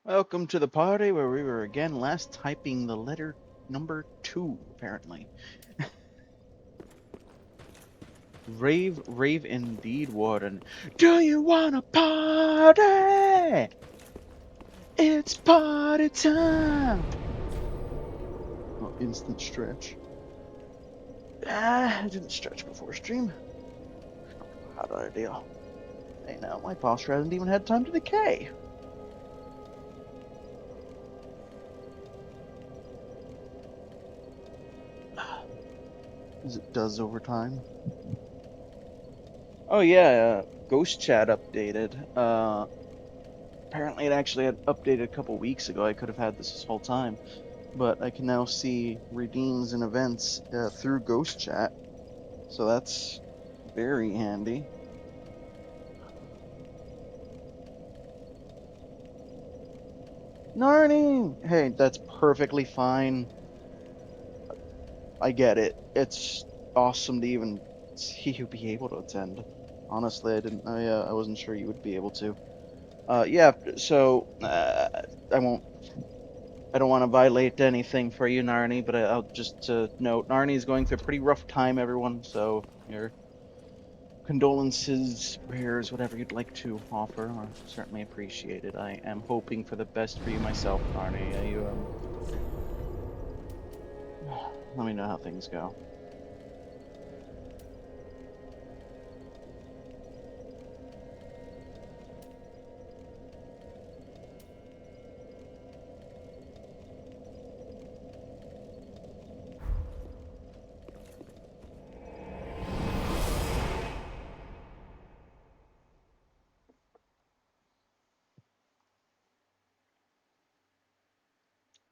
Welcome to the party where we were again last typing the letter number 2, apparently. Rave, rave indeed, Warden. Do you wanna party? It's party time! Oh, instant stretch. I didn't stretch before stream. How did I deal? Hey, now my posture hasn't even had time to decay. As it does over time. Oh yeah, Ghost Chat updated. Apparently it actually had updated a couple weeks ago. I could have had this whole time. But I can now see redeems and events through Ghost Chat. So that's very handy. Narnie! Hey, that's perfectly fine. I get it. It's awesome to even see you be able to attend. Honestly, I wasn't sure you would be able to. Yeah, so I don't want to violate anything for you, Narnie, but I'll just note Narnie's going through a pretty rough time, everyone. So your condolences, prayers, whatever you'd like to offer are certainly appreciated. I am hoping for the best for you myself, Narnie. Let me know how things go.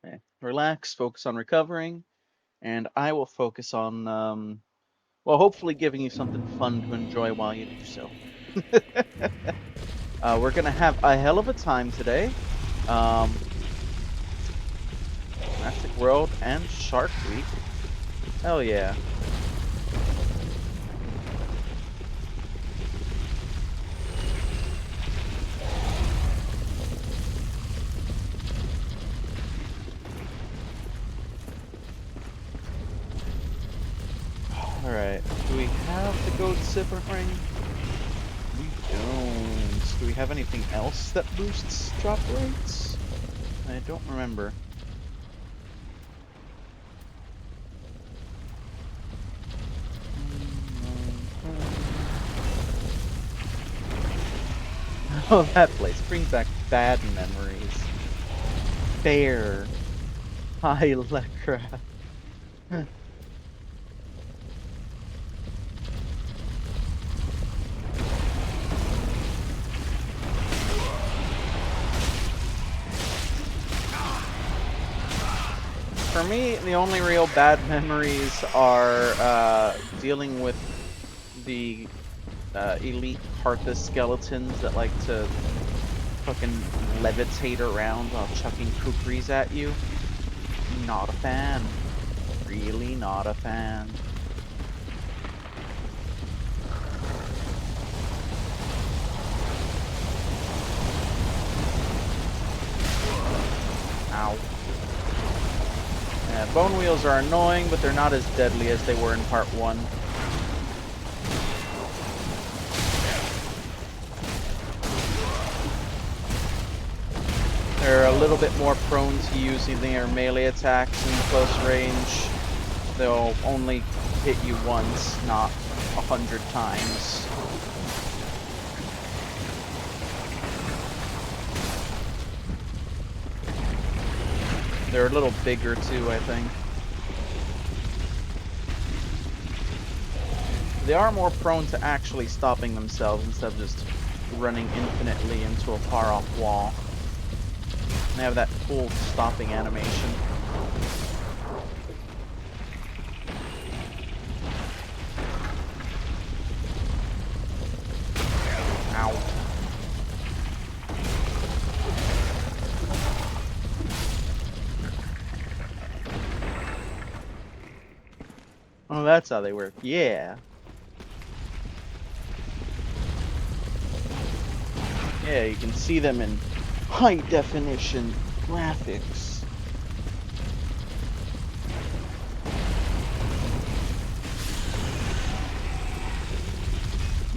Okay. Relax, focus on recovering, and I will focus on, well, hopefully giving you something fun to enjoy while you do so. We're gonna have a hell of a time today. Jurassic World and Shark Week. Hell yeah. Alright, do we have the goat zipper ring? We don't. Do we have anything else that boosts drop rates? I don't remember. Oh, that place brings back bad memories. Bear. Hi, Lecraft. For me, the only real bad memories are dealing with the elite Parthas skeletons that like to fucking levitate around while chucking kukris at you. Not a fan. Really not a fan. Ow. Yeah, bone wheels are annoying, but they're not as deadly as they were in part 1. They're a little bit more prone to using their melee attacks in close range. They'll only hit you once, not 100 times. They're a little bigger too, I think. They are more prone to actually stopping themselves instead of just running infinitely into a far-off wall. They have that cool stopping animation. Ow. Oh, that's how they work. Yeah. Yeah, you can see them in high definition graphics.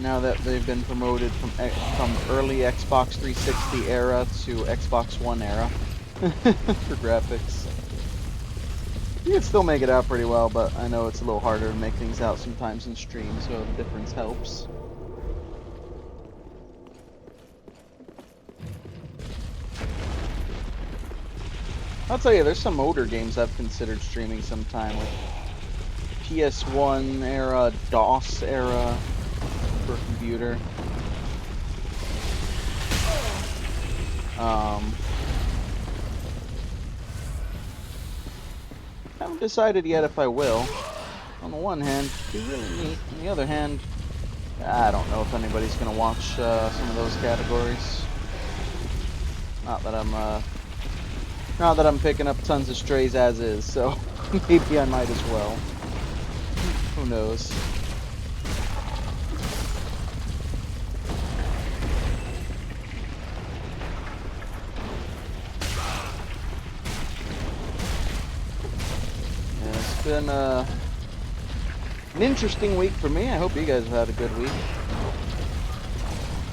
Now that they've been promoted from early Xbox 360 era to Xbox One era for graphics. You can still make it out pretty well, but I know it's a little harder to make things out sometimes in stream, so the difference helps. I'll tell you, there's some older games I've considered streaming sometime, like PS1 era, DOS era for a computer. Haven't decided yet if I will. On the one hand, it'd be really neat. On the other hand, I don't know if anybody's gonna watch some of those categories. Not that I'm picking up tons of strays as is, so maybe I might as well. Who knows? Yeah, it's been an interesting week for me. I hope you guys have had a good week.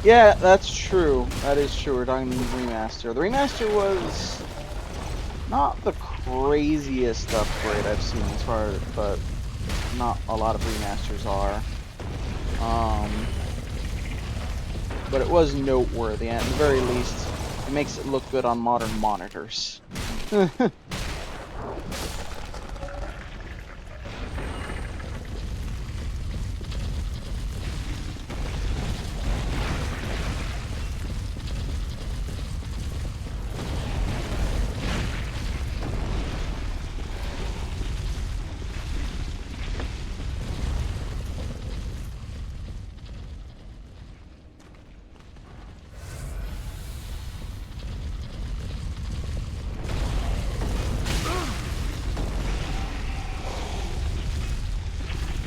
Yeah, that's true. That is true. We're talking the remaster. The remaster was not the craziest upgrade I've seen as far as, but not a lot of remasters are. But it was noteworthy, and at the very least, it makes it look good on modern monitors.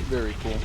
Very cool.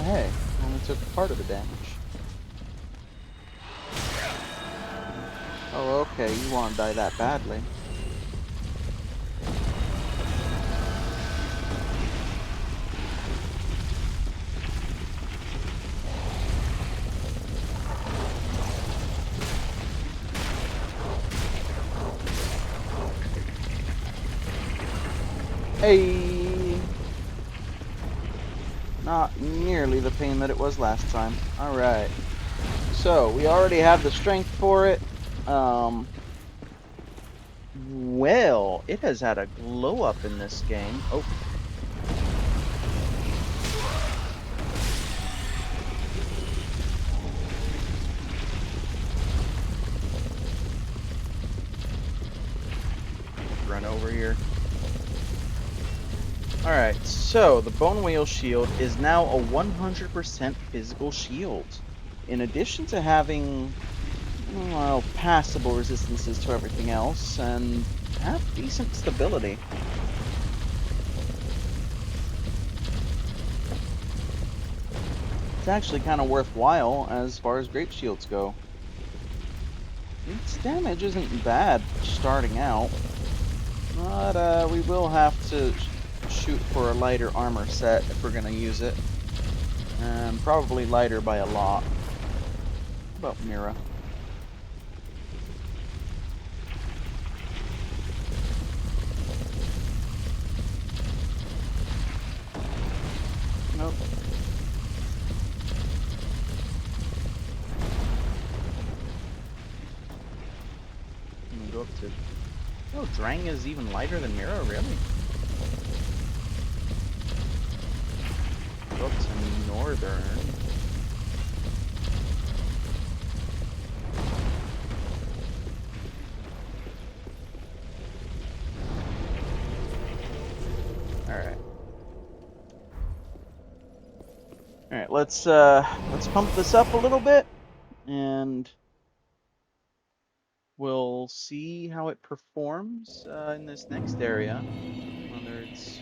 Hey, only took part of the damage. Oh, okay, you want to die that badly. Hey! Not nearly the pain that it was last time. Alright. So, we already have the strength for it. Well, it has had a glow up in this game. Oh. Run over here. Alright, so the Bone Wheel Shield is now a 100% physical shield. In addition to having, well, passable resistances to everything else, and have decent stability. It's actually kind of worthwhile as far as Grape Shields go. Its damage isn't bad starting out, but we will have to shoot for a lighter armor set if we're gonna use it, and probably lighter by a lot. What about Mira? Nope. I'm gonna go up to. Oh, Drang is even lighter than Mira, really? Go up to Northern. Alright, let's pump this up a little bit, and we'll see how it performs in this next area, whether it's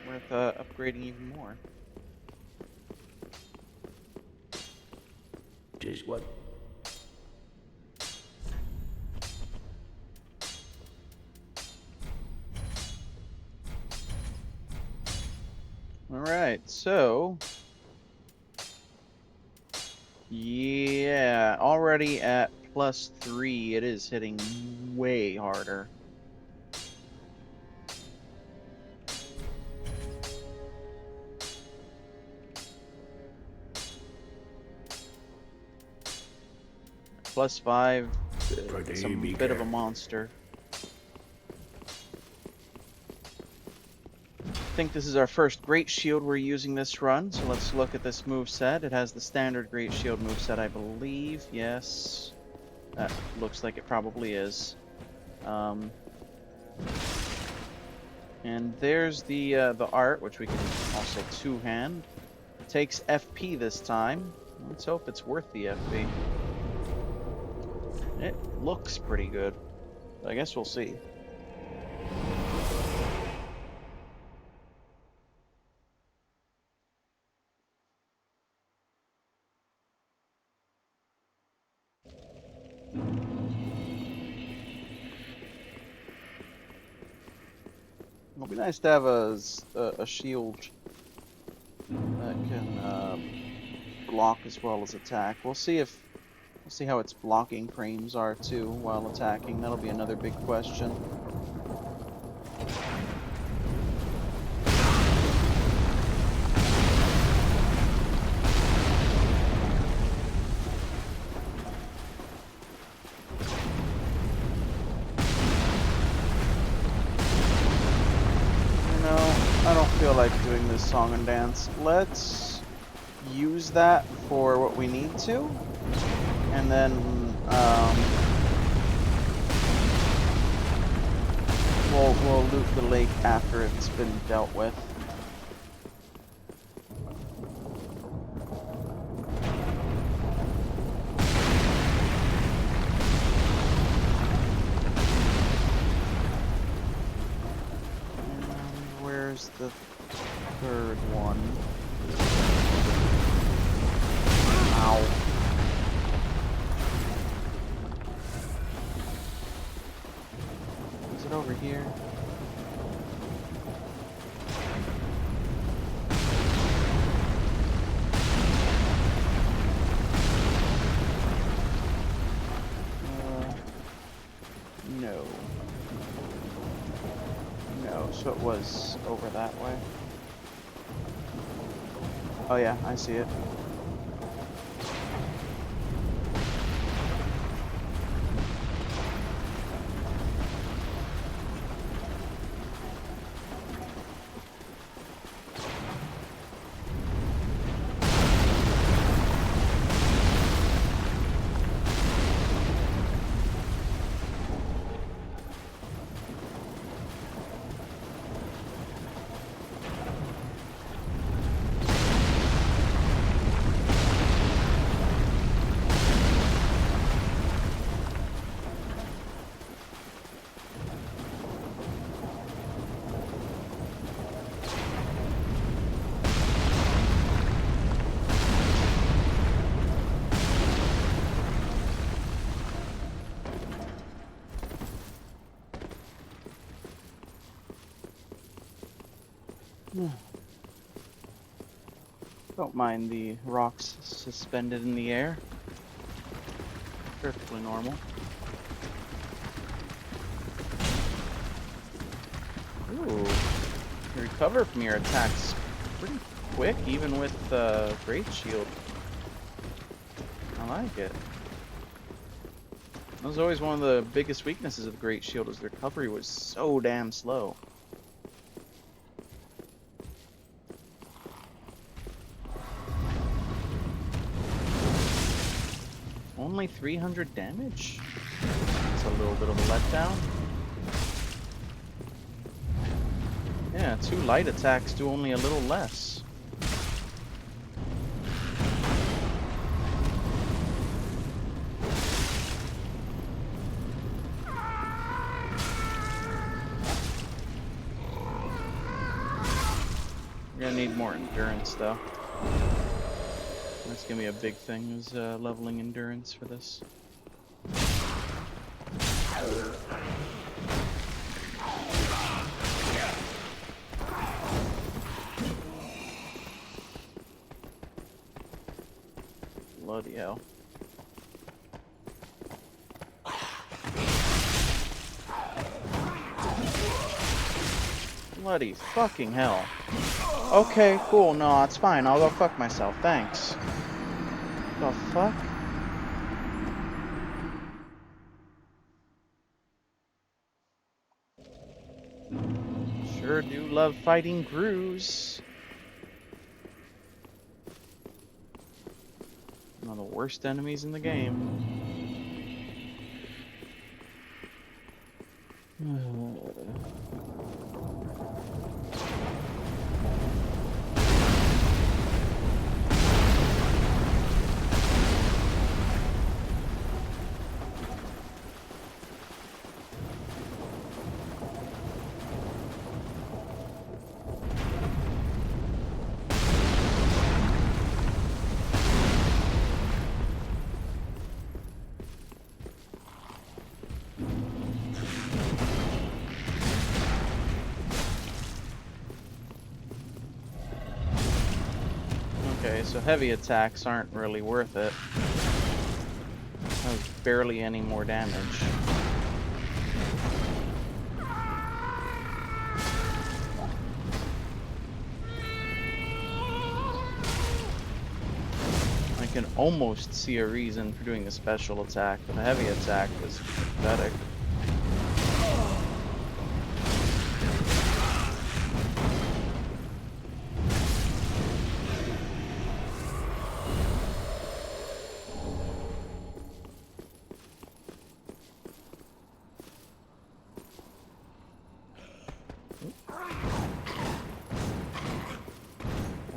worth upgrading even more. Just what? Alright, so yeah, already at +3, it is hitting way harder. +5, it's a bit of a monster. I think this is our first Great Shield we're using this run, so let's look at this moveset. It has the standard Great Shield moveset, I believe. Yes. That looks like it probably is. And there's the art, which we can also two-hand. Takes FP this time. Let's hope it's worth the FP. It looks pretty good. I guess we'll see. It'll be nice to have a shield that can block as well as attack. We'll see how its blocking frames are too while attacking. That'll be another big question. I don't feel like doing this song and dance. Let's use that for what we need to, and then we'll loot the lake after it's been dealt with. Where's the third one? Ow. Is it over here? No. No, so it was over that way. Oh yeah, I see it. Don't mind the rocks suspended in the air. Perfectly normal. Ooh. You recover from your attacks pretty quick, even with Great Shield. I like it. That was always one of the biggest weaknesses of Great Shield, is the recovery was so damn slow. Only 300 damage? It's a little bit of a letdown. Yeah, 2 light attacks do only a little less. We're gonna need more endurance, though. That's gonna be a big thing, is leveling endurance for this. Bloody hell. Bloody fucking hell. Okay, cool. No, it's fine. I'll go fuck myself. Thanks. The fuck? Sure do love fighting Grus. One of the worst enemies in the game. Okay, so heavy attacks aren't really worth it. That was barely any more damage. I can almost see a reason for doing a special attack, but the heavy attack was pathetic.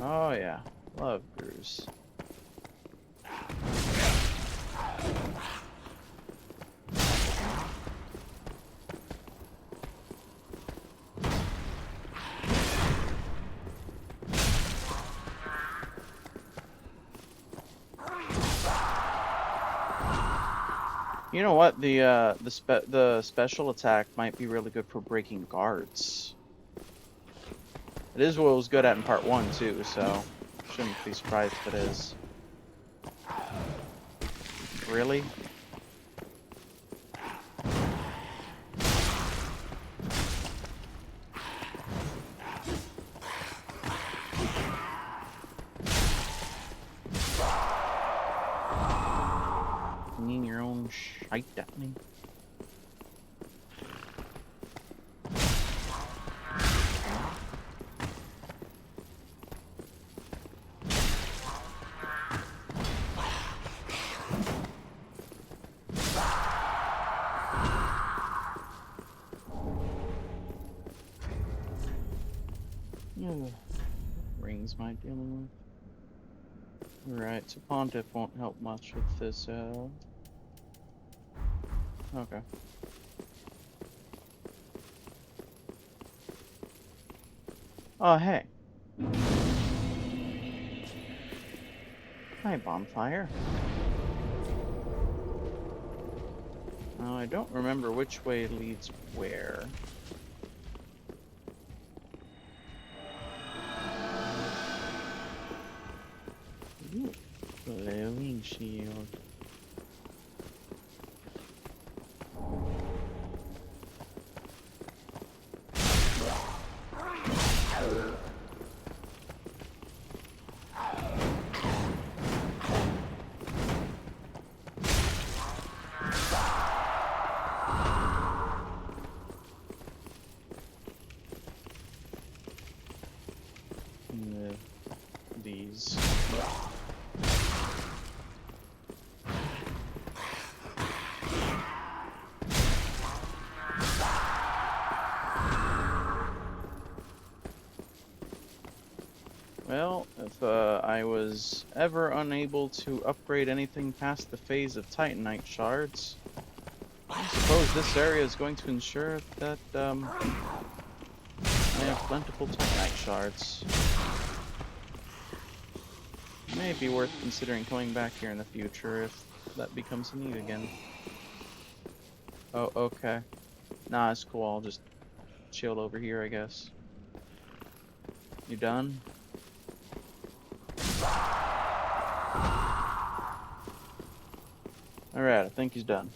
Oh yeah, love Grus. You know what? The special attack might be really good for breaking guards. It is what it was good at in part 1 too, so shouldn't be surprised if it is. Really? Mean your own shite at me. Rings might dealing with. Right, so Pontiff won't help much with this. Okay. Oh, hey. Hi, bonfire. Now, I don't remember which way leads where. Ooh, glowing shield. These. Well, if I was ever unable to upgrade anything past the phase of Titanite shards, I suppose this area is going to ensure that I have plentiful Titanite shards. May be worth considering coming back here in the future if that becomes a need again. Oh, okay. Nah, it's cool. I'll just chill over here, I guess. You done? Alright, I think he's done.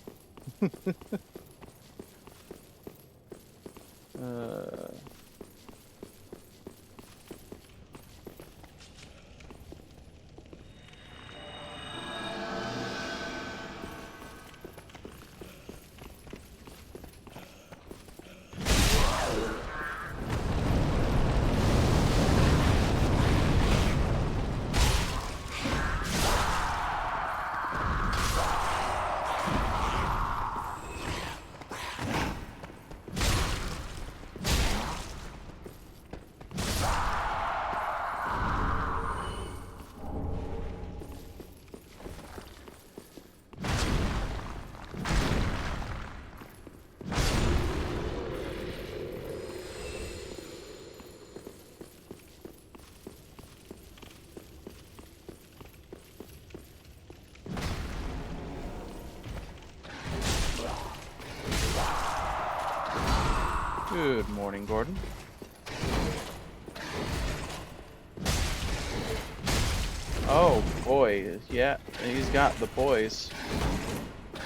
uh... Good morning, Gordon. Oh boy, yeah, he's got the poise.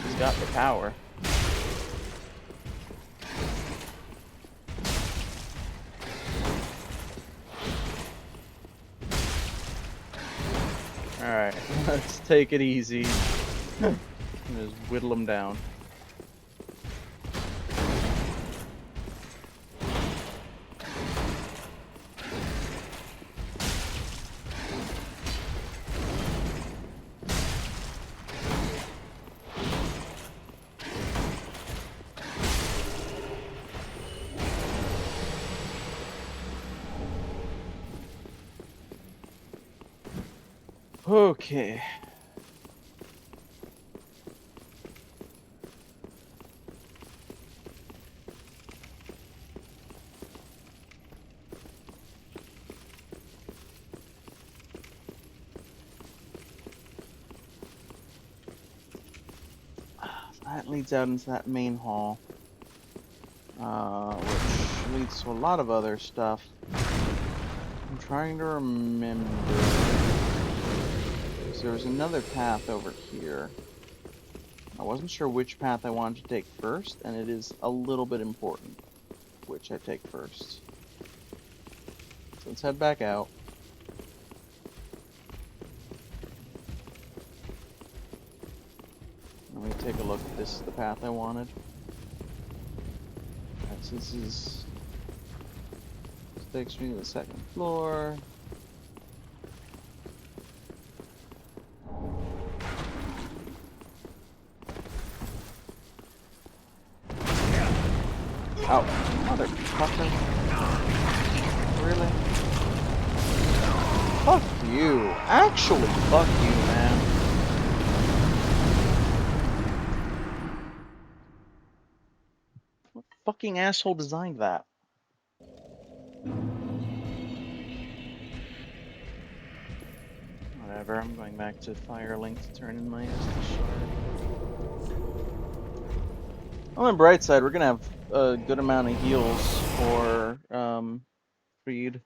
He's got the power. Alright, let's take it easy. Just whittle him down. Okay. That leads out into that main hall, which leads to a lot of other stuff. I'm trying to remember. There was another path over here. I wasn't sure which path I wanted to take first, and it is a little bit important which I take first. So let's head back out. Let me take a look if this is the path I wanted. Alright, so this takes me to the second floor. Oh, motherfucker. Really? Fuck you. Actually, fuck you, man. What fucking asshole designed that? Whatever, I'm going back to Firelink to turn in my Estus shard. On the bright side, we're gonna have a good amount of heals for Freed.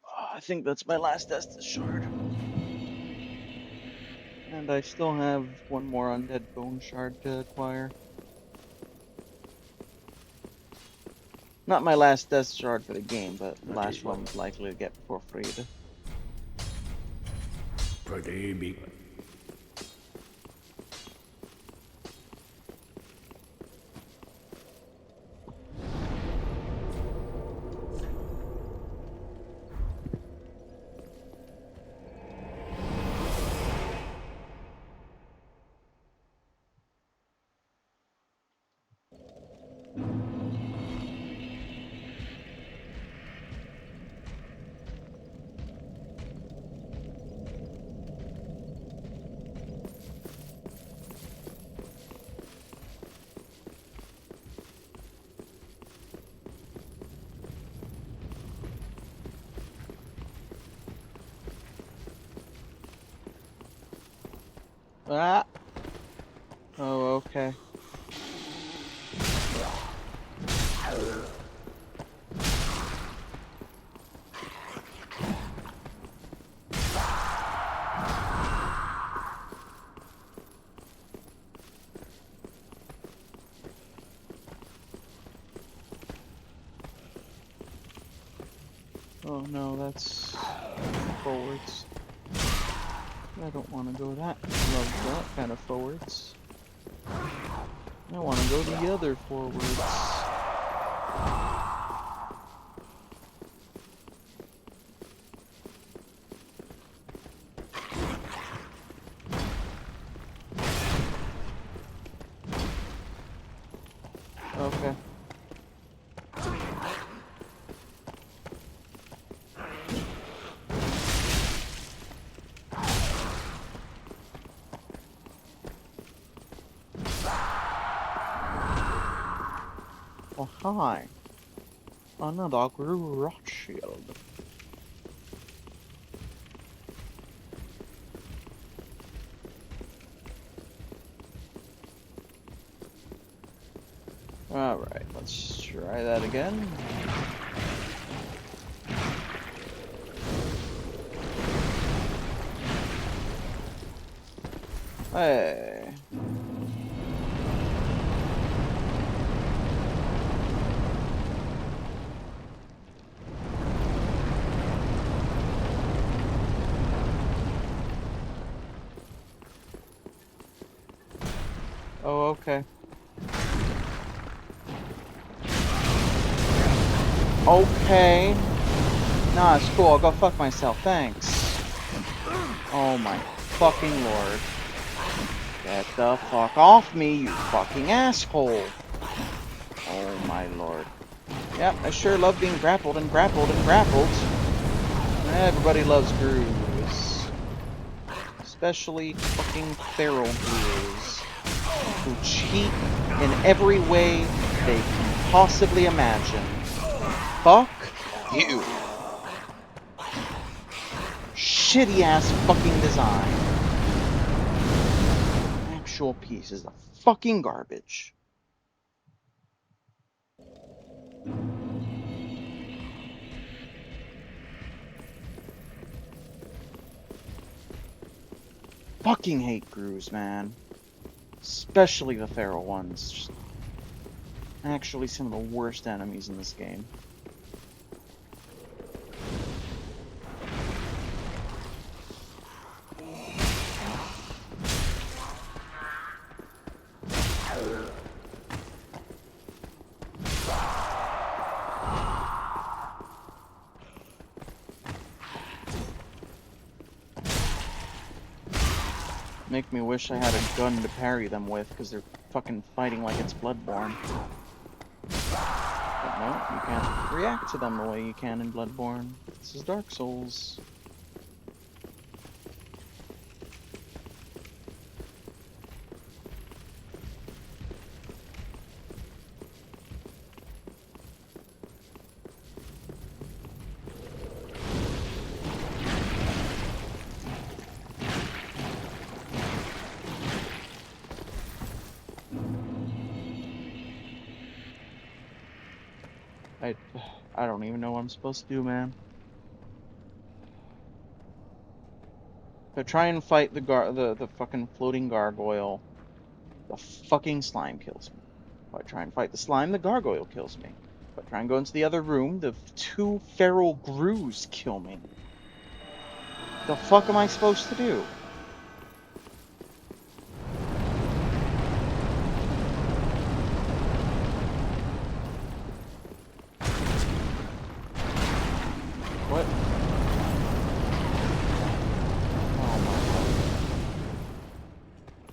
Oh, I think that's my last Estus shard. And I still have one more undead bone shard to acquire. Not my last Estus shard for the game, but the last one likely to get before Freed. Pretty big. Ah! Oh, okay. Oh no, that's forwards. I don't want to go that. Love that kind of forwards. I want to go the other forwards. Okay. Oh, hi. Another Rothschild. Alright, let's try that again. Hey. Oh, okay. Okay. Nah, it's cool. I'll go fuck myself. Thanks. Oh my fucking lord. Get the fuck off me, you fucking asshole. Oh my lord. Yep, I sure love being grappled and grappled and grappled. Everybody loves grooves. Especially fucking feral grooves. Who cheat in every way they can possibly imagine. Fuck you. Shitty ass fucking design. Actual pieces of fucking garbage. Fucking hate grooves, man. Especially the feral ones. Just actually some of the worst enemies in this game. Make me wish I had a gun to parry them with, because they're fucking fighting like it's Bloodborne. But no, you can't react to them the way you can in Bloodborne. This is Dark Souls. I don't even know what I'm supposed to do, man. If I try and fight the fucking floating gargoyle, the fucking slime kills me. If I try and fight the slime, the gargoyle kills me. If I try and go into the other room, the two feral grooves kill me. The fuck am I supposed to do? What? Oh my god.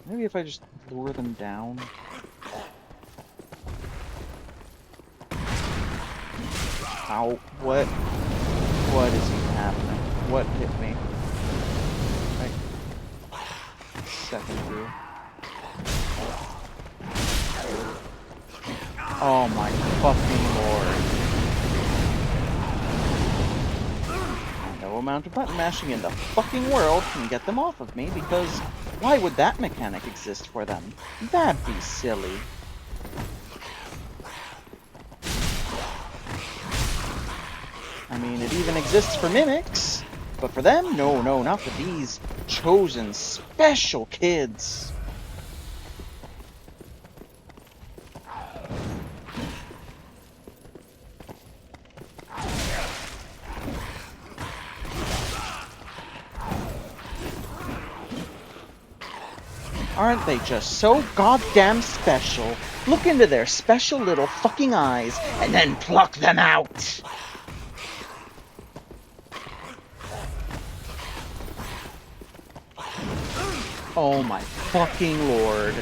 Maybe if I just lure them down. Ow. What? What is even happening? What hit me? Like, second through. Oh my fucking lord. No amount of button mashing in the fucking world can get them off of me because Why would that mechanic exist for them? That'd be silly. I mean, it even exists for mimics. But for them, no, not for these chosen special kids. Aren't they just so goddamn special? Look into their special little fucking eyes and then pluck them out! Oh my fucking lord.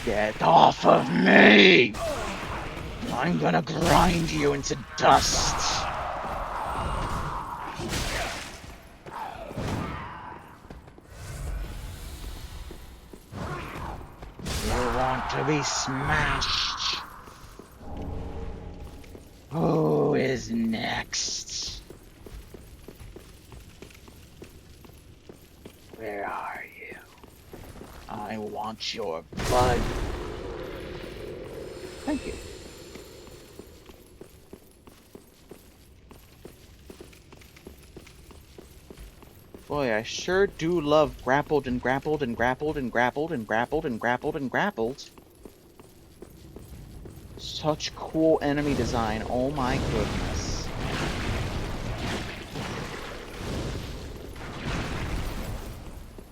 Get off of me! I'm gonna grind you into dust. You want to be smashed? Who is next? Where are you? I want your blood. Thank you. Boy, I sure do love grappled and grappled and grappled and grappled and grappled and grappled and grappled. Such cool enemy design. Oh my goodness.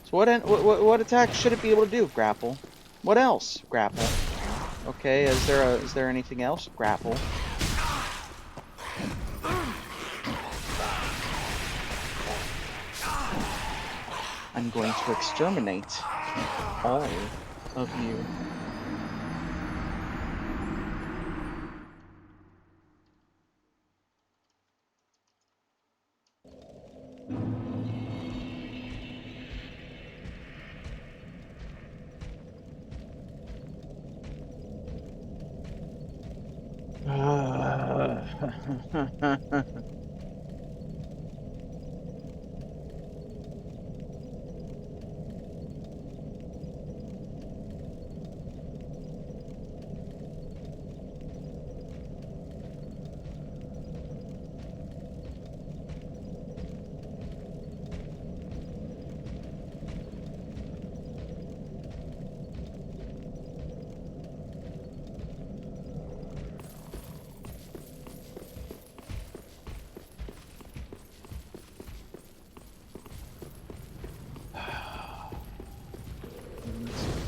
So what attack should it be able to do? Grapple. What else? Grapple. Okay, is there anything else? Grapple. I'm going to exterminate all of you.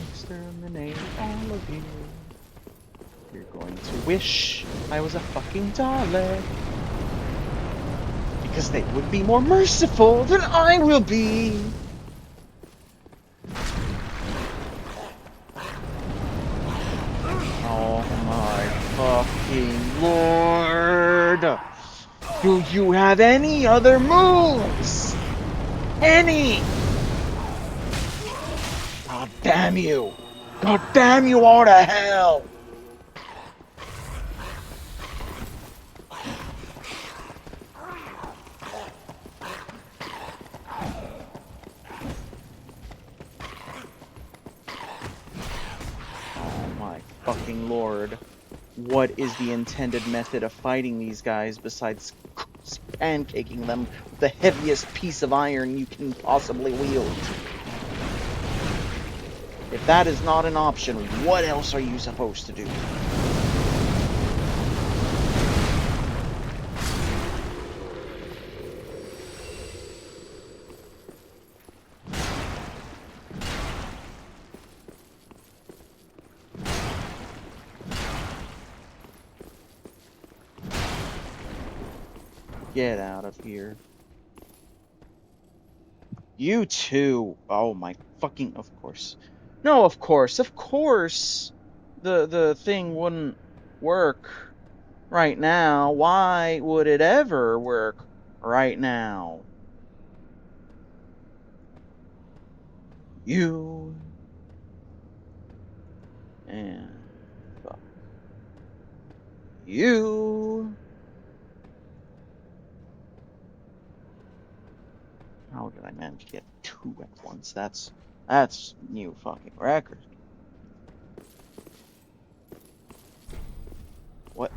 Exterminate all of you. You're going to wish I was a fucking Dalek. Because they would be more merciful than I will be. Oh my fucking lord. Do you have any other moves? Any? God damn you! God damn you all to hell! Oh my fucking lord. What is the intended method of fighting these guys besides pancaking them with the heaviest piece of iron you can possibly wield? If that is not an option, what else are you supposed to do? Get out of here. You too. Oh my fucking, of course. No, of course. The thing wouldn't work right now. Why would it ever work right now? You and fuck you. How did I manage to get two at once? That's That's new fucking record. What?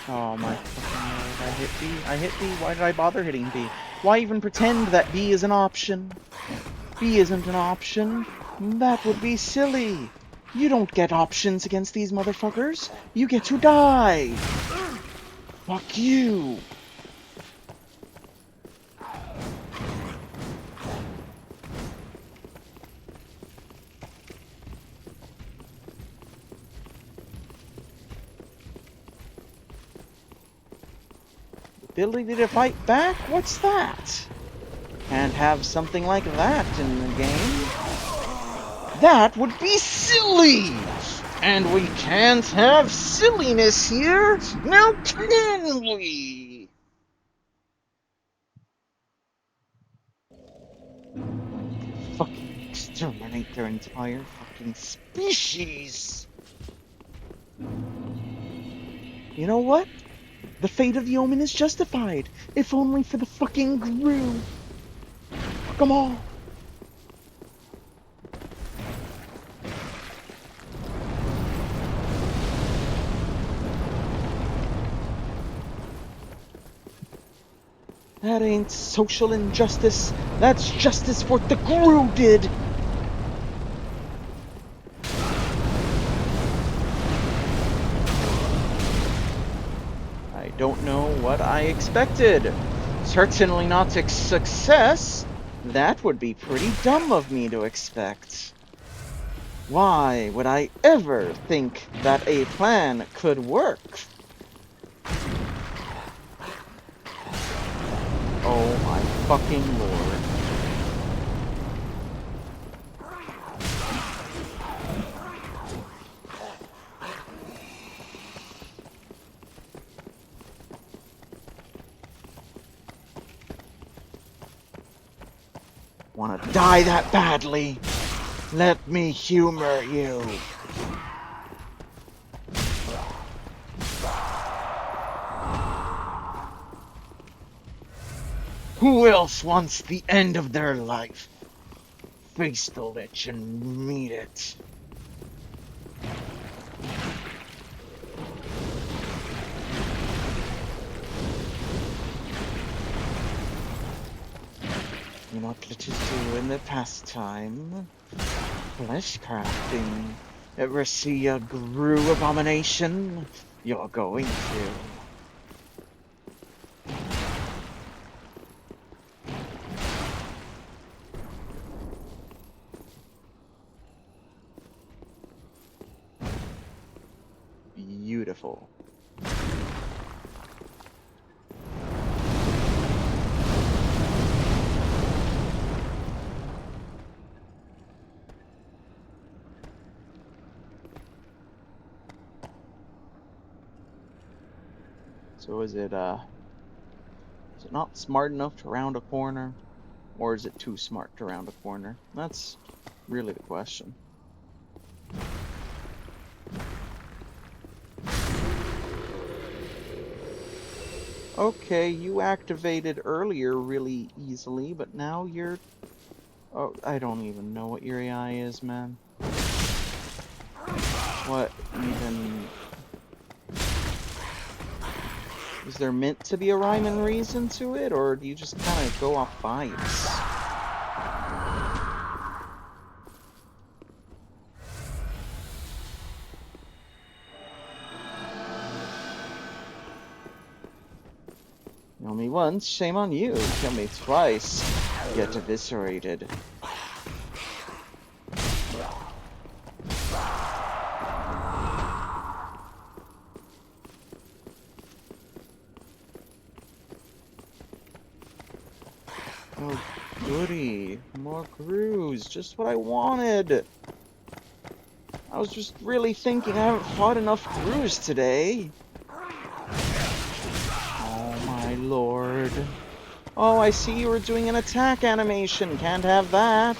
Oh my fucking lord, I hit B. I hit B. Why did I bother hitting B? Why even pretend that B is an option? B isn't an option. That would be silly. You don't get options against these motherfuckers. You get to die. Fuck you. Ability to fight back? What's that? Can't have something like that in the game. That would be silly! And we can't have silliness here, now can we? Fucking exterminate their entire fucking species! You know what? The fate of the Omen is justified, if only for the fucking Gru. Fuck 'em all. That ain't social injustice. That's justice for what the Gru did. I don't know what I expected. Certainly not a success. That would be pretty dumb of me to expect. Why would I ever think that a plan could work? Oh my fucking lord. Wanna die that badly? Let me humor you. Who else wants the end of their life? Face the lich and meet it. You know what liches do in their pastime? Flesh crafting. Ever see a Gru abomination? You're going to. Beautiful. So is it not smart enough to round a corner? Or is it too smart to round a corner? That's really the question. Okay, you activated earlier really easily, but now you're... Oh, I don't even know what your AI is, man. What even... Is there meant to be a rhyme and reason to it, or do you just kind of go off vibes? Kill me once, shame on you. Kill me twice, get eviscerated. Oh, goody. More Grus. Just what I wanted. I was just really thinking I haven't fought enough Grus today. Oh my lord. Oh, I see you were doing an attack animation. Can't have that.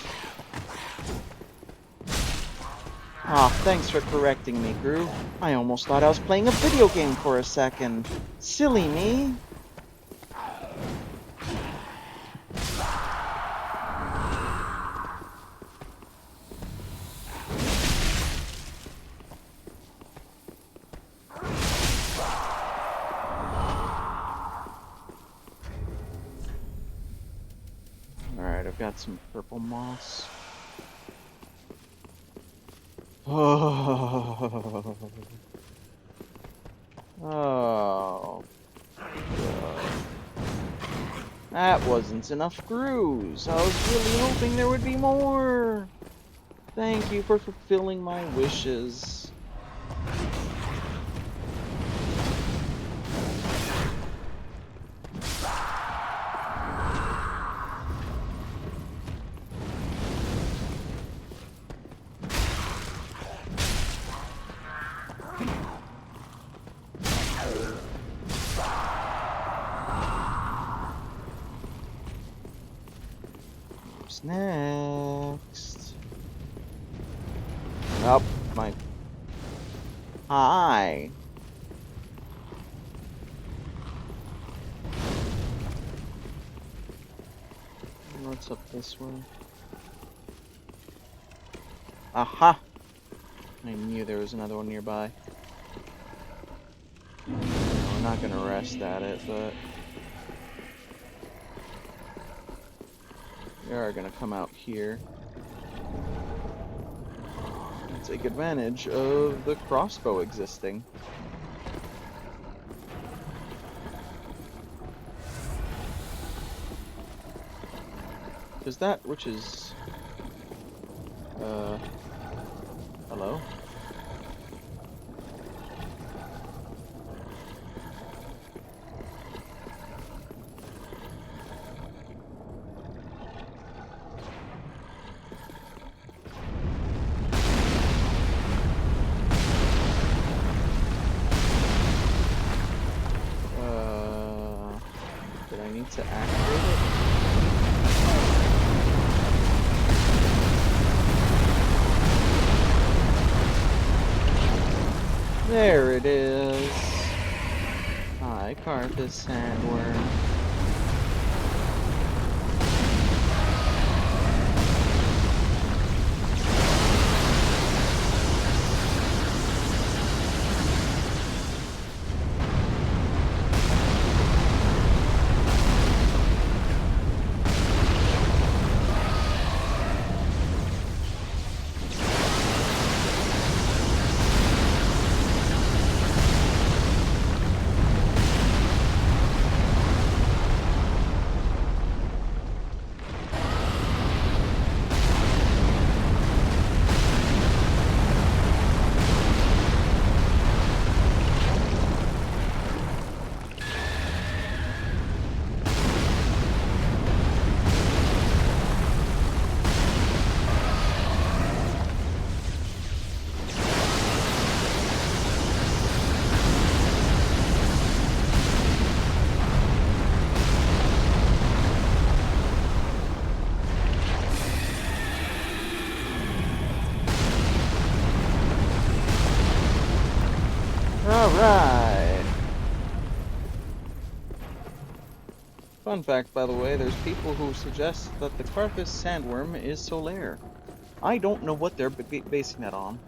Ah, thanks for correcting me, Gru. I almost thought I was playing a video game for a second. Silly me. Alright, I've got some purple moss. Oh. Oh. That wasn't enough Grus. I was really hoping there would be more. Thank you for fulfilling my wishes. What's next? Oh, my... Hi. What's up this way? Aha! I knew there was another one nearby. We're not gonna rest at it, but... we are gonna come out here. And take advantage of the crossbow existing. Because that which is... hello? Did I need to activate it? There it is. Hi, Carthus Sandworm. Alright. Fun fact, by the way, there's people who suggest that the Carthus Sandworm is Solaire. I don't know what they're basing that on.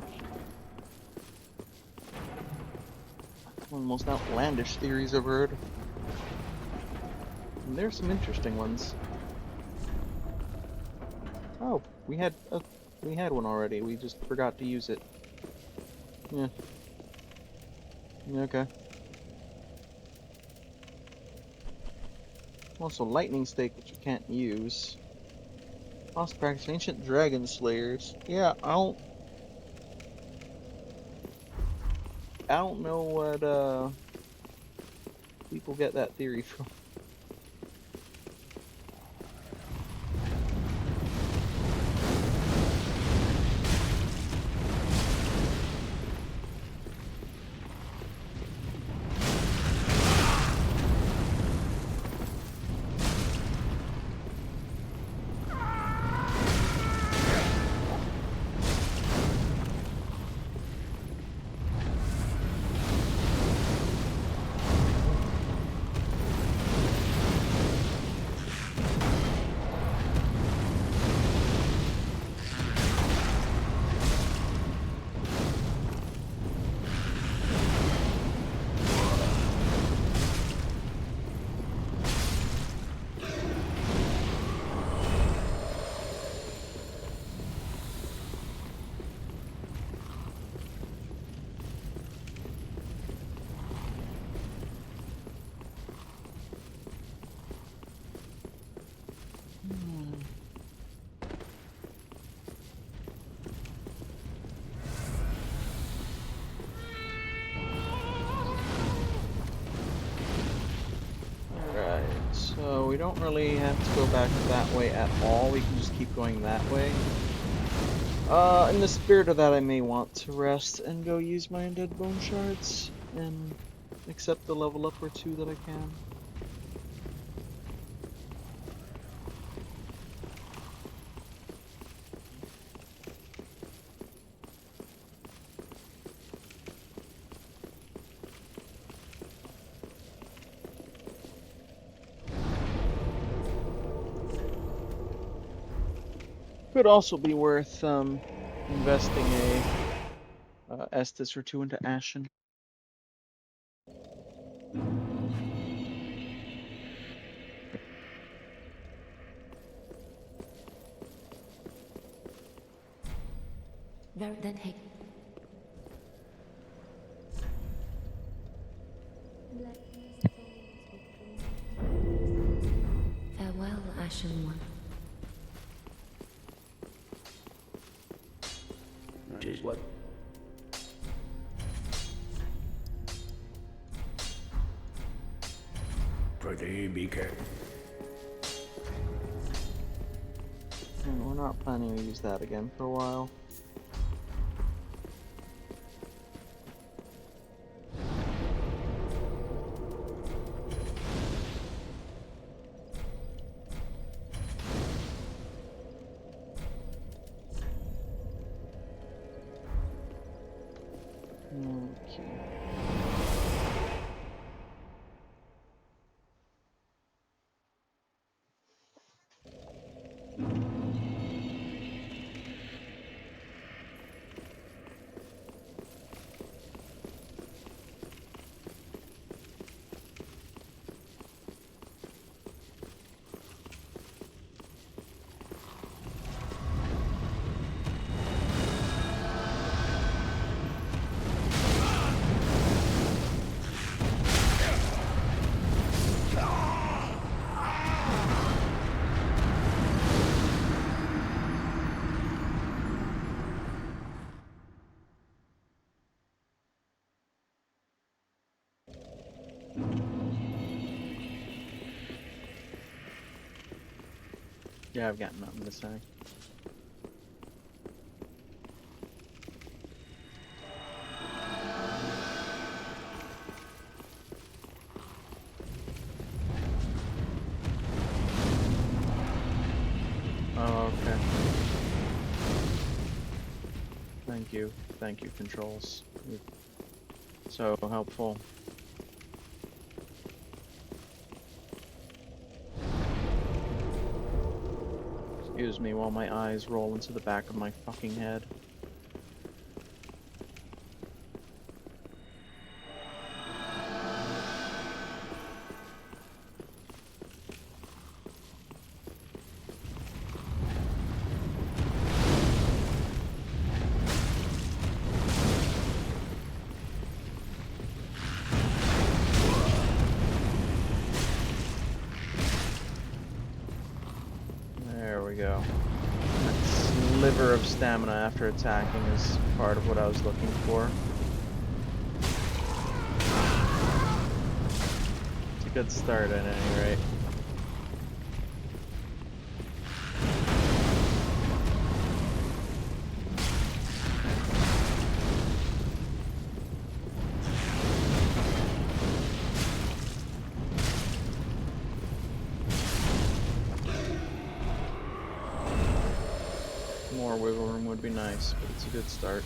One of the most outlandish theories I've heard. And there's some interesting ones. Oh, we had one already. We just forgot to use it. Yeah. Okay. Also, lightning stake, which you can't use. Lost practice ancient dragon slayers. Yeah, I don't know what people get that theory from. we don't really have to go back that way at all. We can just keep going that way. In the spirit of that, I may want to rest and go use my undead bone shards and accept the level up or two that I can. Could also be worth investing a Estus or two into Ashen. Farewell, Ashen One. Tis what? Prithee, be careful. And we're not planning to use that again for a while. Okay. Yeah, I've got nothing to say. Oh, okay. Thank you. Thank you, Controls. You're so helpful. Excuse me while my eyes roll into the back of my fucking head. There we go. That sliver of stamina after attacking is part of what I was looking for. It's a good start at any rate. More wiggle room would be nice, but it's a good start.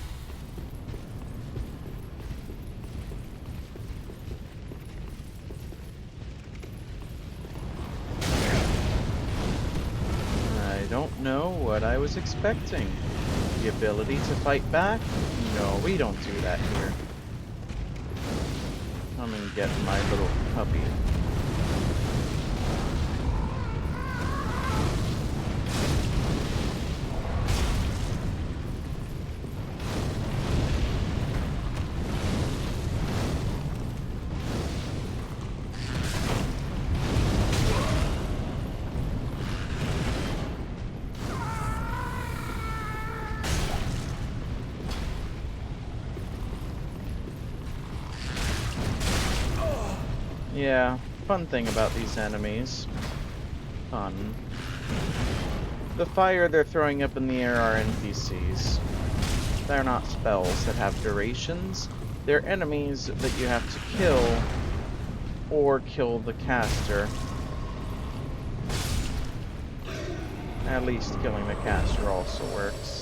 I don't know what I was expecting. The ability to fight back? No, we don't do that here. Come and get my little puppy. Yeah, fun thing about these enemies. Fun. The fire they're throwing up in the air are NPCs. They're not spells that have durations. They're enemies that you have to kill or kill the caster. At least killing the caster also works.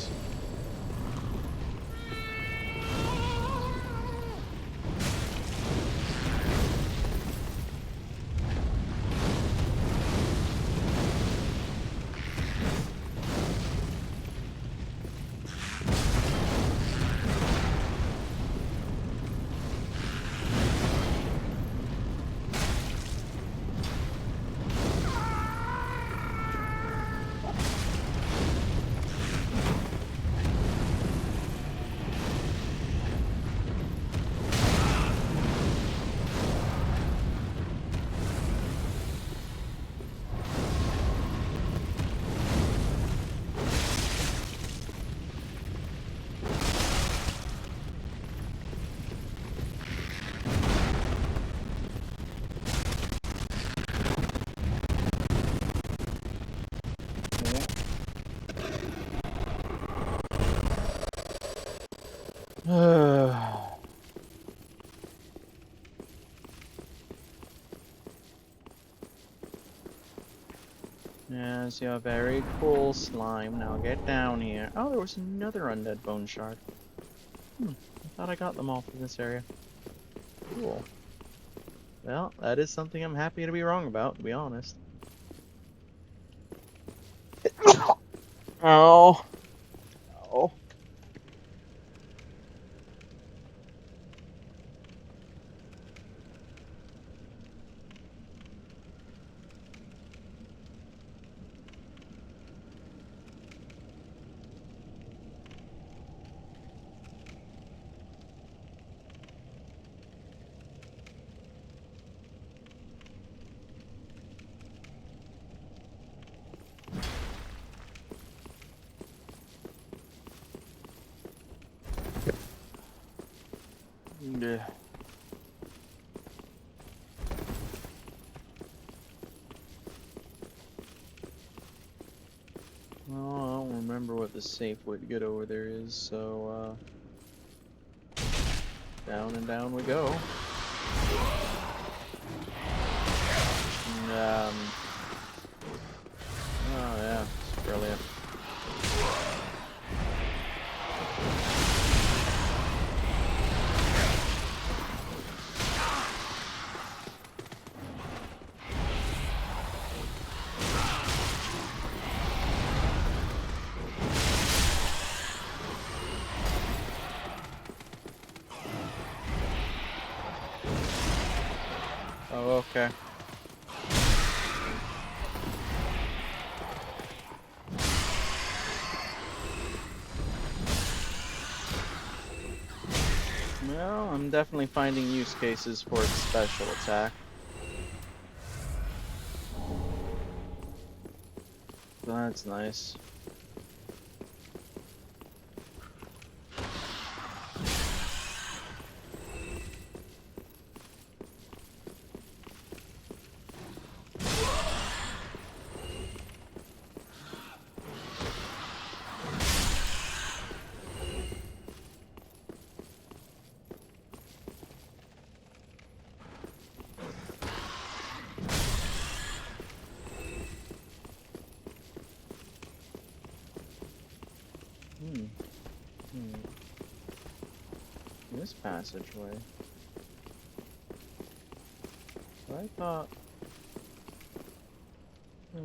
Yes, you're very cool, slime. Now get down here. Oh, there was another undead bone shard. I thought I got them all from this area. Cool. Well, that is something I'm happy to be wrong about, to be honest. Oh. Oh. Yeah. Well, I don't remember what the safe way to get over there is, so, down and down we go. And, oh yeah, it's brilliant. Oh, okay. Well, I'm definitely finding use cases for its special attack. So that's nice. This passageway. I thought... I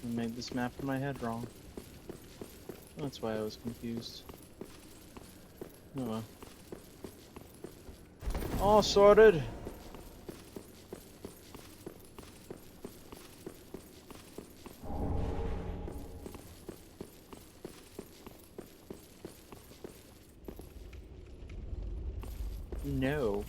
made this map in my head wrong. That's why I was confused. Oh well. All sorted. No.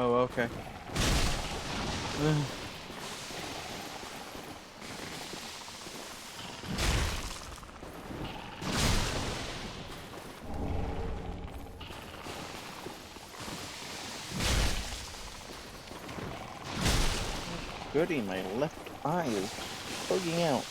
Oh, okay. Goody, my left eye is bugging out.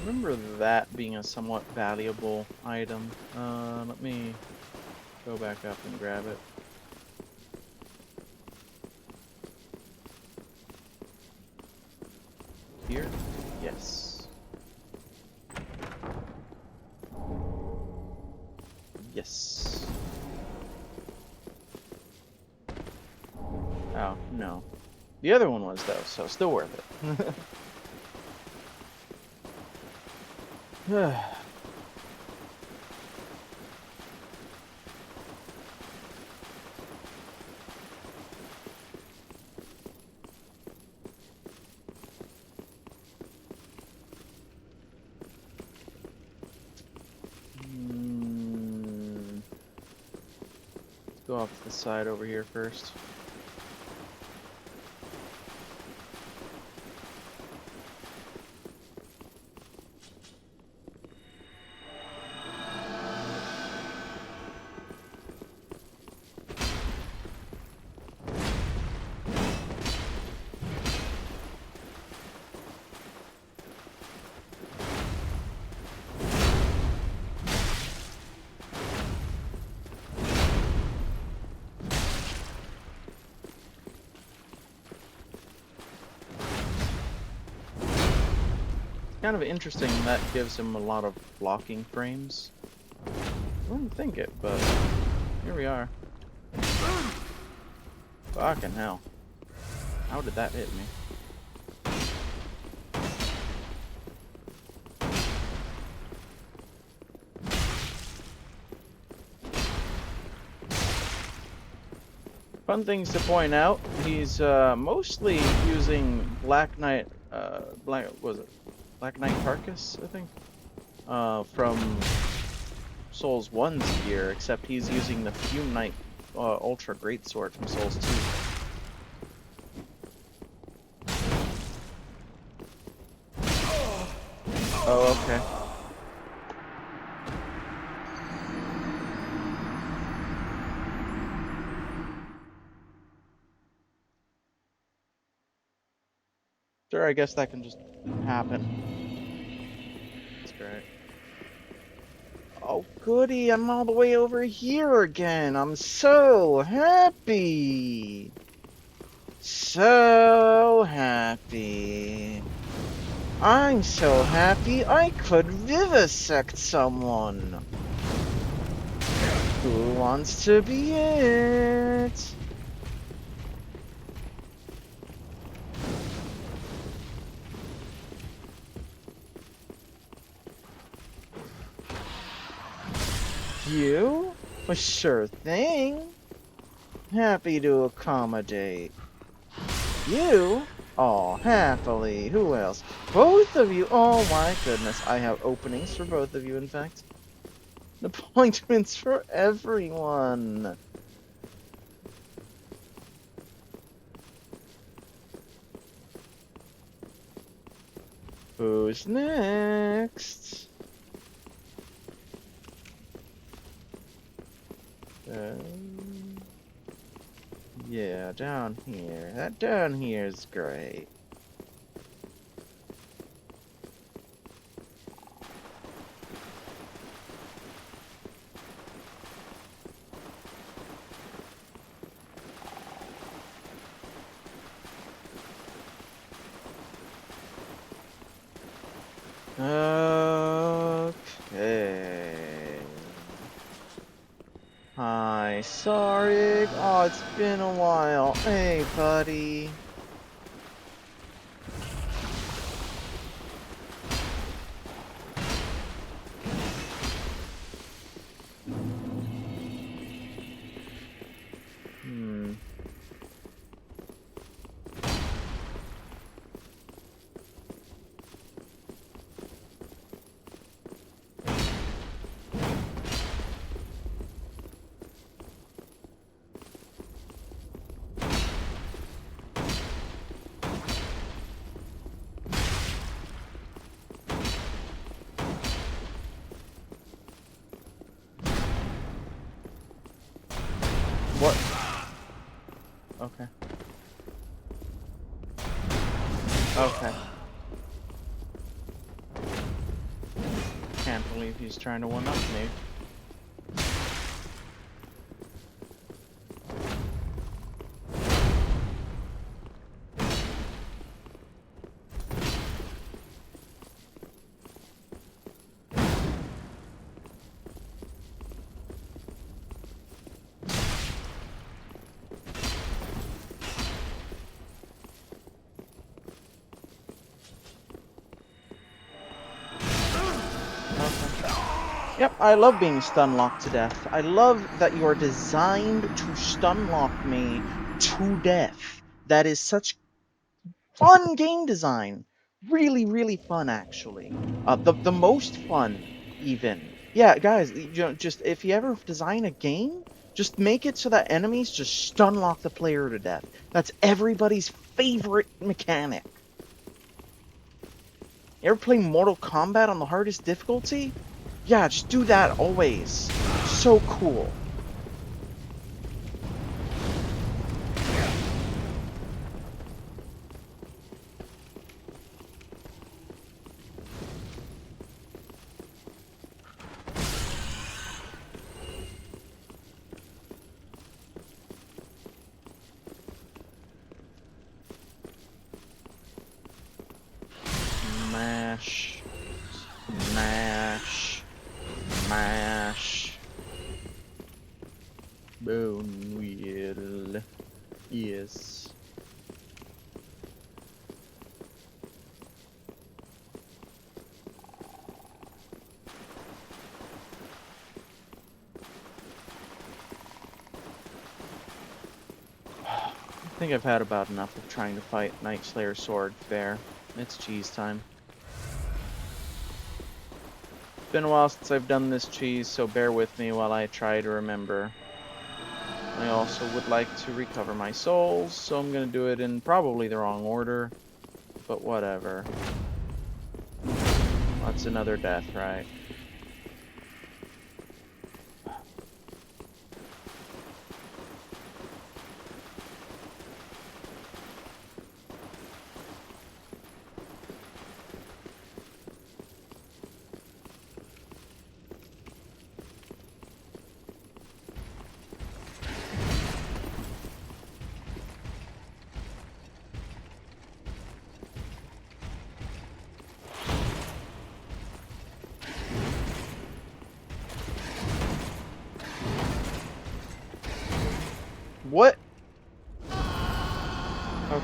Remember that being a somewhat valuable item. Let me go back up and grab it. Here? Yes. Yes. Oh, no. The other one was, though, so still worth it. Let's go off to the side over here first. Kind of interesting that gives him a lot of blocking frames. I wouldn't think it, but here we are. Fucking hell. How did that hit me? Fun things to point out, he's mostly using Black Knight, Black Knight Carcass, I think? From Souls 1's gear, except he's using the Fume Knight Ultra Greatsword from Souls 2. Oh, okay. Sure, I guess that can just happen. That's great. Oh, goody, I'm all the way over here again. I'm so happy. So happy. I'm so happy I could vivisect someone. Who wants to be it? You? Well, sure thing. Happy to accommodate. You? Oh, happily. Who else? Both of you. Oh my goodness. I have openings for both of you, in fact. Appointments for everyone. Who's next? Yeah, down here. That down here is great. Okay. Hi, Sarig. Oh, it's been a while. Hey, buddy. Hmm. What? Okay. Okay. Can't believe he's trying to one-up me. Yep, I love being stun locked to death. I love that you are designed to stun lock me to death. That is such fun game design. Really, really fun, actually. The most fun, even. Yeah, guys, just if you ever design a game, just make it so that enemies just stun lock the player to death. That's everybody's favorite mechanic. You ever play Mortal Kombat on the hardest difficulty? Yeah, just do that always. So cool. Mash. Mash. Mash. Bone wheel. Yes. I think I've had about enough of trying to fight Night Slayer Sword fair. It's cheese time. It's been a while since I've done this cheese, so bear with me while I try to remember. I also would like to recover my souls, so I'm gonna do it in probably the wrong order, but whatever. That's another death, right? What? Okay.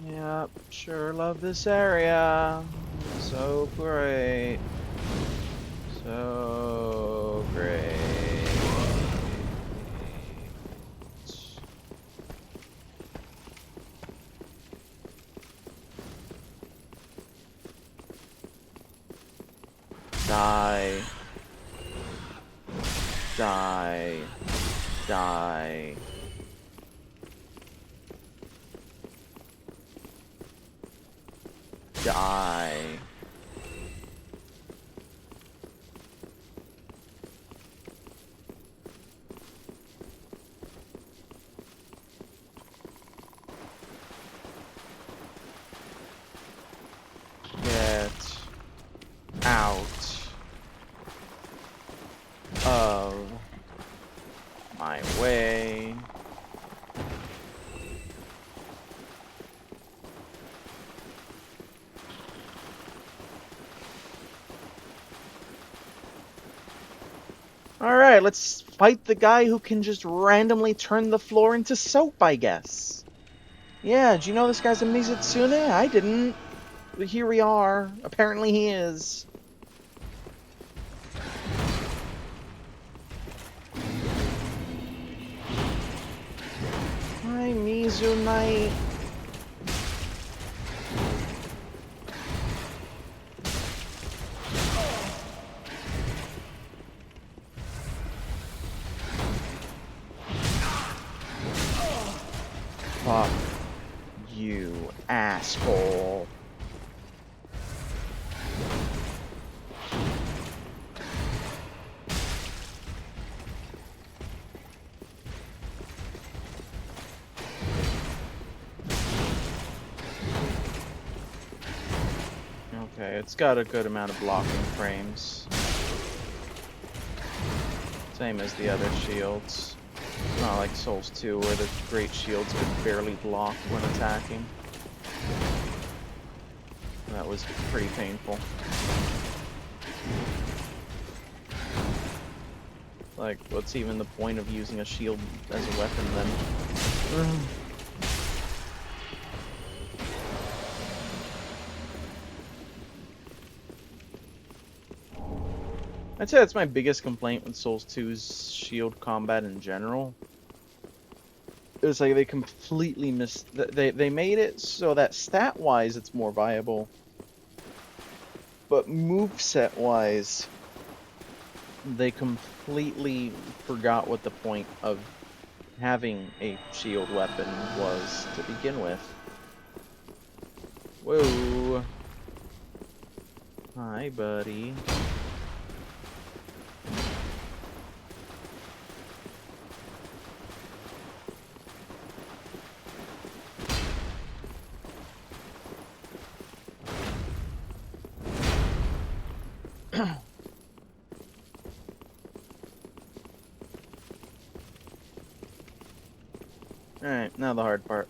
Yep, sure love this area. So great. So great. Die. Die. Die. Die. Get out of my way. Alright, let's fight the guy who can just randomly turn the floor into soap, I guess. Yeah, do you know this guy's a Mizitsune? I didn't. But here we are. Apparently he is. Hi, Mizu Knight. Fuck you, asshole. Okay, it's got a good amount of blocking frames. Same as the other shields. It's not like Souls 2 where the great shields could barely block when attacking. That was pretty painful. Like, what's even the point of using a shield as a weapon then? I'd say that's my biggest complaint with Souls 2's shield combat in general. It's like they completely missed. They made it so that stat-wise it's more viable, but moveset-wise, they completely forgot what the point of having a shield weapon was to begin with. Whoa. Hi, buddy. Alright, now the hard part.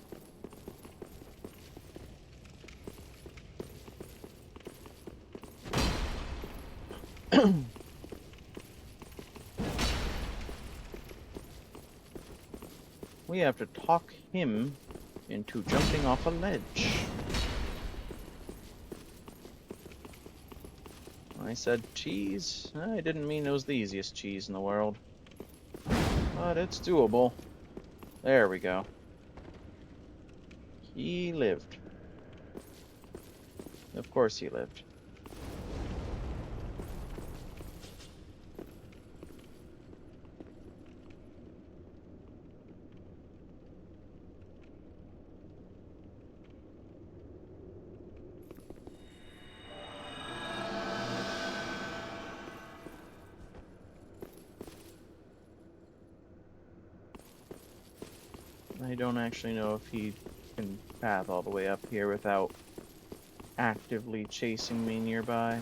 We have to talk him into jumping off a ledge. I said cheese? I didn't mean it was the easiest cheese in the world. But it's doable. There we go. He lived. Of course he lived. I don't actually know if he can path all the way up here without actively chasing me nearby.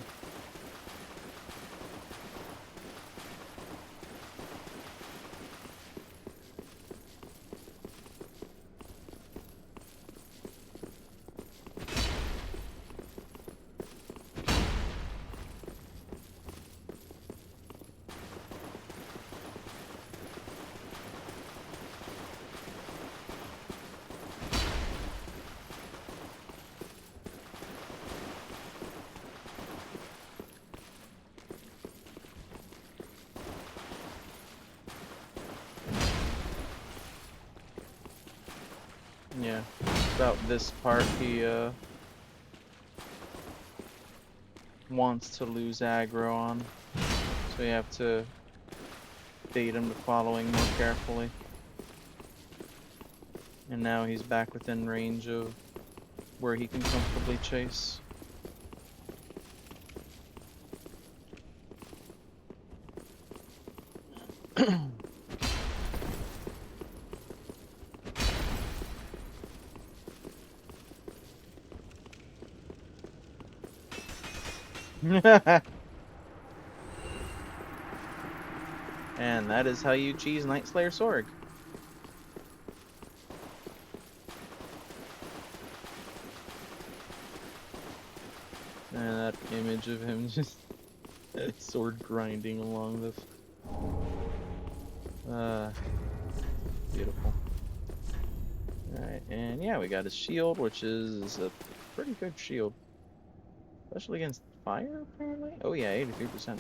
Yeah, about this part he wants to lose aggro on, so you have to bait him to following more carefully. And now he's back within range of where he can comfortably chase. And that is how you cheese Night Slayer Sorg. And that image of him just sword grinding along the beautiful. Alright, and yeah, we got his shield, which is a pretty good shield. Especially against fire, apparently? Oh yeah, 83%.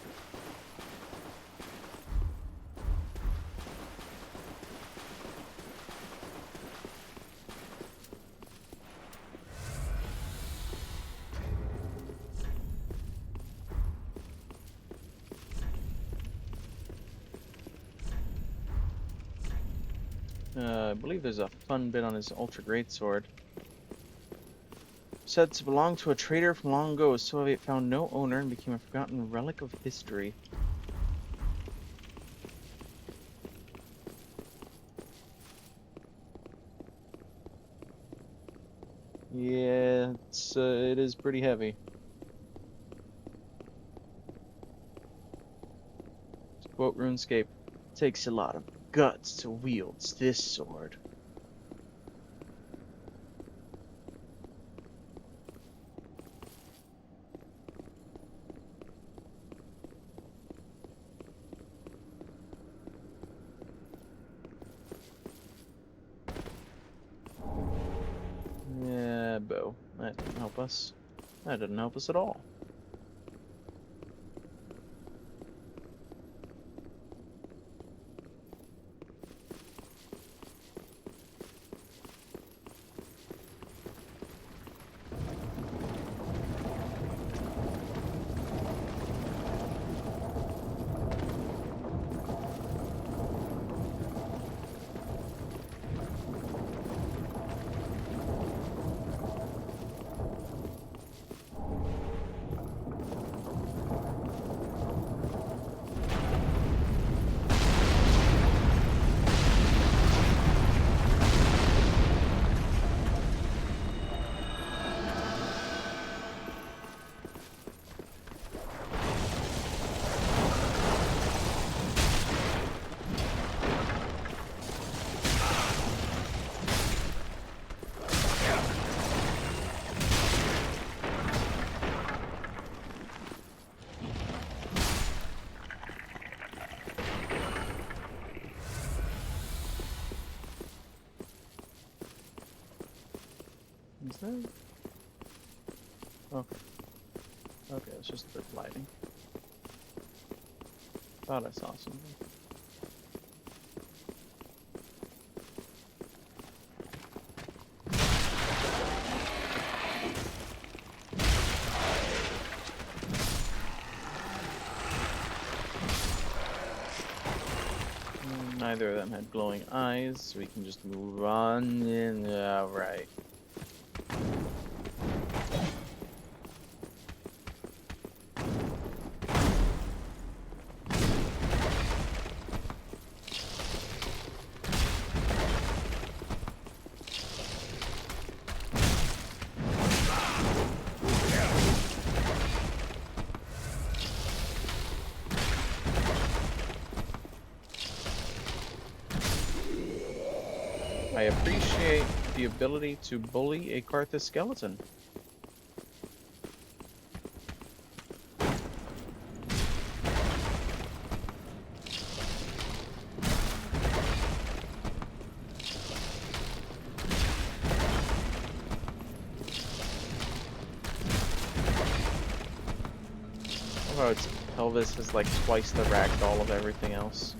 I believe there's a fun bit on his Ultra Greatsword. Said to belong to a trader from long ago, Soviet found no owner and became a forgotten relic of history. Yeah, it is pretty heavy. To quote RuneScape, takes a lot of guts to wield this sword. Yeah, bow. That didn't help us. That didn't help us at all. Is that? Okay. Okay, it's just a bit of lighting. Thought I saw something. Neither of them had glowing eyes, so we can just move on. And right. I appreciate the ability to bully a Karthus skeleton. Although its pelvis is like twice the ragdoll of everything else.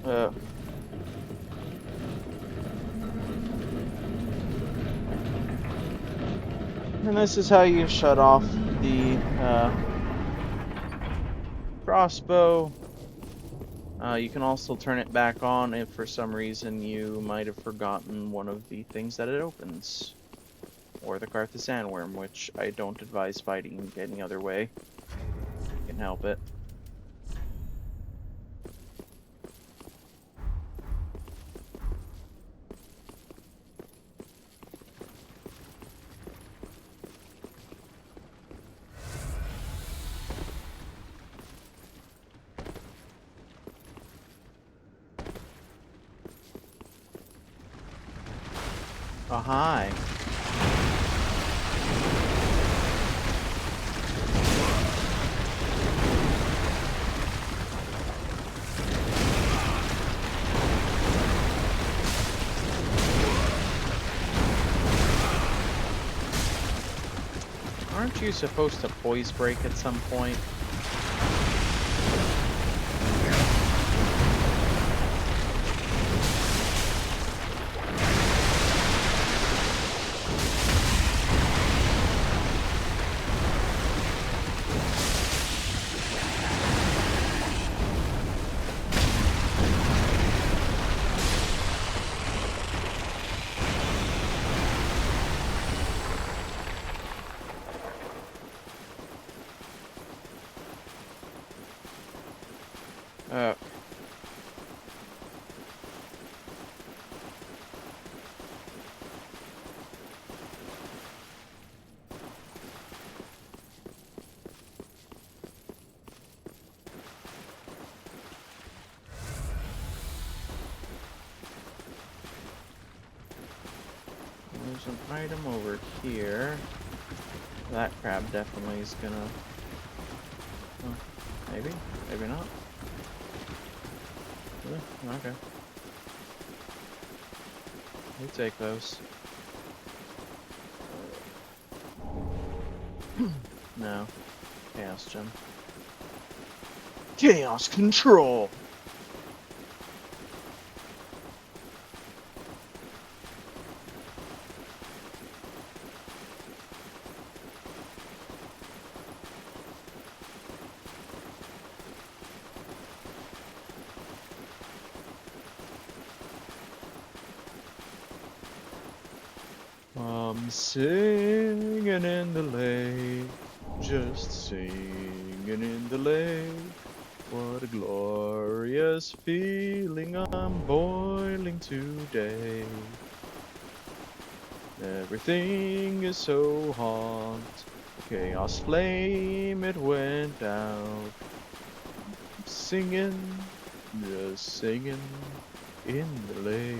Uh, and this is how you shut off the crossbow. You can also turn it back on if for some reason you might have forgotten one of the things that it opens. Or the Garth Sandworm, which I don't advise fighting any other way. You can help it. Oh, hi. Aren't you supposed to poise break at some point? Uh, There's an item over here. That crab definitely is gonna... Oh, maybe? Maybe not. Yeah, okay. We take those. No. Chaos gem. Chaos control! I'm singing in the lake, just singing in the lake. What a glorious feeling, I'm boiling today. Everything is so hot, chaos flame it went out. Singing, just singing in the lake.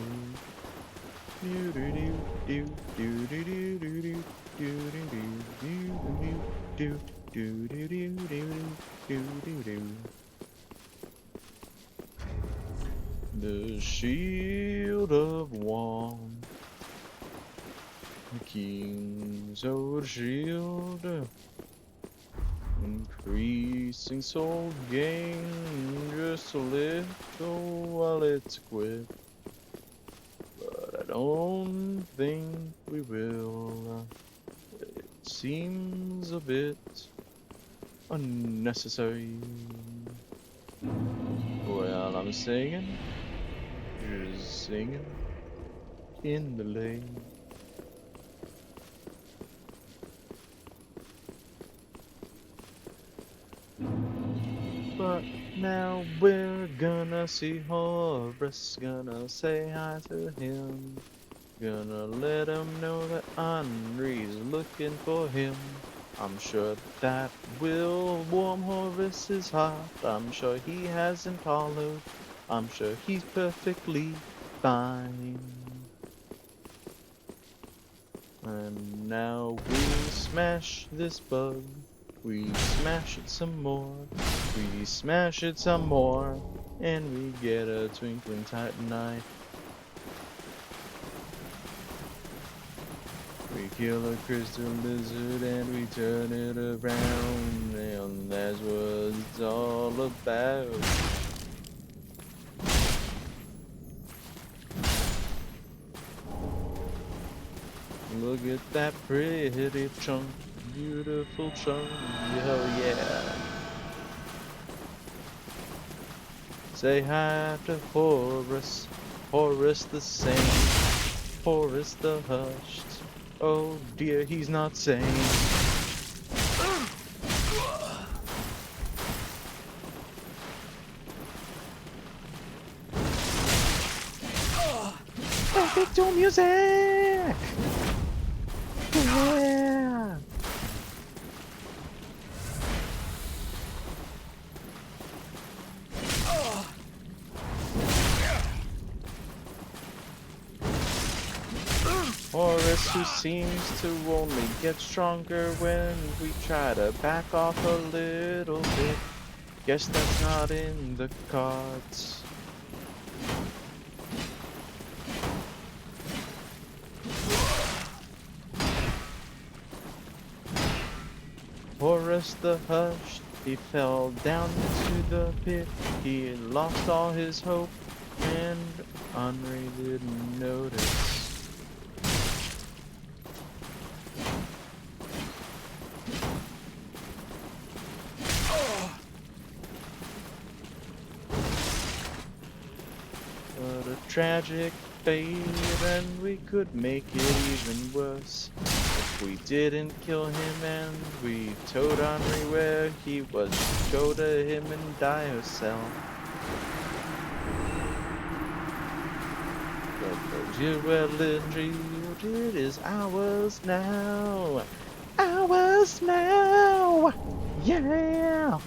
The shield of want, the king's old shield, increasing soul gain just a little while it's equipped. I don't think we will. It seems a bit unnecessary. Well, I'm singing, just singing in the lane. But now we're gonna see Horace, gonna say hi to him. Gonna let him know that Henri's looking for him. I'm sure that will warm Horace's heart. I'm sure he hasn't followed. I'm sure he's perfectly fine. And now we smash this bug. We smash it some more. We smash it some more. And we get a twinkling titanite. We kill a crystal lizard and we turn it around, and that's what it's all about. Look at that pretty chunk, beautiful chunk, oh yeah. Say hi to Horace, Horace the sane, Horace the hushed. Oh dear, he's not sane. Epic music! Yeah! Horace, who seems to only get stronger when we try to back off a little bit. Guess that's not in the cards. Horace the hushed, he fell down into the pit. He lost all his hope, and Henri didn't notice. What a tragic fate, and we could make it even worse if we didn't kill him and we told Henri where he was. Go to him and die yourself. But the well injured, it is ours now. Ours now! Yeah!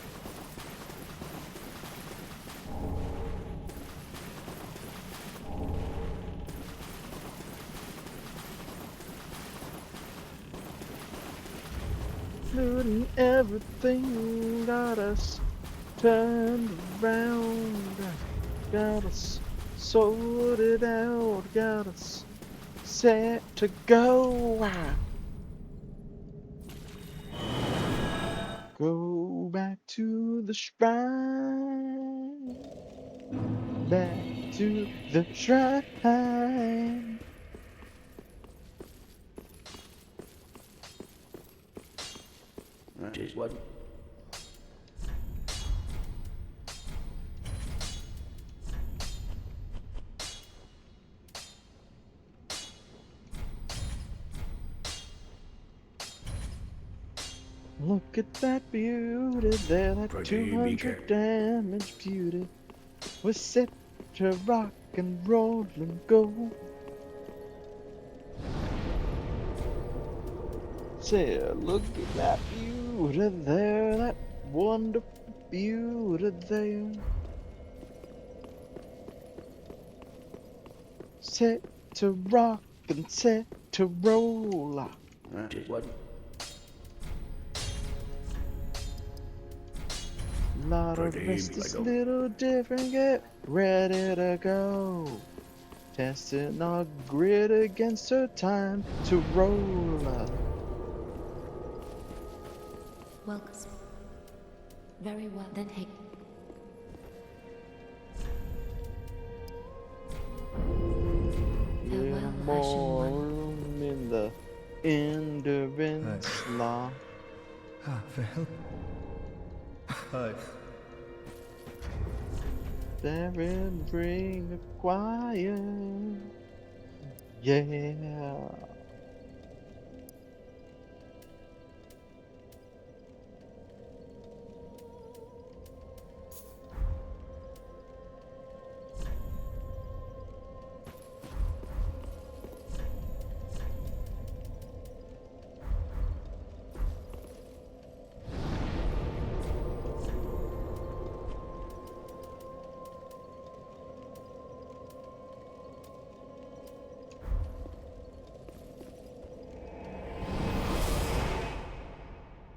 Looting everything, got us turned around, got us sorted out, got us set to go. Go back to the shrine, back to the shrine. That is what. Look at that beauty there, that Pretty 200 big. damage beauty. We're set to rock and roll and go. Say, look at that beauty there, that wonderful beauty there. Set to rock and set to roll. That is what. Lot of Pretty rest is a little. little different, get ready to go. Testing our grid against her time to roll. Welcome. Very well. Then hey. Little Farewell, more Ashen One. room in the endurance law. Well, Darren bring a choir. Yeah.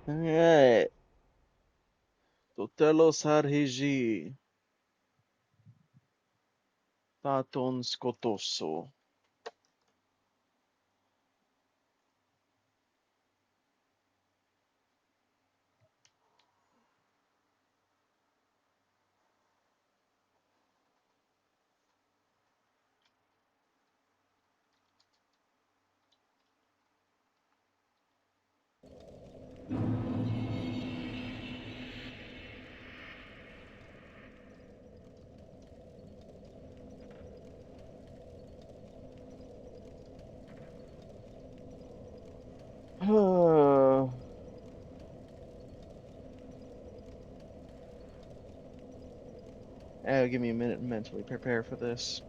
Alright. Totelos Harhiji. Taton Skotoso. Give me a minute to mentally prepare for this.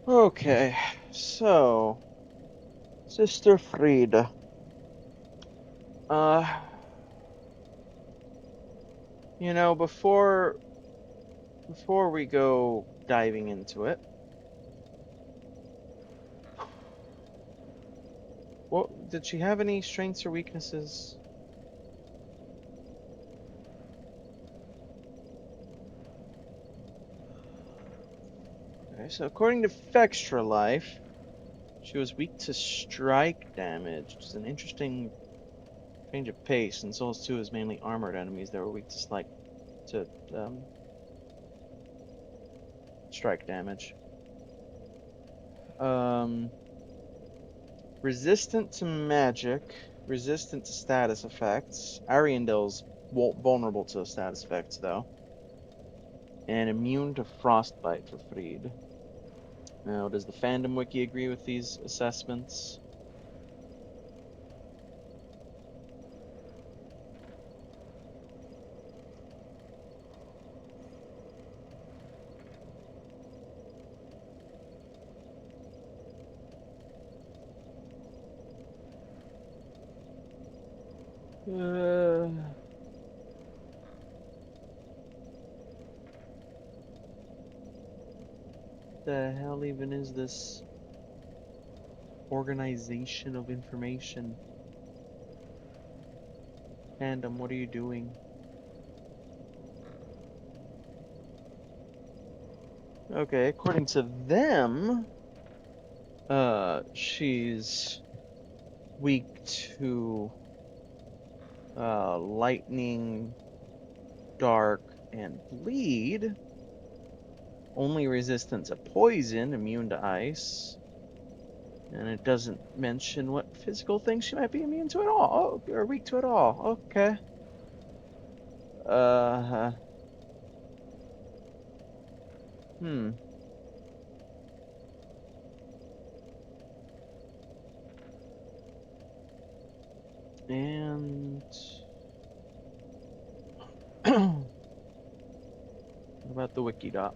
Okay, so Sister Frieda. Uh, before we go diving into it, what did she have any strengths or weaknesses? Okay, so according to Fextra Life, she was weak to strike damage, which is an interesting change of pace, since Souls 2 is mainly armored enemies that were weak to strike damage. Um, resistant to magic, resistant to status effects. Ariandel's vulnerable to status effects though, and immune to frostbite for Fried. Now, does the fandom wiki agree with these assessments? Uh, the hell even is this organization of information? Fandom, what are you doing? Okay, according to them, she's weak to lightning, dark, and bleed. Only resistant to poison, immune to ice. And it doesn't mention what physical things she might be immune to at all. Oh, or weak to at all. Okay. Uh, hmm. And what about the wiki dot?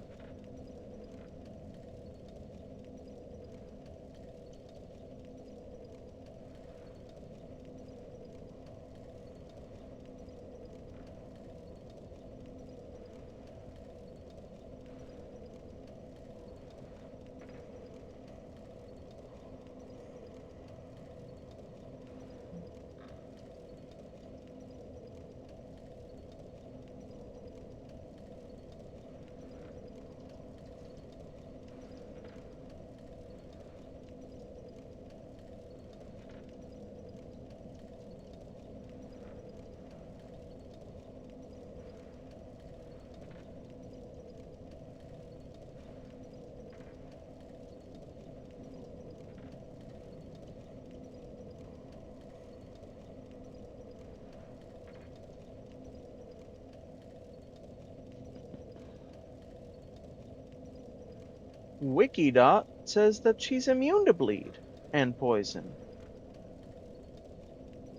Wikidot says that she's immune to bleed and poison.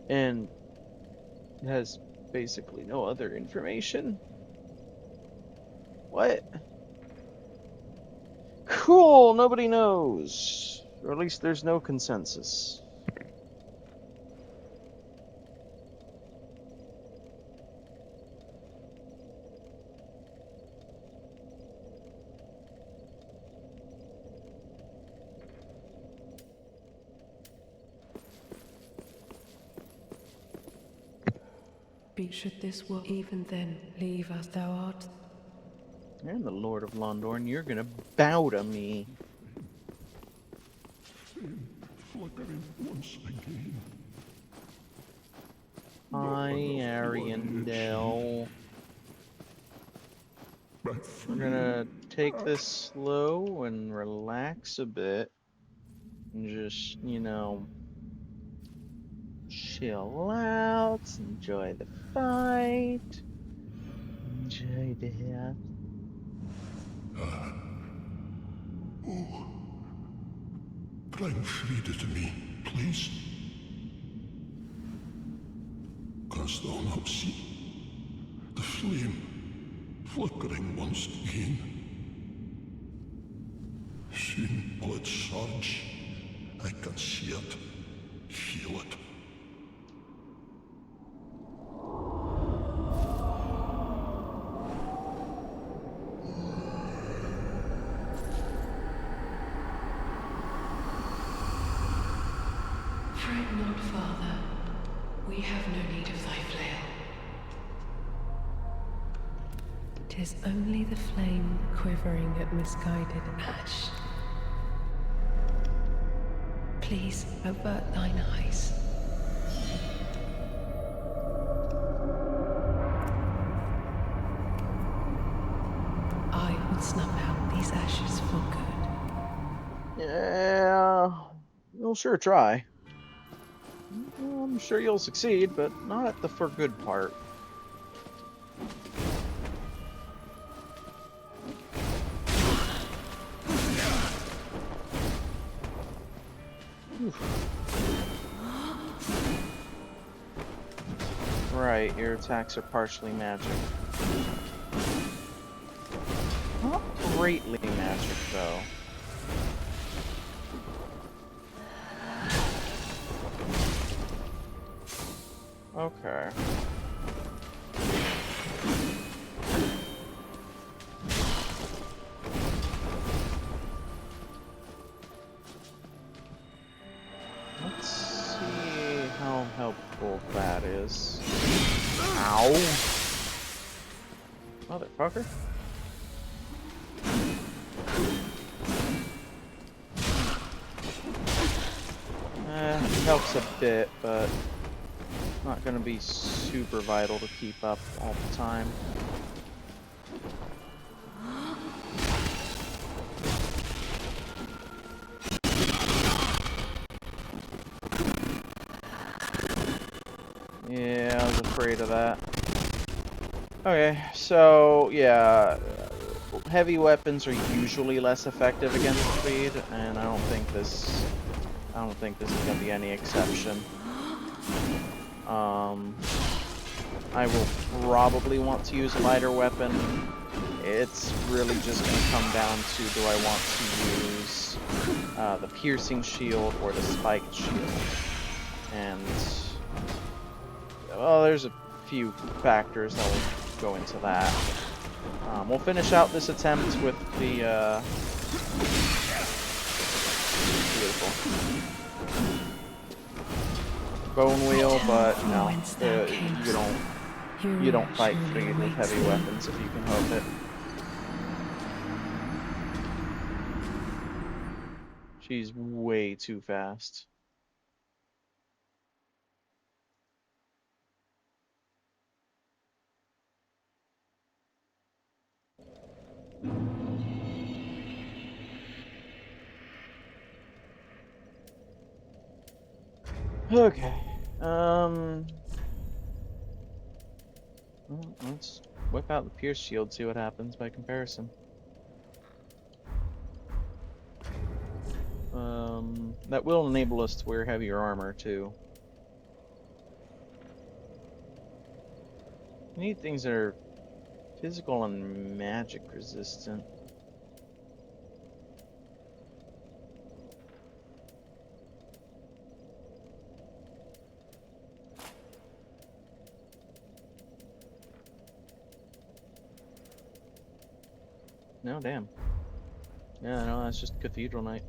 And has basically no other information. What? Cool, nobody knows. Or at least there's no consensus. Be should this world even then leave as thou art. And the Lord of Londorn, you're gonna bow to me. Flickering once again. Hi, Ariandel. My We're friend, gonna take this slow and relax a bit. And just, you know, chill out, enjoy the fight, enjoy death. bring Frida to me, please. Canst thou not see the flame flickering once again? Soon will it surge. I can see it, feel it. Fret not, Father. We have no need of thy flail. 'Tis only the flame quivering at misguided ash. Please avert thine eyes. I will snuff out these ashes for good. Yeah, we'll sure try. I'm sure you'll succeed, but not at the for good part. Oof. Right, your attacks are partially magic. Not greatly magic, though. Okay. Let's see how helpful that is. Ow! Motherfucker. Helps a bit, but not gonna be super vital to keep up all the time. Yeah, I was afraid of that. Okay, so yeah, heavy weapons are usually less effective against speed, and I don't think this is gonna be any exception. I will probably want to use a lighter weapon. It's really just gonna come down to, do I want to use the piercing shield or the spiked shield? And well, there's a few factors that will go into that. We'll finish out this attempt with the beautiful bone wheel, but no, you don't fight Freed with heavy weapons if you can help it. She's way too fast. Okay. Well, let's whip out the pierce shield, see what happens by comparison. That will enable us to wear heavier armor too. We need things that are physical and magic resistant. No, damn. Yeah, no, that's just Cathedral Night.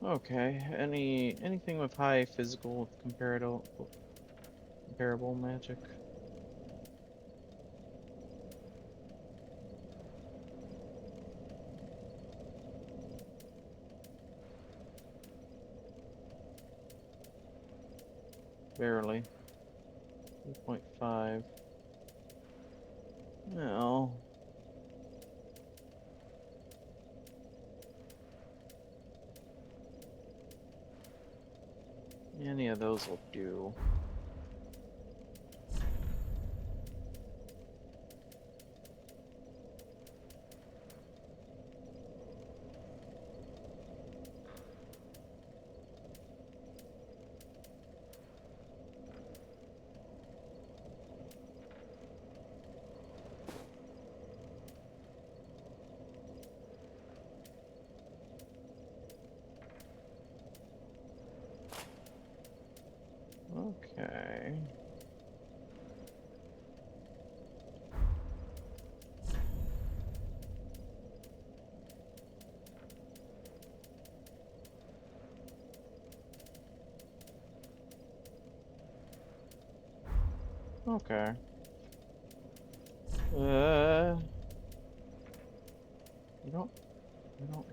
Okay, anything with high physical comparable magic? Barely. 2.5. No. Any of those will do. Okay. Okay. We don't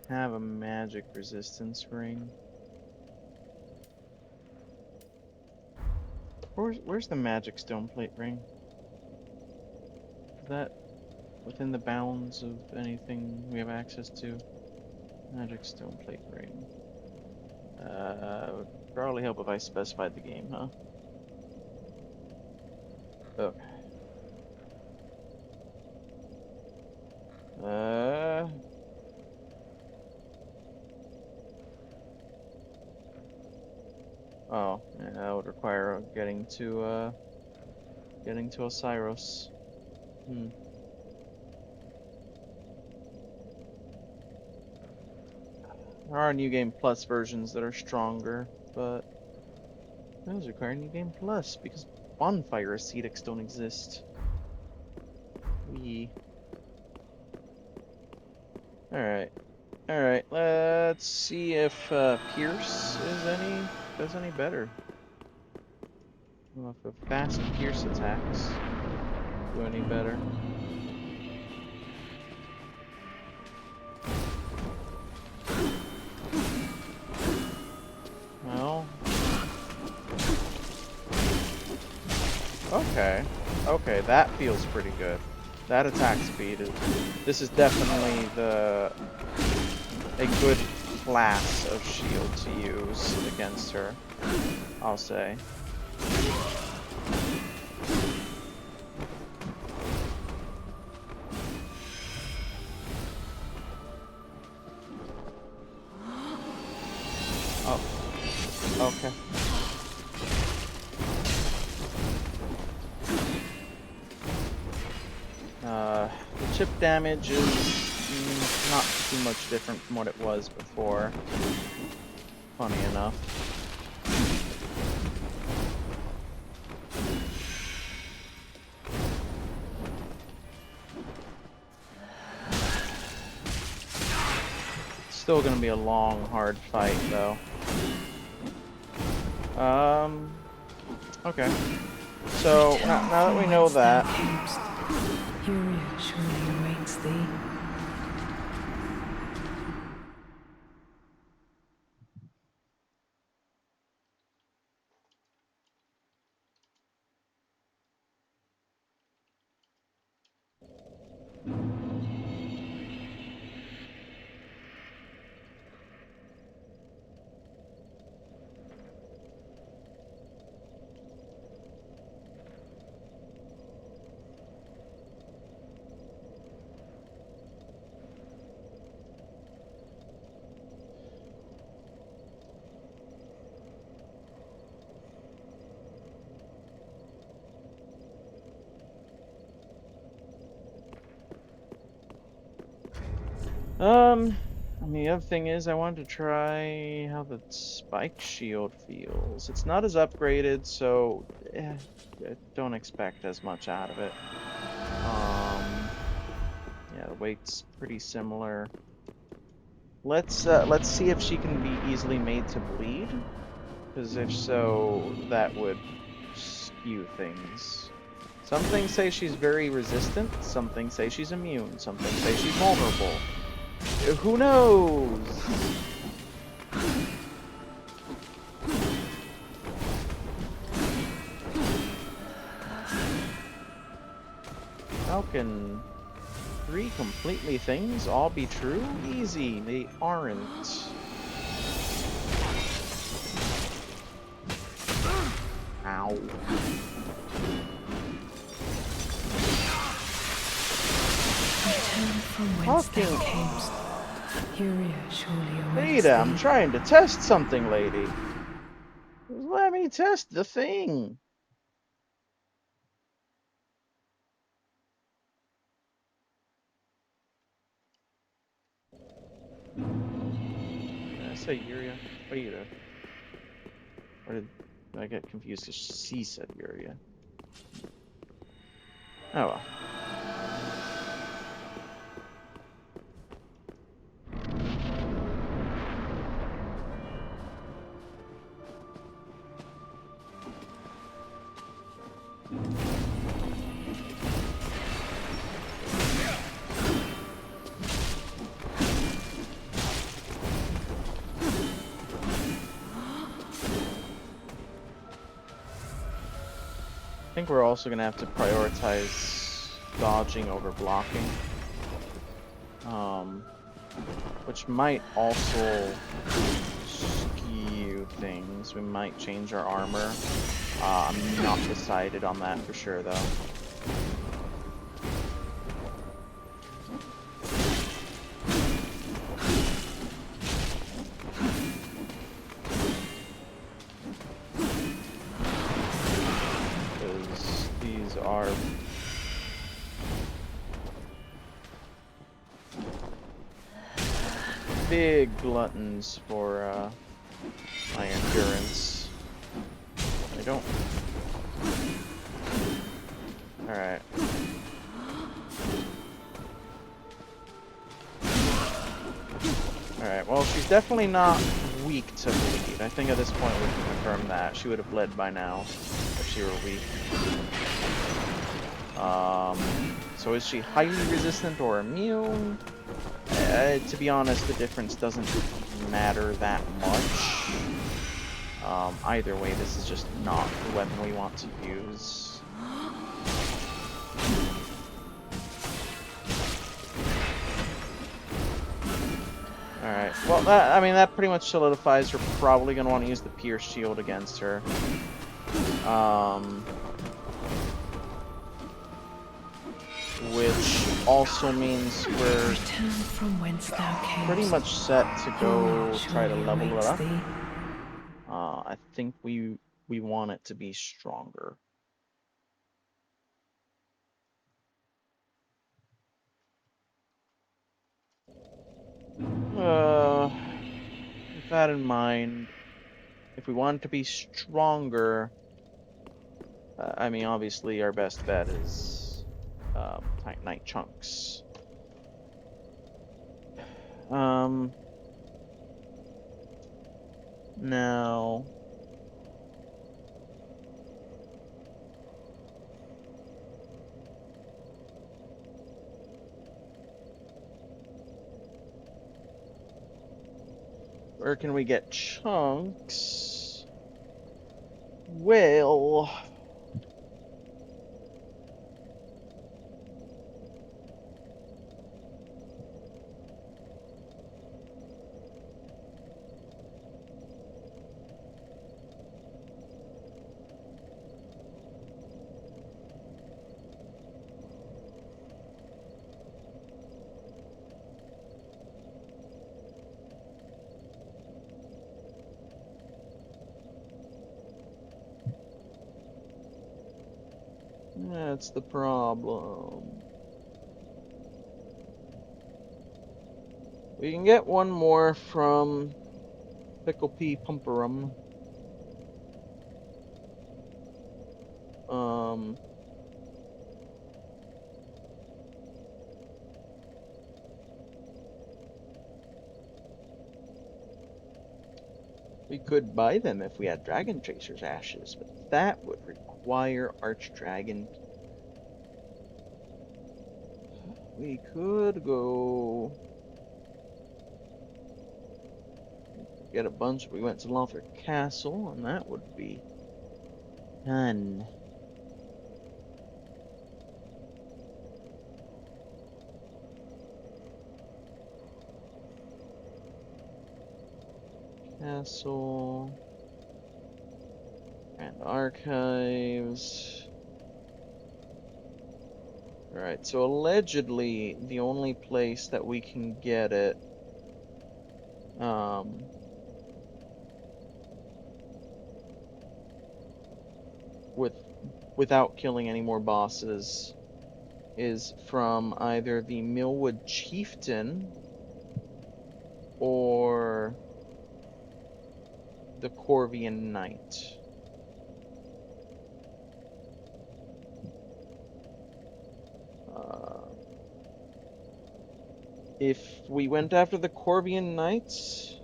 have a magic resistance ring. Where's the magic stone plate ring? Is that within the bounds of anything we have access to? Magic stone plate ring. Would probably help if I specified the game, huh? Okay. Oh, yeah, that would require getting to Osiris. Hmm. There are New Game Plus versions that are stronger, but those require New Game Plus because bonfire ascetics don't exist. We. Alright. Alright, let's see if Pierce does any better. Well, if a fast Pierce attacks do any better. Well. Okay. Okay, that feels pretty good. That attack speed is. This is definitely a good class of shield to use against her, I'll say. Oh, okay. The chip damage is not too much different from what it was before. Funny enough. Still gonna be a long, hard fight, though. Okay. So, now that we know that... Furia surely awaits thee. And the other thing is I wanted to try how the spike shield feels. It's not as upgraded, so don't expect as much out of it. Yeah, the weight's pretty similar. Let's see if she can be easily made to bleed, because if so, that would skew things. Some things say she's very resistant, some things say she's immune, some things say she's vulnerable. Who knows? How can three completely things all be true? Easy, they aren't. Ow. Return from whence thou Fucking camest. Furia surely awaits Ada, I'm thee. trying to test something, lady. Let me test the thing. Did I say Yuria? Ada. Or did I get confused because she said Yuria? Oh well. I think we're also gonna have to prioritize dodging over blocking. Which might also skew things. We might change our armor. I'm not decided on that for sure though. Because these are big gluttons for my endurance. I don't. Alright. Alright, well, she's definitely not weak to bleed. I think at this point we can confirm that. She would have bled by now if she were weak. So is she highly resistant or immune? To be honest, the difference doesn't matter that much. Either way, this is just not the weapon we want to use. Alright, well, that pretty much solidifies we're probably going to want to use the Pierce Shield against her. Which also means we're pretty much set to go try to level it up. I think we want it to be stronger. With that in mind, if we want it to be stronger, I mean, obviously our best bet is Titanite chunks. Now, where can we get chunks? Well, that's the problem. We can get one more from Pickle Pea Pumperum. We could buy them if we had Dragon Chaser's ashes, but that would require Archdragon. We could go get a bunch. We went to Lothar Castle, and that would be fun. Castle and Archives. Alright, so allegedly the only place that we can get it with without killing any more bosses is from either the Millwood Chieftain or the Corvian Knight. If we went after the Corvian Knights,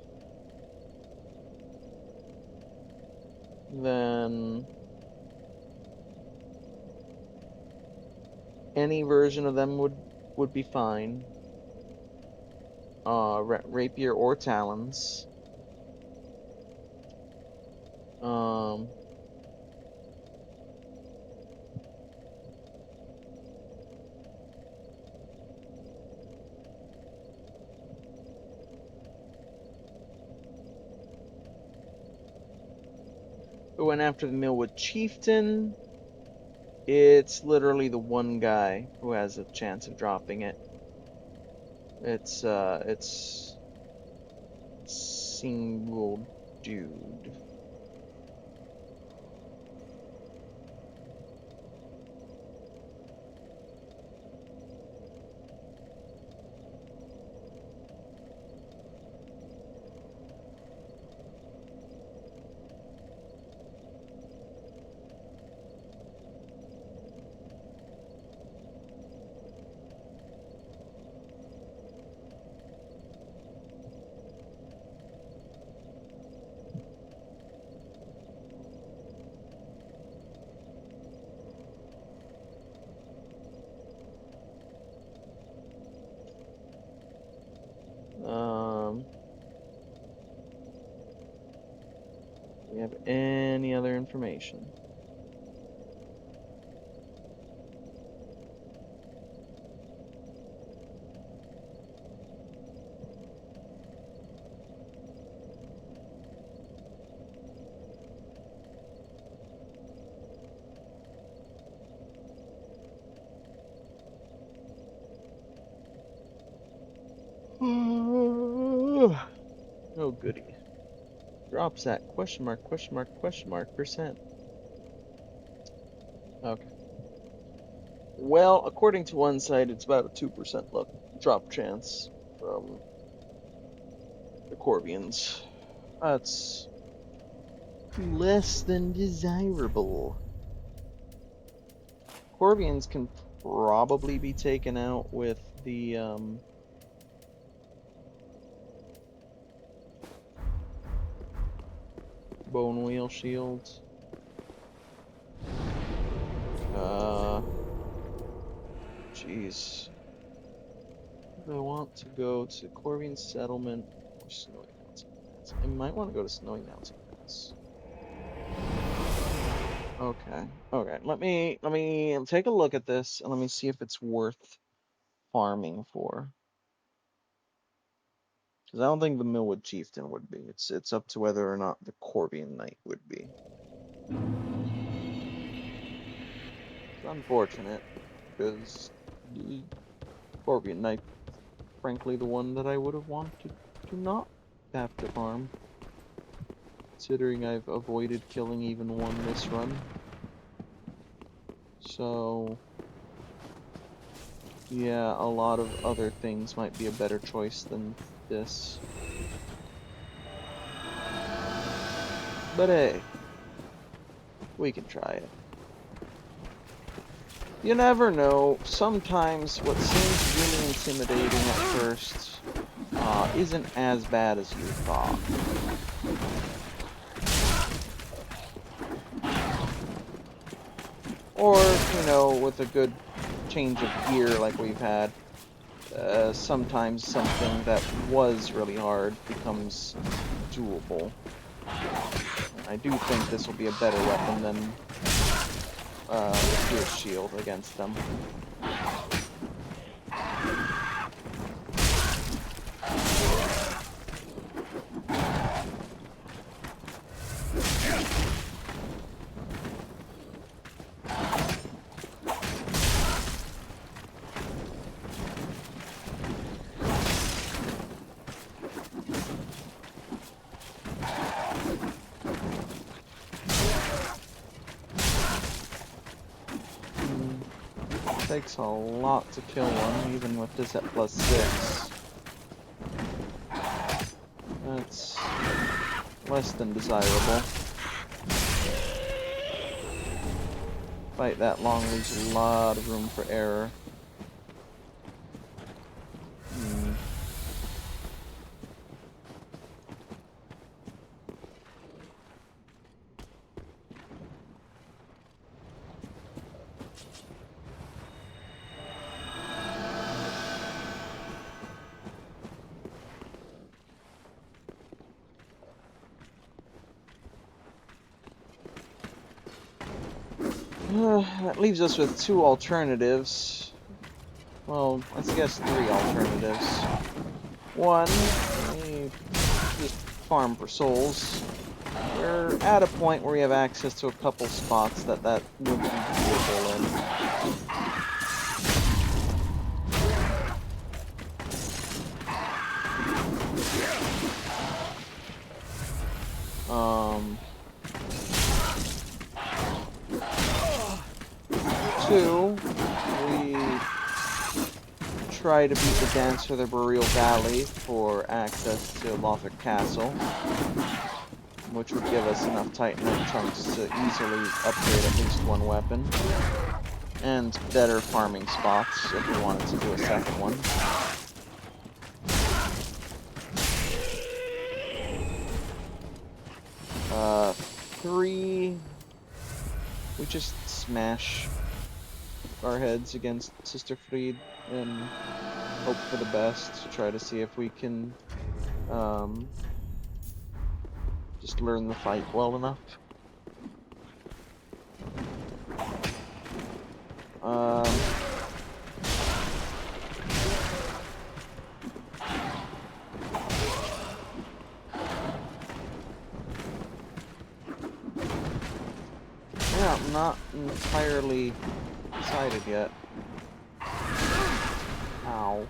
then any version of them would be fine. Rapier or talons. We went after the Millwood Chieftain. It's literally the one guy who has a chance of dropping it. It's single dude. Do we have any other information? Oh goody. Drops that question mark, question mark, question mark, percent. Okay. Well, according to one site, it's about a 2% luck drop chance from the Corvians. That's less than desirable. Corvians can probably be taken out with the bone wheel shields. Jeez. Do I want to go to Corvian Settlement or Snowy Mountain Pass? I might want to go to Snowy Mountain Pass. Okay. Okay. Let me take a look at this and let me see if it's worth farming for. Because I don't think the Millwood Chieftain would be. It's up to whether or not the Corvian Knight would be. It's unfortunate because the Corvian Knight, frankly, the one that I would have wanted to not have to farm. Considering I've avoided killing even one this run. So, yeah, a lot of other things might be a better choice than this. But hey, we can try it. You never know. Sometimes what seems really intimidating at first isn't as bad as you thought. Or, you know, with a good change of gear like we've had, sometimes something that was really hard becomes doable. I do think this will be a better weapon than the Pierce Shield against them. Takes a lot to kill one, even with this at +6. That's less than desirable. Fight that long leaves a lot of room for error. That leaves us with 2 alternatives. Well, let's guess 3 alternatives. One, we just farm for souls. We're at a point where we have access to a couple spots that would be doable in. Two, we try to beat the dance for the Boreal Valley for access to Lothric Castle, which would give us enough Titanite chunks to easily upgrade at least one weapon, and better farming spots if we wanted to do a second one. Three, we just smash our heads against Sister Fried and hope for the best to try to see if we can just learn the fight well enough. Yeah, I'm not entirely decided yet. Ow.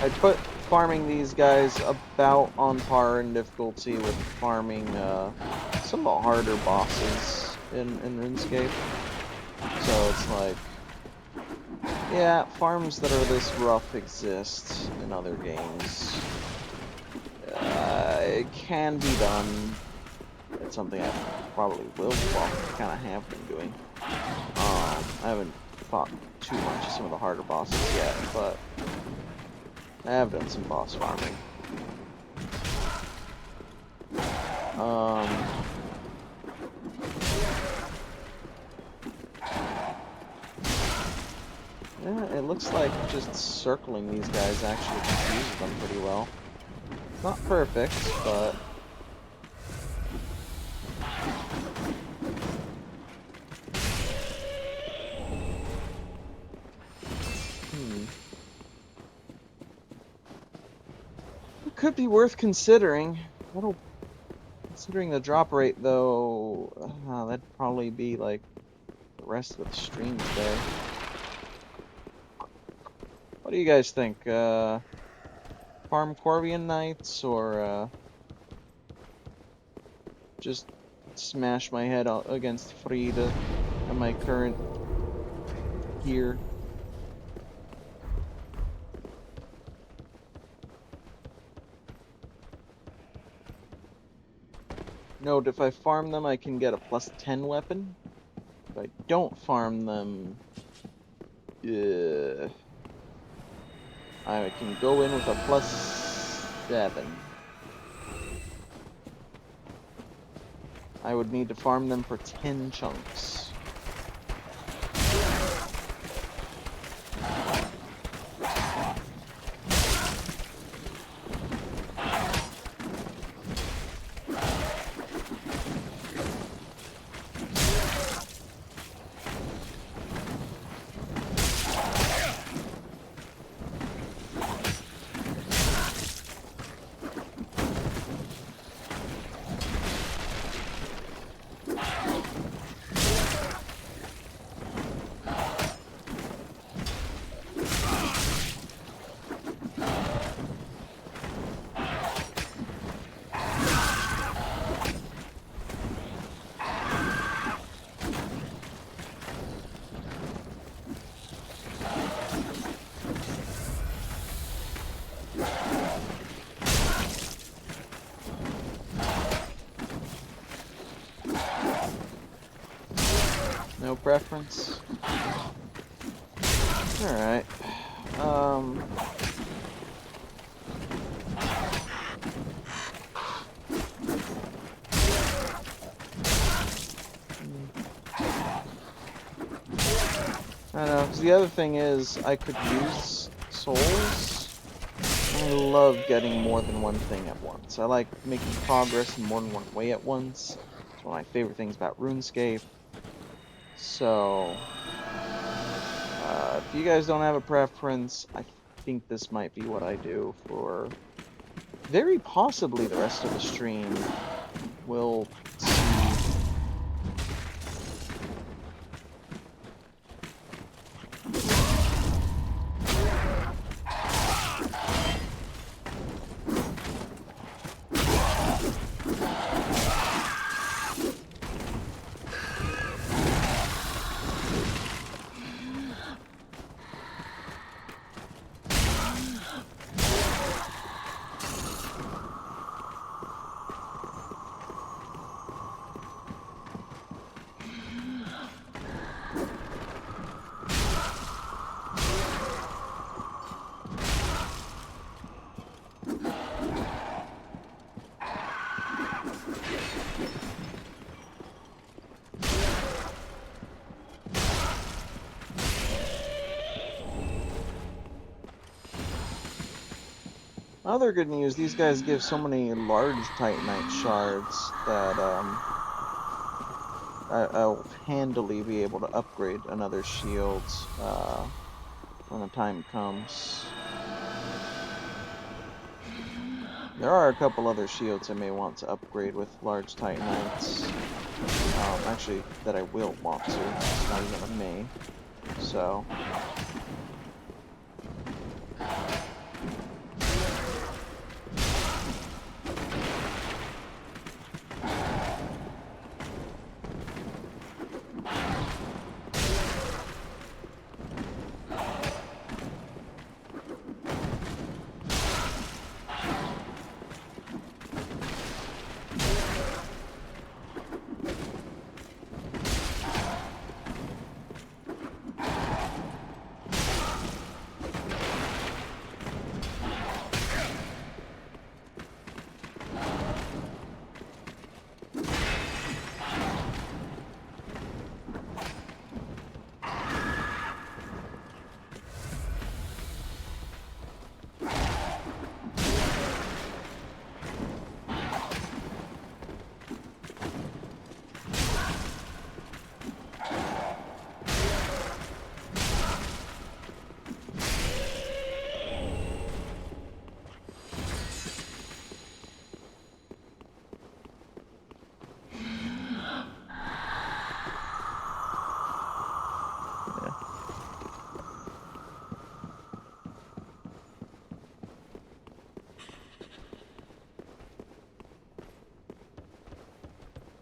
I put farming these guys about on par in difficulty with farming some of the harder bosses in RuneScape. So it's like, yeah, farms that are this rough exist in other games. It can be done. It's something I probably will, well, kind of have been doing. I haven't fought too much of some of the harder bosses yet, but I have done some boss farming. Yeah, it looks like just circling these guys actually confuses them pretty well. Not perfect, but it could be worth considering. Considering the drop rate, though, that'd probably be like the rest of the stream today. What do you guys think? Farm Corvian Knights, or just smash my head out against Frida and my current gear? Note, if I farm them, I can get a +10 weapon. If I don't farm them, I can go in with a +7. I would need to farm them for 10 chunks. No preference? Alright. I know, because the other thing is, I could use souls. I love getting more than one thing at once. I like making progress in more than one way at once. It's one of my favorite things about RuneScape. So, if you guys don't have a preference, I think this might be what I do for very possibly the rest of the stream. We'll see. Other good news, these guys give so many large Titanite shards that I'll handily be able to upgrade another shield when the time comes. There are a couple other shields I may want to upgrade with large Titanites. Actually, that I will want to. It's not even a may. So.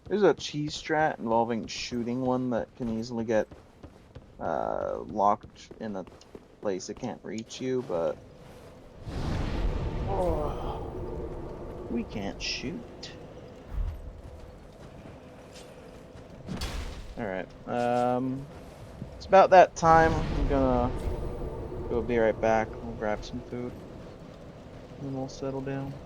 There's a cheese strat involving shooting one that can easily get locked in a place it can't reach you, but we can't shoot. All right. It's about that time. I'm gonna go be right back. We'll grab some food and we'll settle down.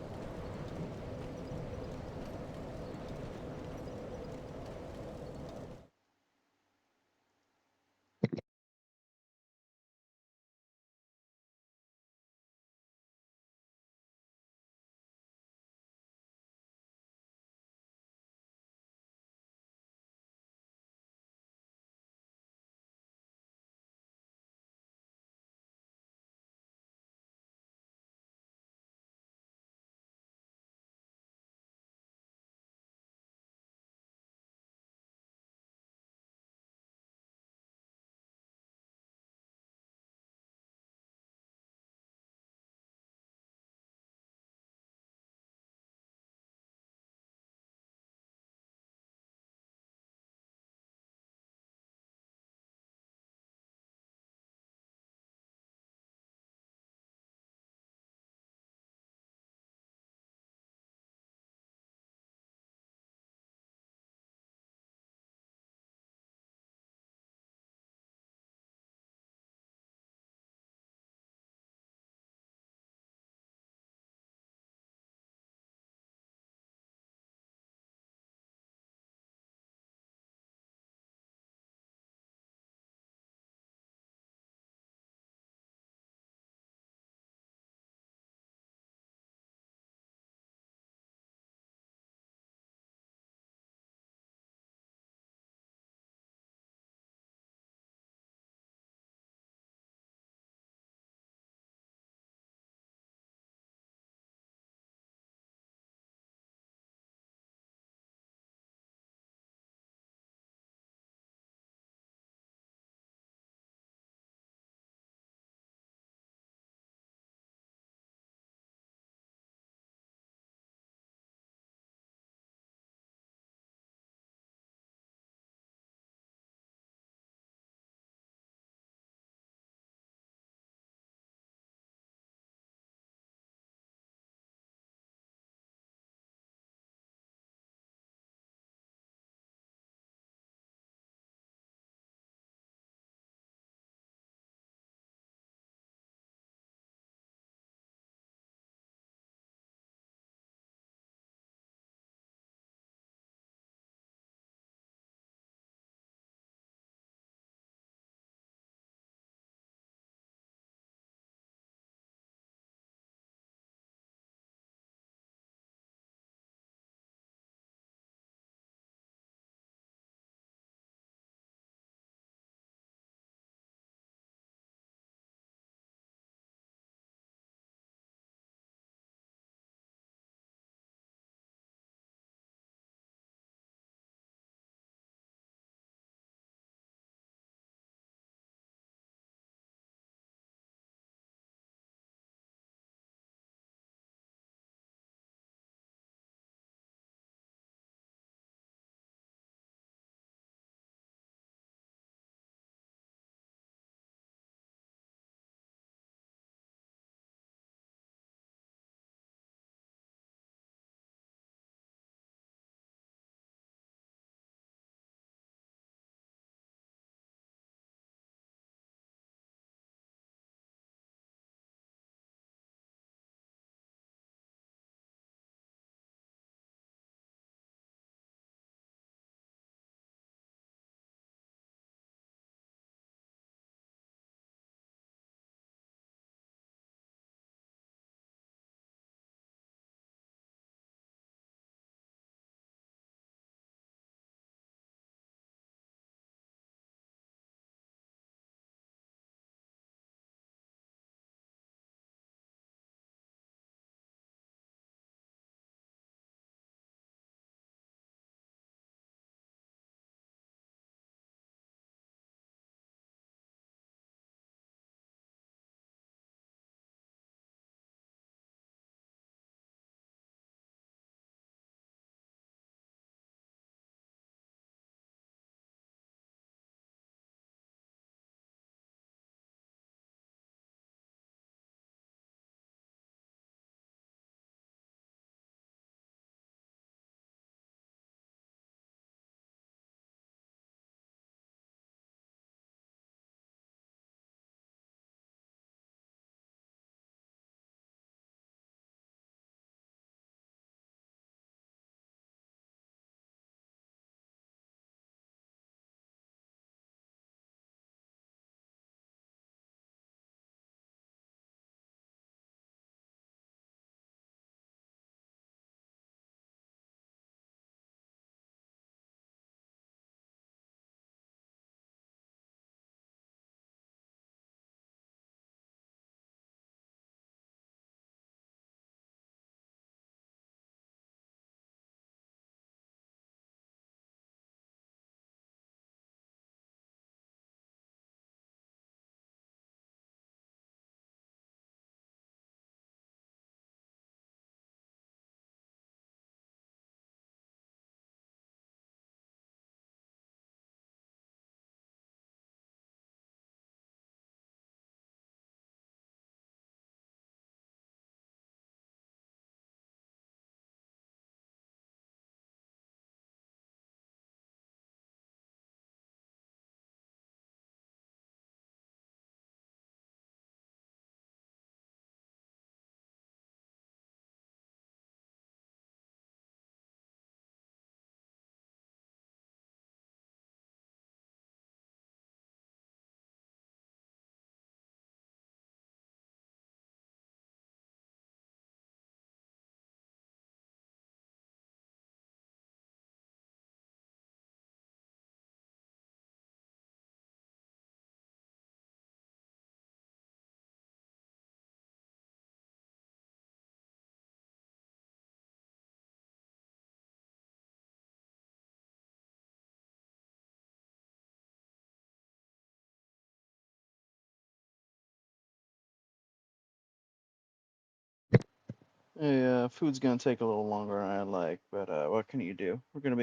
Yeah, food's gonna take a little longer than I like, but what can you do? We're gonna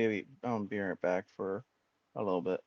be right back for a little bit.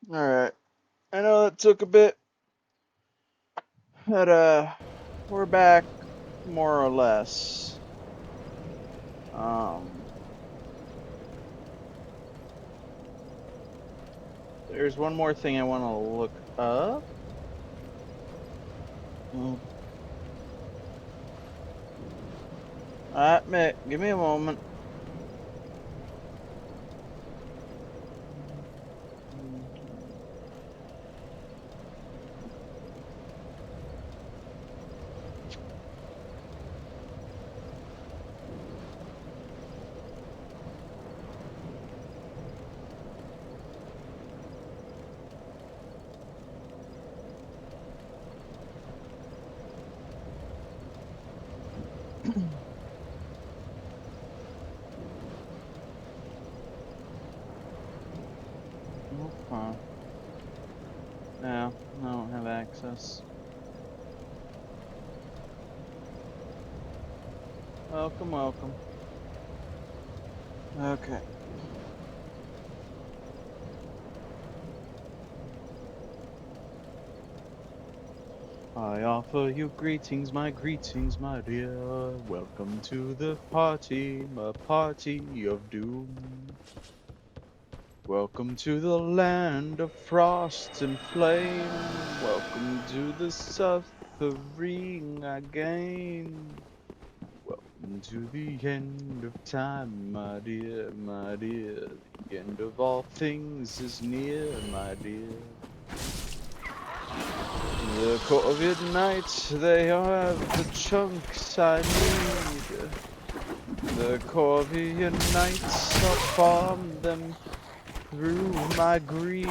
Alright. I know that took a bit, but we're back more or less. There's one more thing I want to look up. Alright, Mick, give me a moment. Okay. No, I don't have access. Welcome, welcome. Okay. I offer you greetings, my dear. Welcome to the party, my party of doom. Welcome to the land of frost and flame. Welcome to the suffering again. Welcome to the end of time, my dear, my dear. The end of all things is near, my dear. The Corvid Knights, they have the chunks I need. The Corvian Knights, I'll farm them through my greed.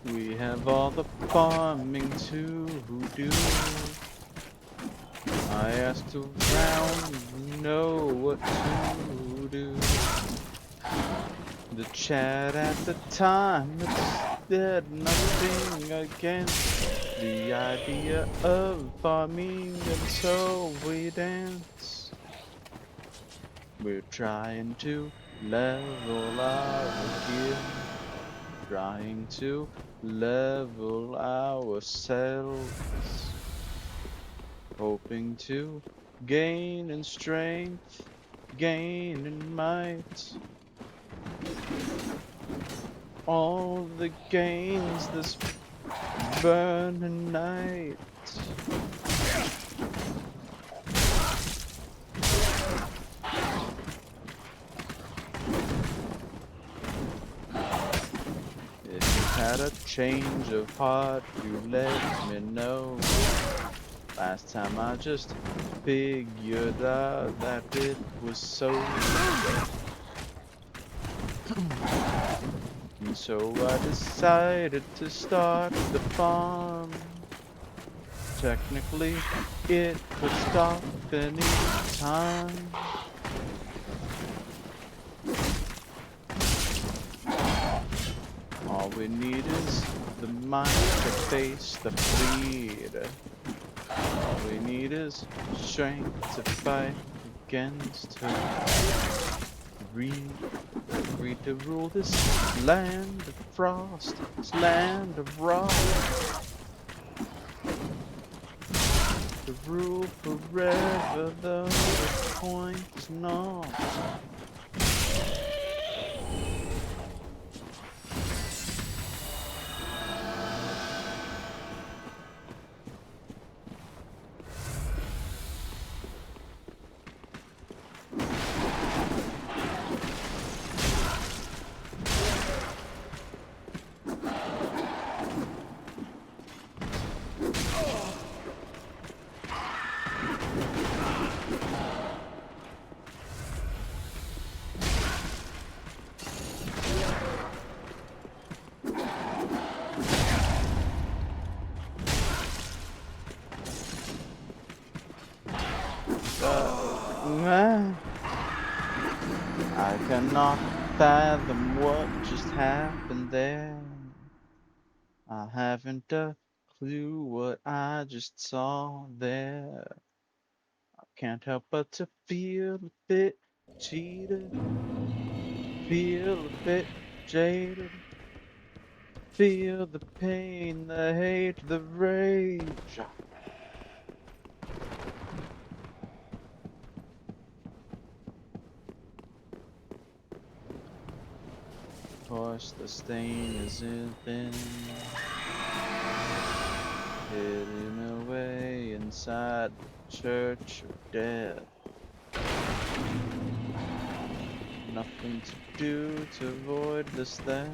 We have all the farming to do. I asked around, know what to do. The chat at the time said nothing against the idea of farming, and so we dance. We're trying to level our gear, trying to level ourselves, hoping to gain in strength, gain in might. All the gains this burning night. If you had a change of heart, you let me know. Last time I just figured out that it was so. And so I decided to start the farm. Technically, it could stop any time. All we need is the mind to face the bleed. All we need is strength to fight against her greed. Agreed to rule this land of frost, this land of rock. To rule forever, though the point's not. cannot fathom what just happened there. I haven't a clue what I just saw there. I can't help but to feel a bit cheated, feel a bit jaded, feel the pain, the hate, the rage. Of course, the stain isn't thin, hidden away inside the church of death. Nothing to do to avoid this then.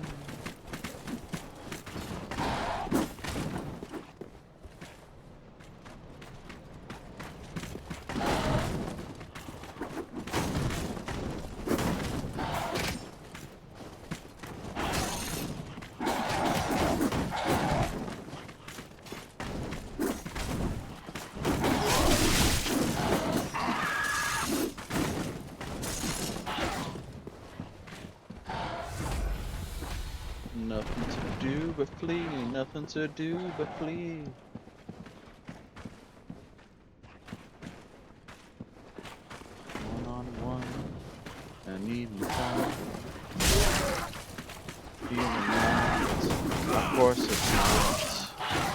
Nothing to do but flee, nothing to do but flee. One on one, and even time. Feeling that, of course it's not.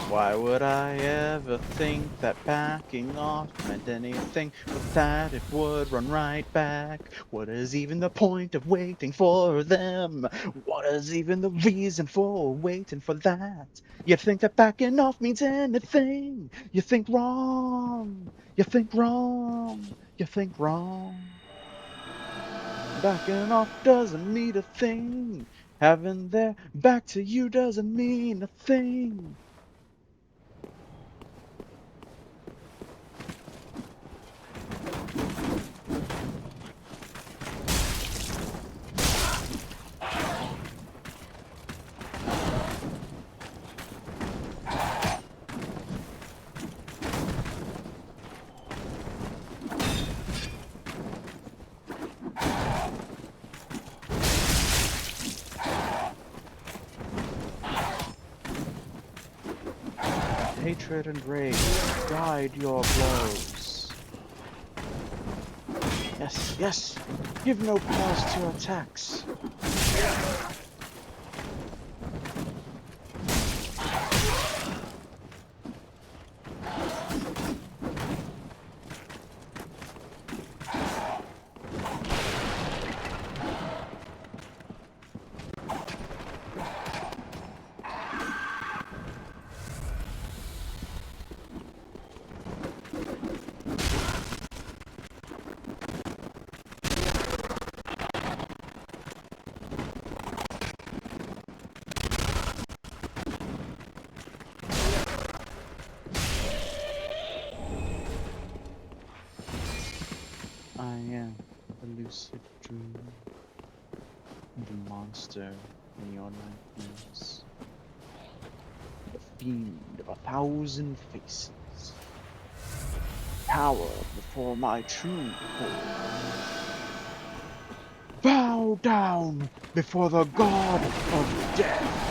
Why would I ever think that backing off meant anything but that it would run right back? What is even the point of waiting for them? What is even the reason for waiting for that? You think that backing off means anything? You think wrong. You think wrong. You think wrong. Backing off doesn't mean a thing. Having their back to you doesn't mean a thing. Hatred and rage guide your blows. Yes, yes, give no pause to attacks. I am a lucid dream, the monster in your nightmares, the fiend of 1,000 faces, cower before my true form. Bow down before the god of death.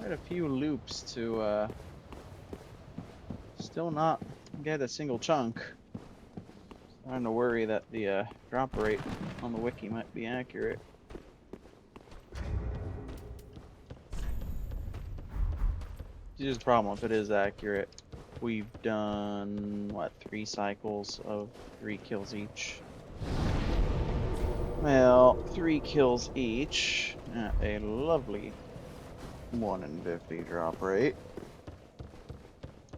quite a few loops to still not get a single chunk. Starting to worry that the drop rate on the wiki might be accurate. Here's the problem: if it is accurate, we've done what, 3 cycles of 3 kills each. Well, 3 kills each at a lovely 1 in 50 drop rate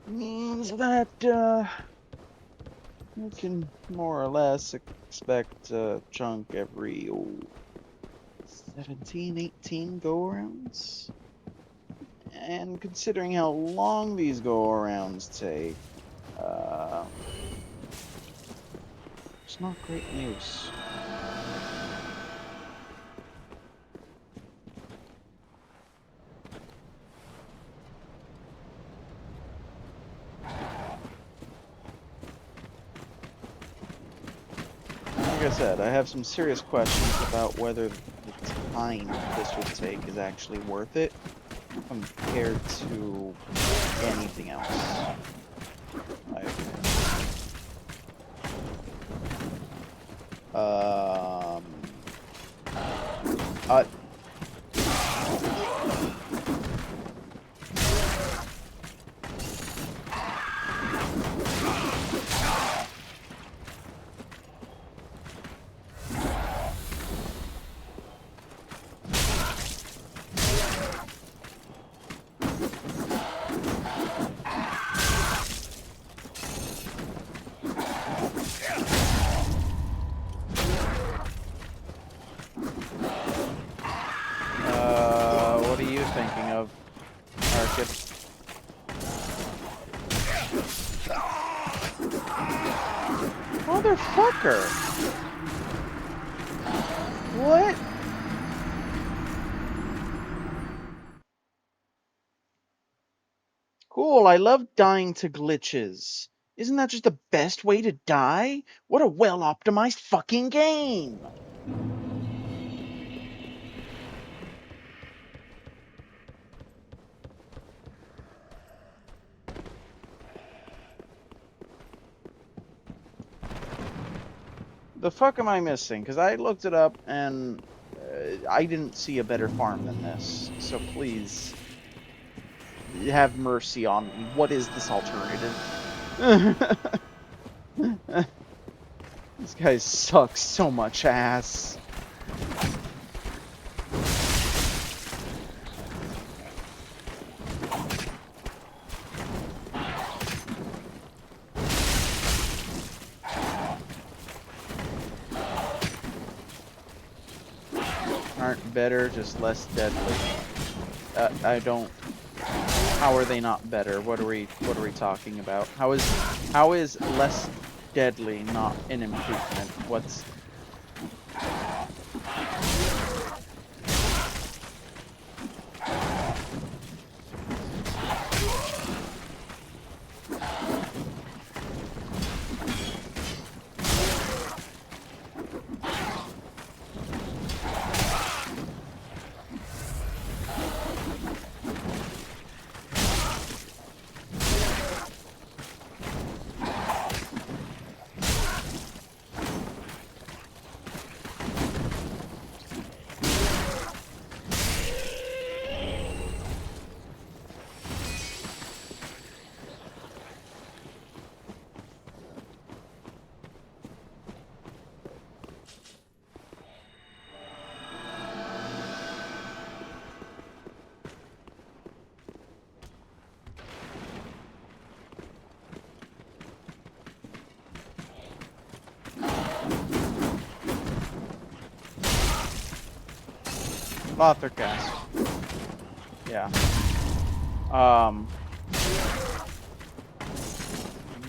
means that you can more or less expect a chunk every 17, 18 go-arounds. And considering how long these go-arounds take, it's not great news. Like I said, I have some serious questions about whether the time this would take is actually worth it compared to anything else. Uh, what are you thinking of, Arcid? Motherfucker! What? Cool, I love dying to glitches. Isn't that just the best way to die? What a well-optimized fucking game! The fuck am I missing? Because I looked it up and I didn't see a better farm than this. So please, have mercy on me. What is this alternative? This guy sucks so much ass. Aren't better, just less deadly. I don't. How are they not better? What are we talking about? How is less deadly not an improvement? What's Lothar Castle? Yeah.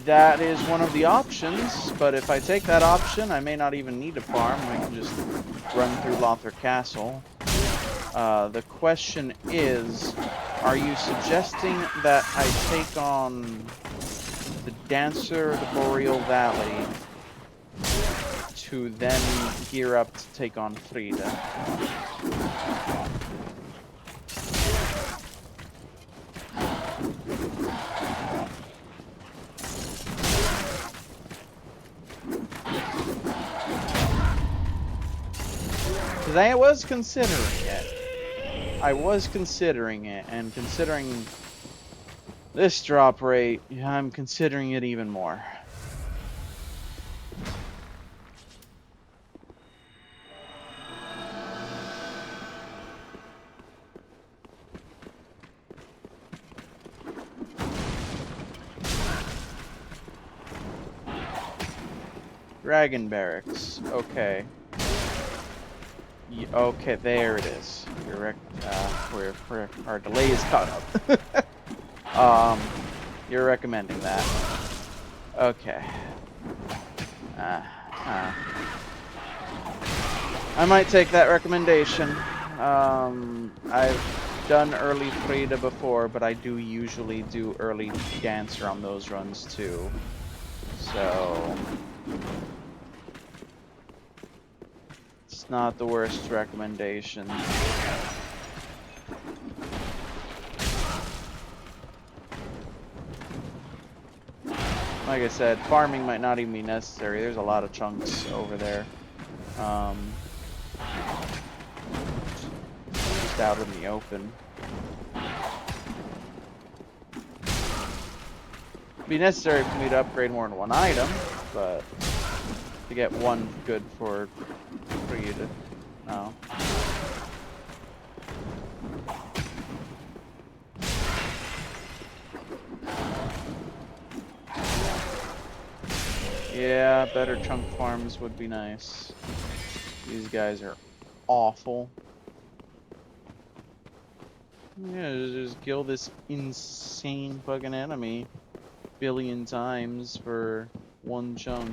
That is one of the options, but if I take that option, I may not even need to farm. I can just run through Lothar Castle. The question is, are you suggesting that I take on the Dancer of the Boreal Valley to then gear up to take on Frida? Because I was considering it. I was considering it, and considering this drop rate, yeah, I'm considering it even more. Dragon Barracks. Okay. Okay, there it is. We're our delay is caught up. You're recommending that. Okay. I might take that recommendation. I've done early Frida before, but I do usually do early Dancer on those runs too. So it's not the worst recommendation. Like I said, farming might not even be necessary. There's a lot of chunks over there. Just out in the open. It'd be necessary for me to upgrade more than one item, but to get one good for you to know. Yeah, better chunk farms would be nice. These guys are awful. Yeah, just kill this insane fucking enemy billion times for one chunk.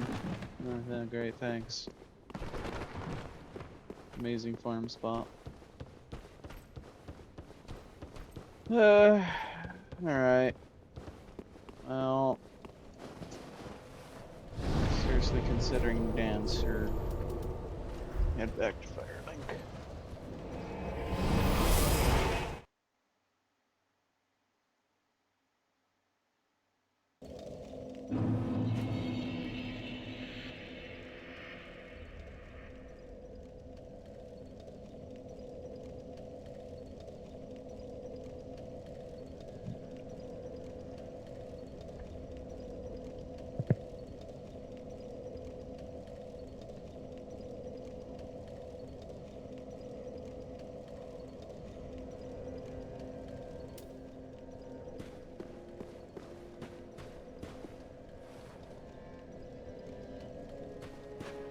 Great, thanks. Amazing farm spot. Alright. Well, seriously considering Dancer. Head back to Firelink.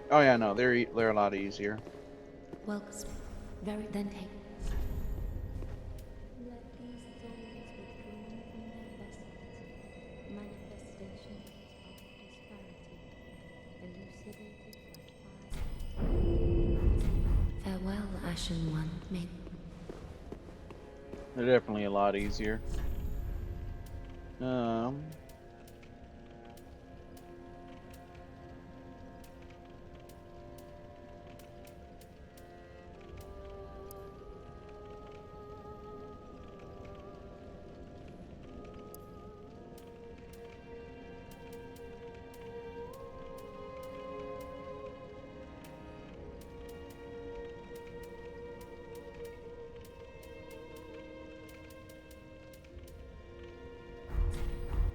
Oh yeah, no, they're a lot easier. Welcome. Very then take. Let these souls withdrawn from their vessels, manifestations of disparity, elucidated by fire. Farewell, Ashen One. May They're definitely a lot easier.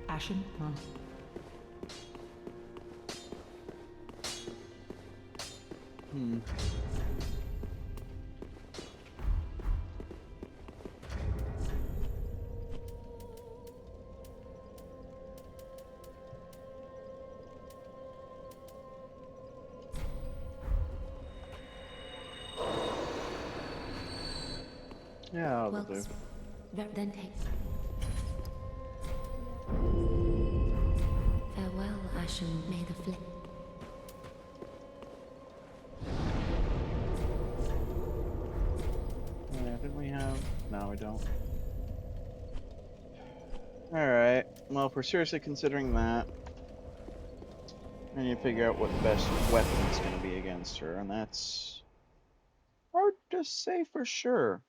Ashen One. Yeah, that'll do. welcome. Then take. Farewell, Ashen. May the flame. Yeah, didn't we have? No, we don't. Alright, well, if we're seriously considering that, I need to figure out what the best weapon's gonna be against her, and that's hard to say for sure.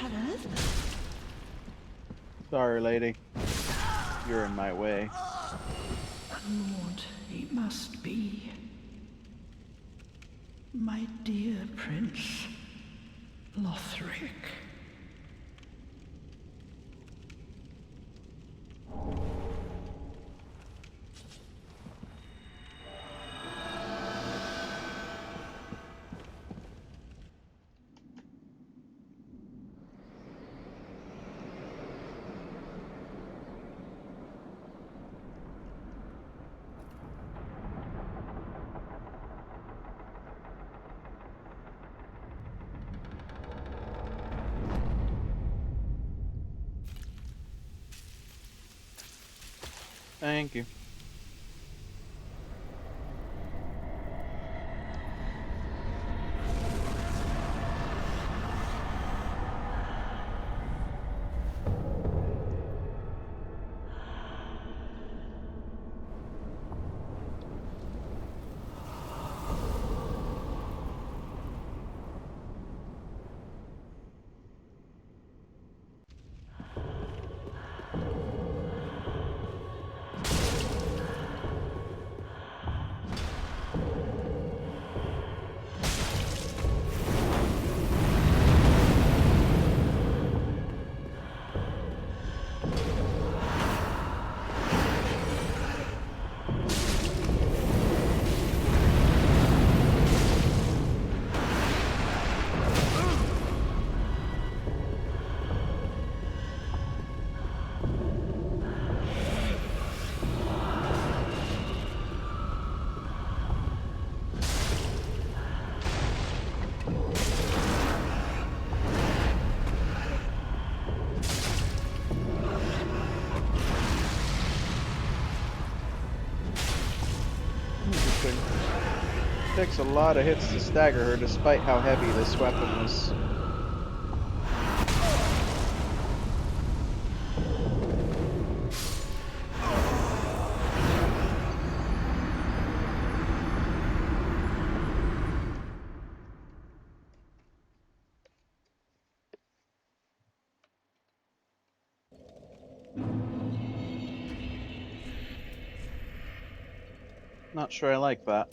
on earth? Sorry, lady. You're in my way. Lord, he must be. My dear Prince Lothric. Thank you. Interesting. Takes a lot of hits to stagger her, despite how heavy this weapon is. Not sure I like that.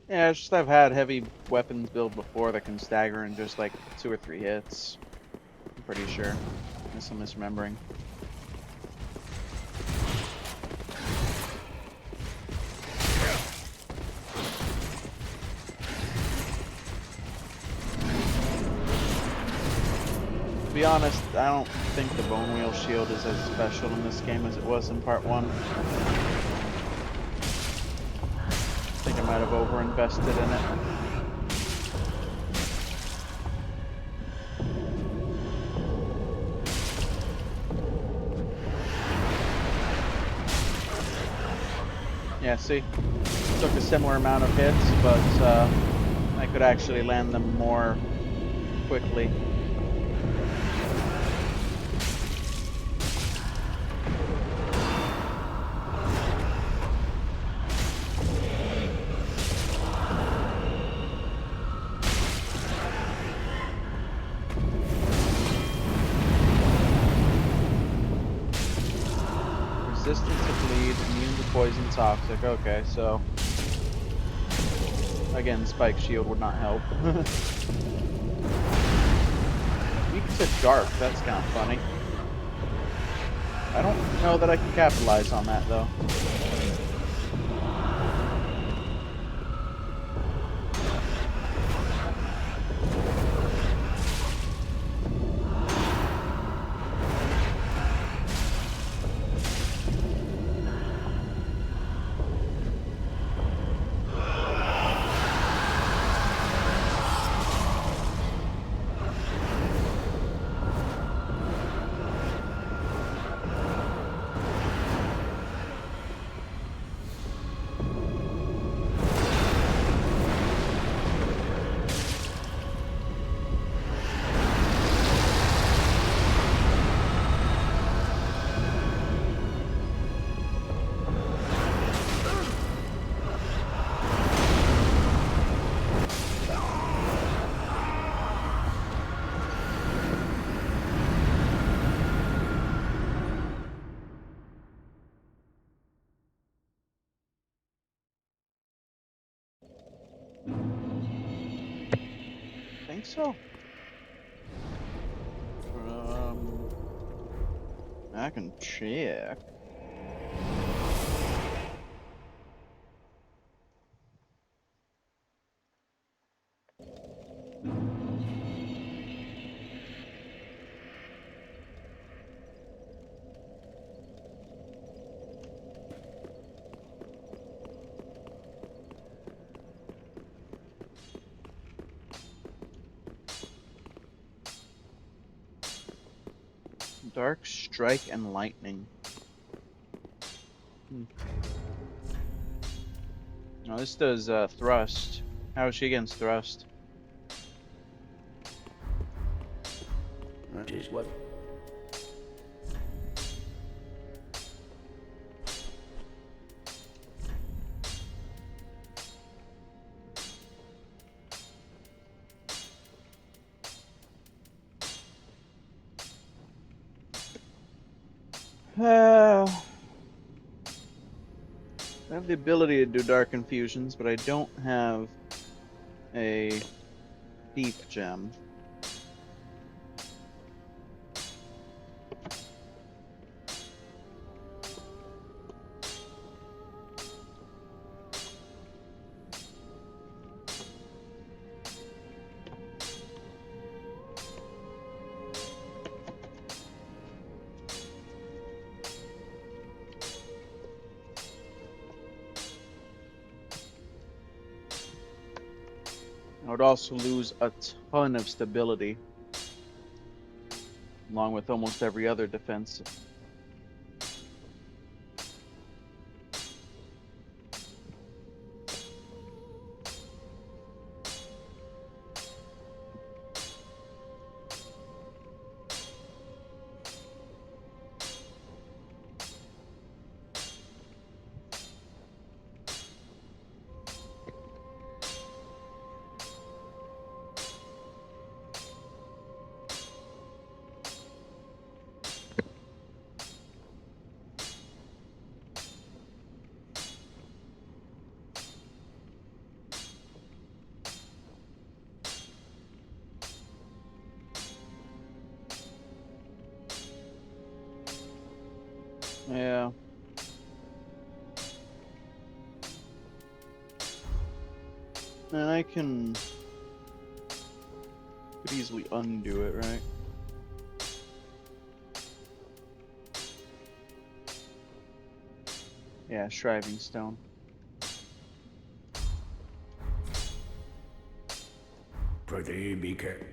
Yeah, it's just I've had heavy weapons build before that can stagger in just like 2 or 3 hits. I'm pretty sure. Unless I'm misremembering. To be honest, I don't think the Bone Wheel Shield is as special in this game as it was in part 1. I think I might have overinvested in it. Yeah, see? Took a similar amount of hits, but I could actually land them more quickly. Resistant to bleed, immune to poison, toxic. Okay, so again, spike shield would not help. Weak to dark. That's kind of funny. I don't know that I can capitalize on that though. think so. I can check. Dark Strike and Lightning. No, this does Thrust. How is she against Thrust? That is what. I have the ability to do Dark Infusions, but I don't have a Deep Gem. I would also lose a ton of stability, along with almost every other defense. Yeah. And I could easily undo it, right? Yeah, Shriving Stone. Pretty be careful.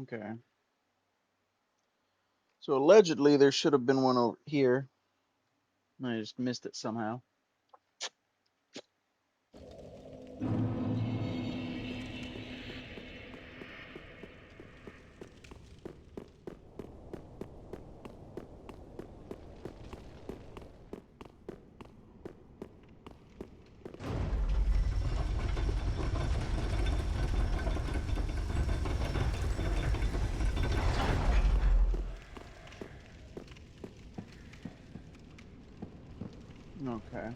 Okay. So allegedly there should have been one over here. I just missed it somehow. Okay.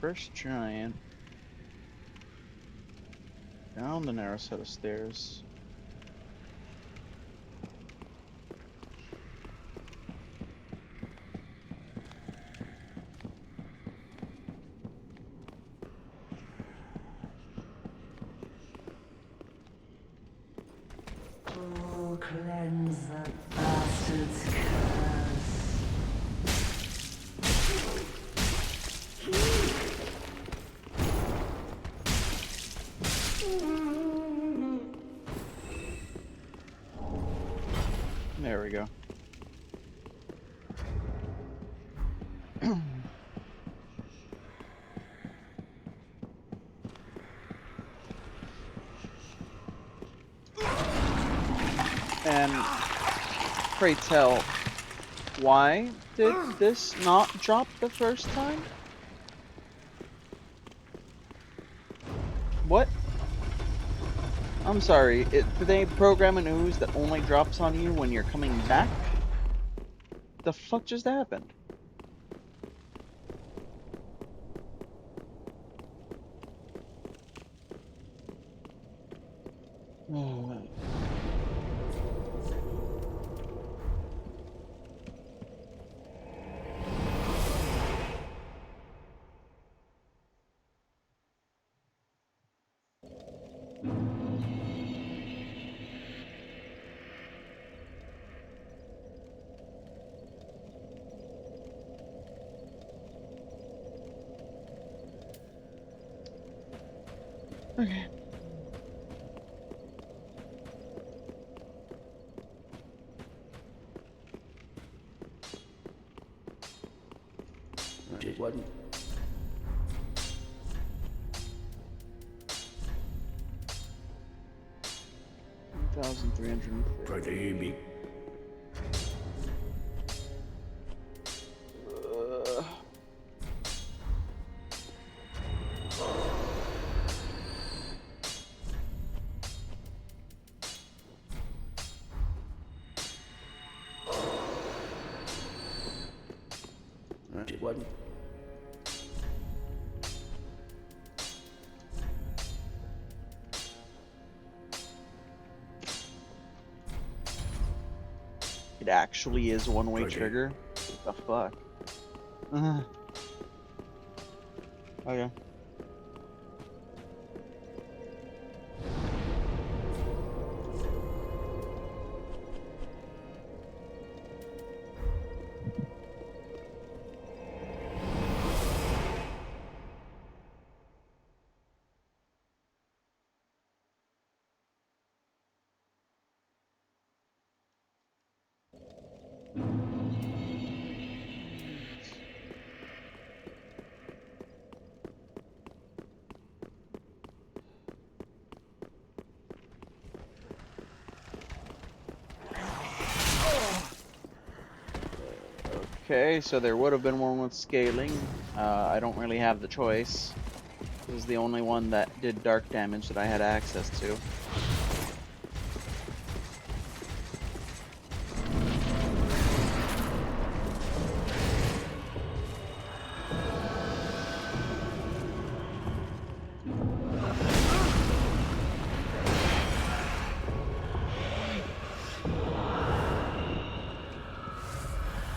First giant. Down the narrow set of stairs. Oh, cleanse the bastard's curse. There we go. And pray tell, why did this not drop the first time? What? I'm sorry, did they program an ooze that only drops on you when you're coming back? The fuck just happened? Oh. Okay. Just wasn't. 1,350. Pretty big. Just wasn't. It actually is one-way Okay. trigger? What the fuck? Okay. Okay, so there would have been one with scaling. I don't really have the choice. This is the only one that did dark damage that I had access to.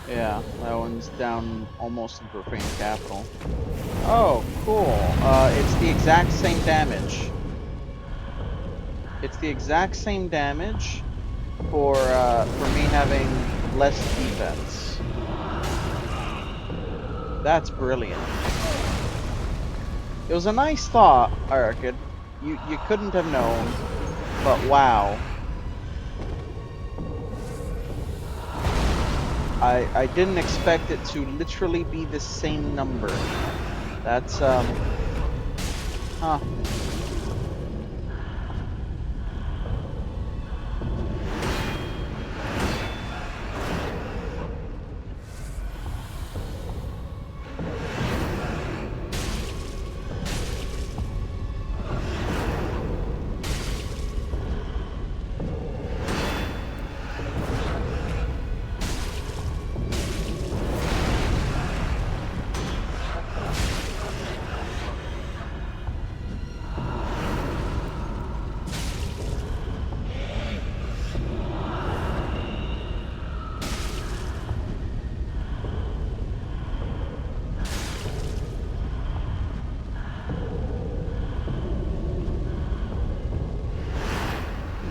Yeah, that one's down almost in profane capital. Oh, cool. It's the exact same damage. It's the exact same damage for me having less defense. That's brilliant. It was a nice thought, Arkid. You couldn't have known, but wow. I didn't expect it to literally be the same number. That's huh.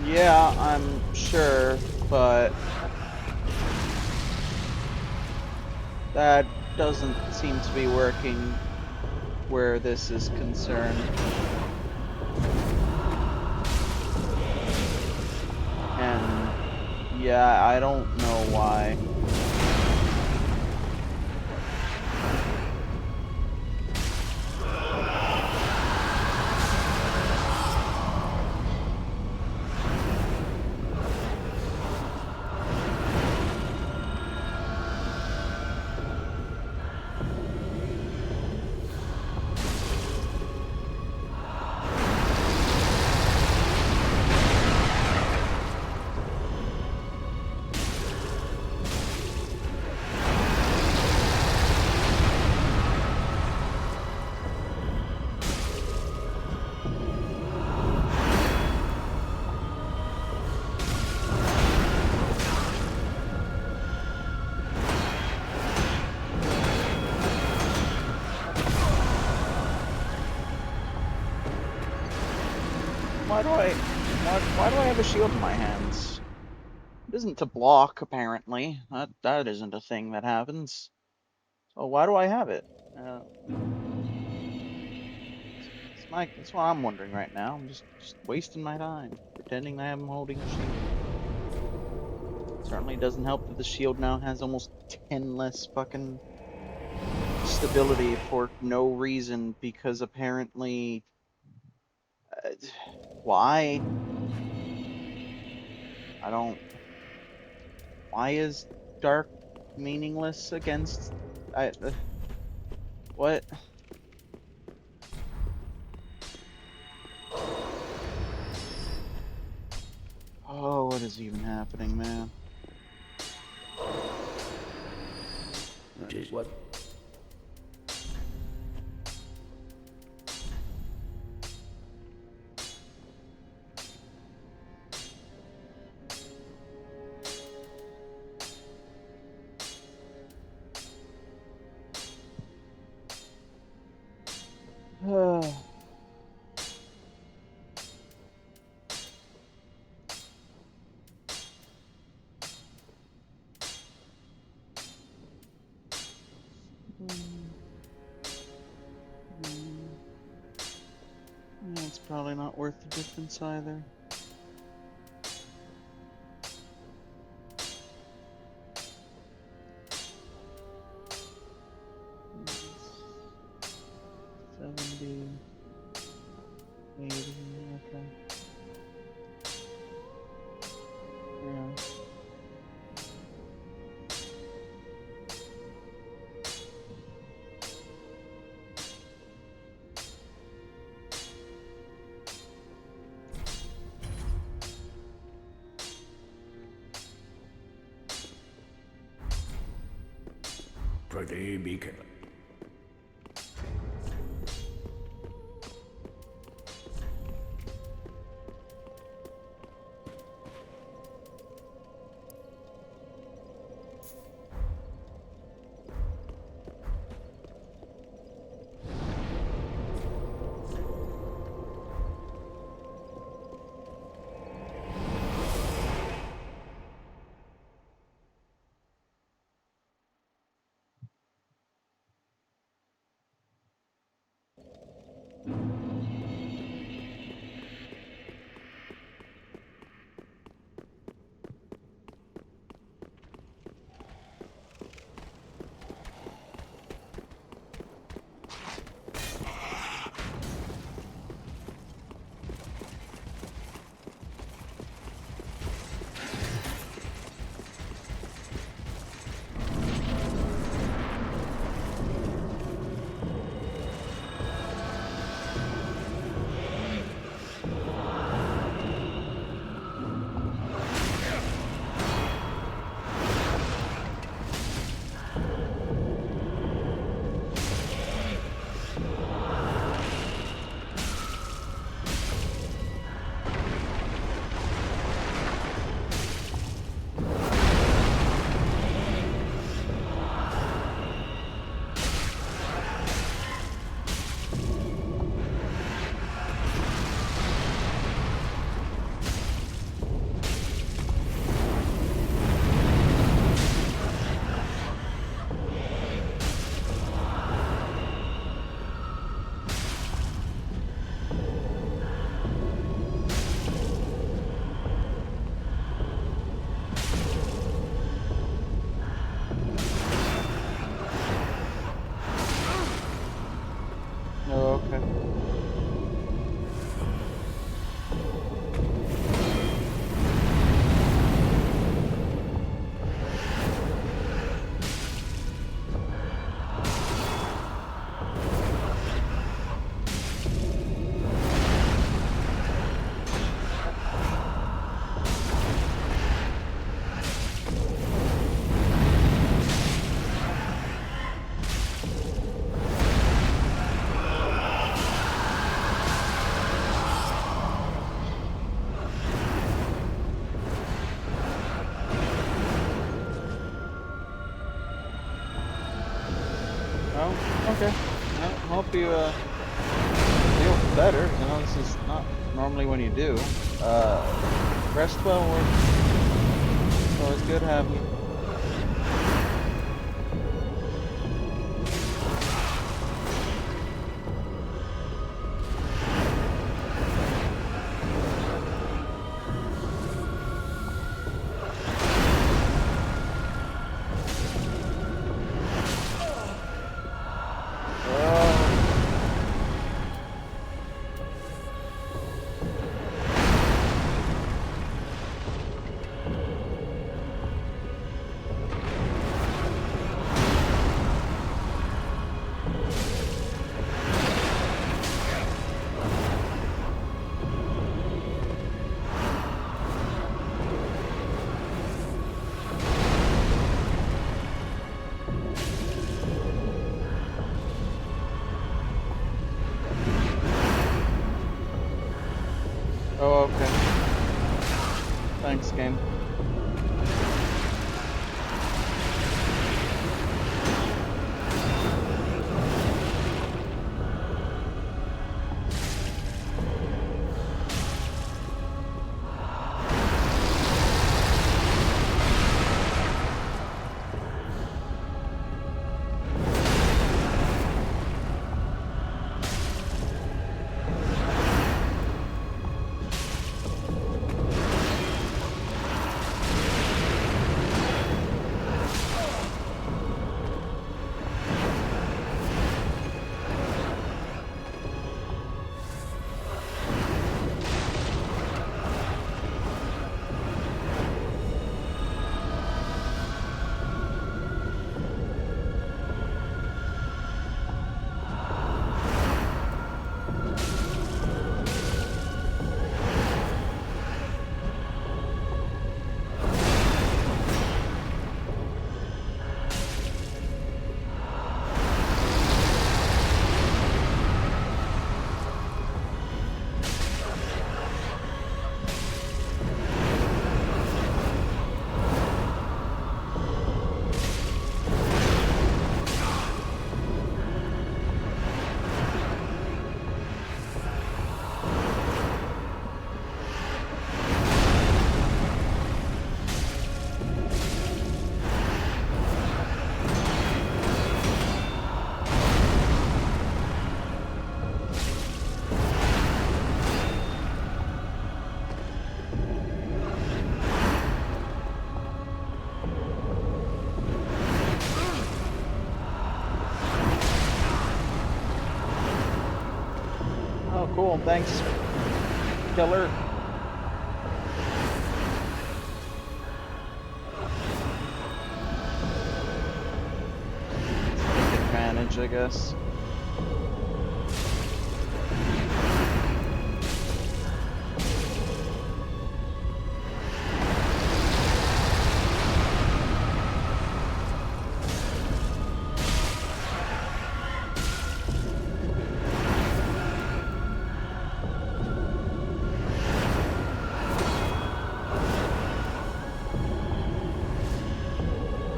Yeah, I'm sure, but that doesn't seem to be working where this is concerned. And yeah, I don't know why. why do I have a shield in my hands? It isn't to block, apparently. That isn't a thing that happens. So why do I have it? That's what I'm wondering right now. I'm just wasting my time pretending I am holding a shield. Certainly doesn't help that the shield now has almost 10 less fucking stability for no reason because apparently why? I don't. Why is dark meaningless against? What? Oh, what is even happening, man? That is what. It's probably not worth the difference either. It's 70, 80, okay. Yeah. Pretty beacon. Oh, okay. Oh, okay. I hope you feel better. You know, this is not normally when you do. Rest well, work. It's always good having you. Oh, okay. Thanks, game. Oh, cool. Thanks, killer. Take advantage, I guess.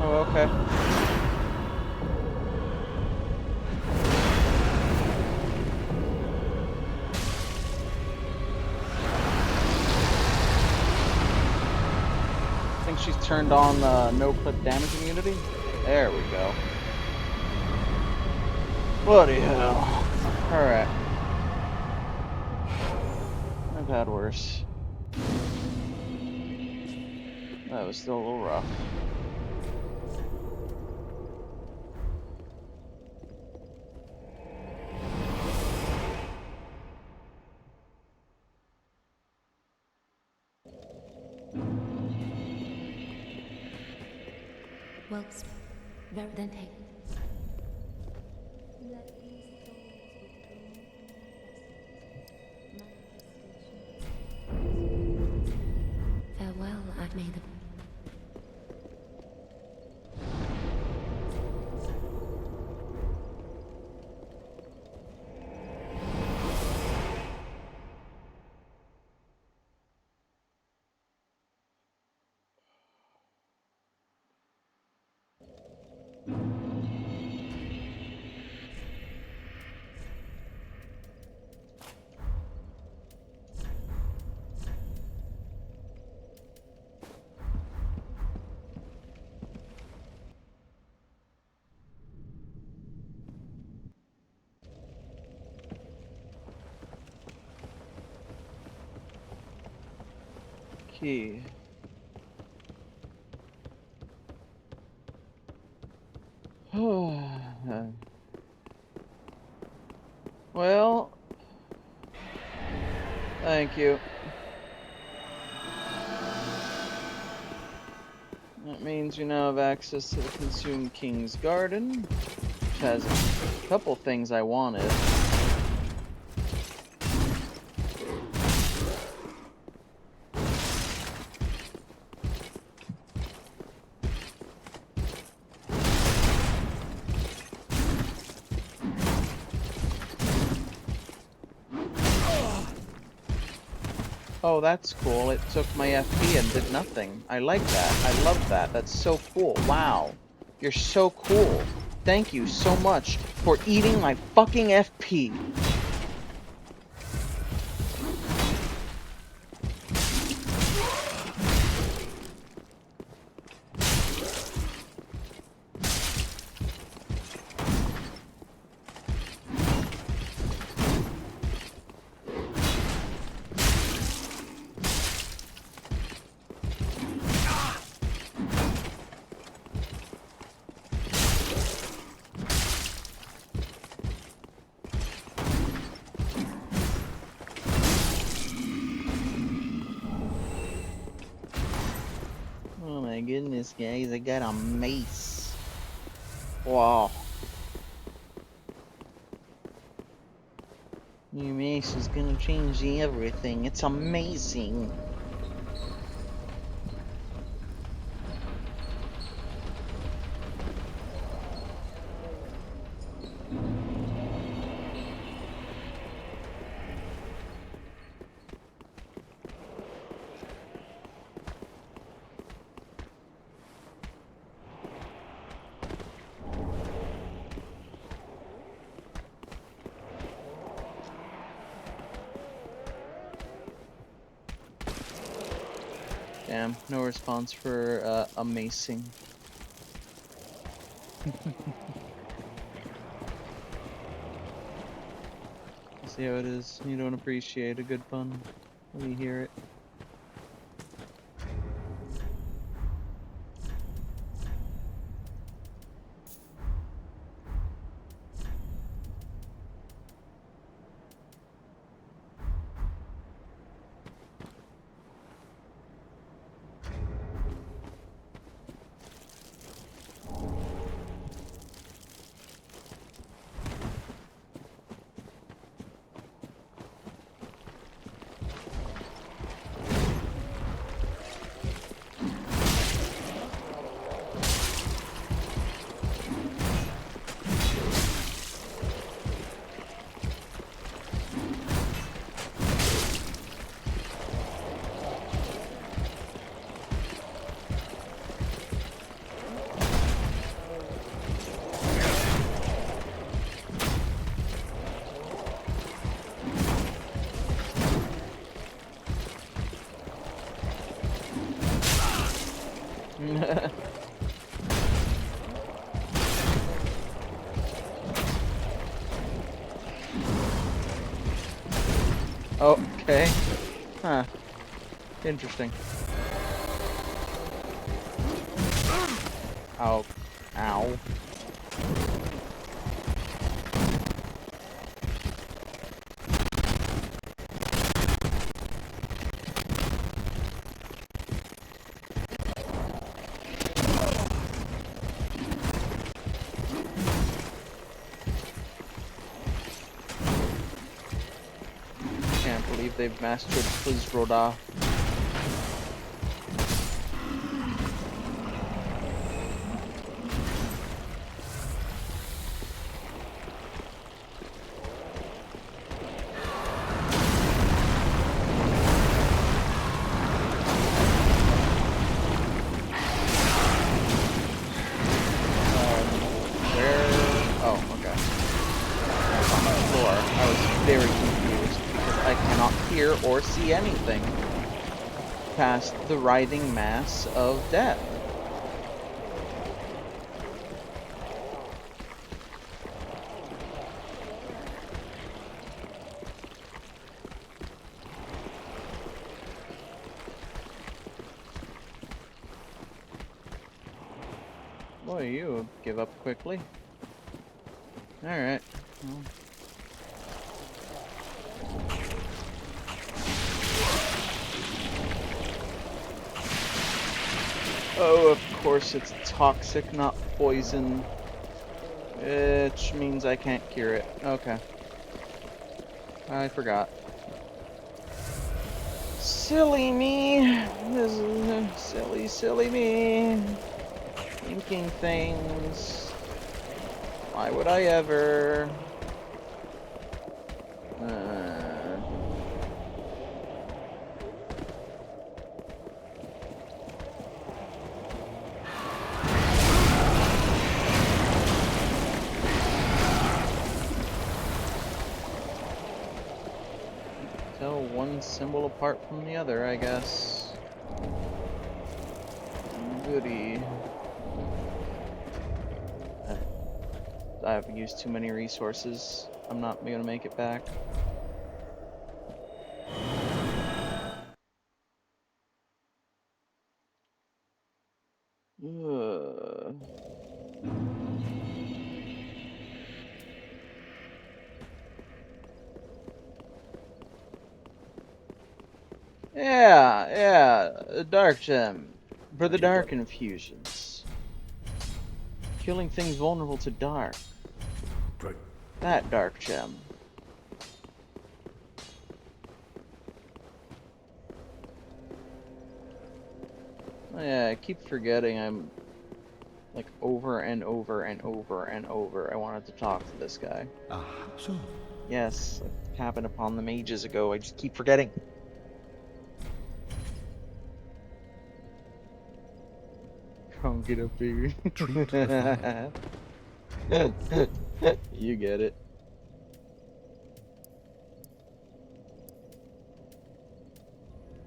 Oh, okay. I think she's turned on no clip damage immunity. There we go. Bloody hell. Alright. I've had worse. That was still a little rough. Well, very then take. Let these souls withdraw from their vessels. Farewell, I've made them. FP. Well, thank you. That means we now have access to the Consumed King's Garden, which has a couple things I wanted. Oh, that's cool. It took my FP and did nothing. I like that. I love that. That's so cool. Wow. You're so cool. Thank you so much for eating my fucking FP. Oh my goodness, guys, I got a mace. Wow. New mace is gonna change everything. It's amazing. Damn, no response for amazing. See how it is. You don't appreciate a good pun when you hear it. Okay. Huh. Interesting. Ow. Ow. Can't believe they've mastered Fizroda. I was very confused because I cannot hear or see anything past the writhing mass of death. Boy, you give up quickly. Alright. Well. Oh, of course it's toxic, not poison. Which means I can't cure it. Okay. I forgot. Silly me. This is silly, silly me. Thinking things. Why would I ever? Tell one symbol apart from the other, I guess. Goody. I've used too many resources. I'm not gonna make it back. Ugh. Yeah, dark gem. For the dark infusions. Killing things vulnerable to dark. Right. That dark gem. Oh, yeah, I keep forgetting I'm like over and over and over and over. I wanted to talk to this guy. So, Yes, it happened upon them ages ago. I just keep forgetting. Come get up here. true to the fire. You get it.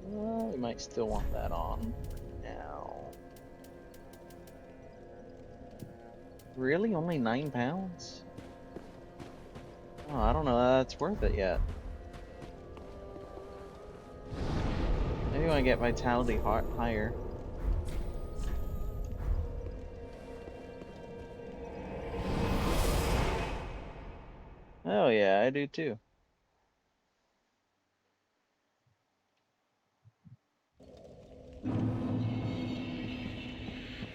We might still want that on now. Really? Only £9? Oh, I don't know that that's worth it yet. Maybe when I get vitality higher. Oh yeah, I do too.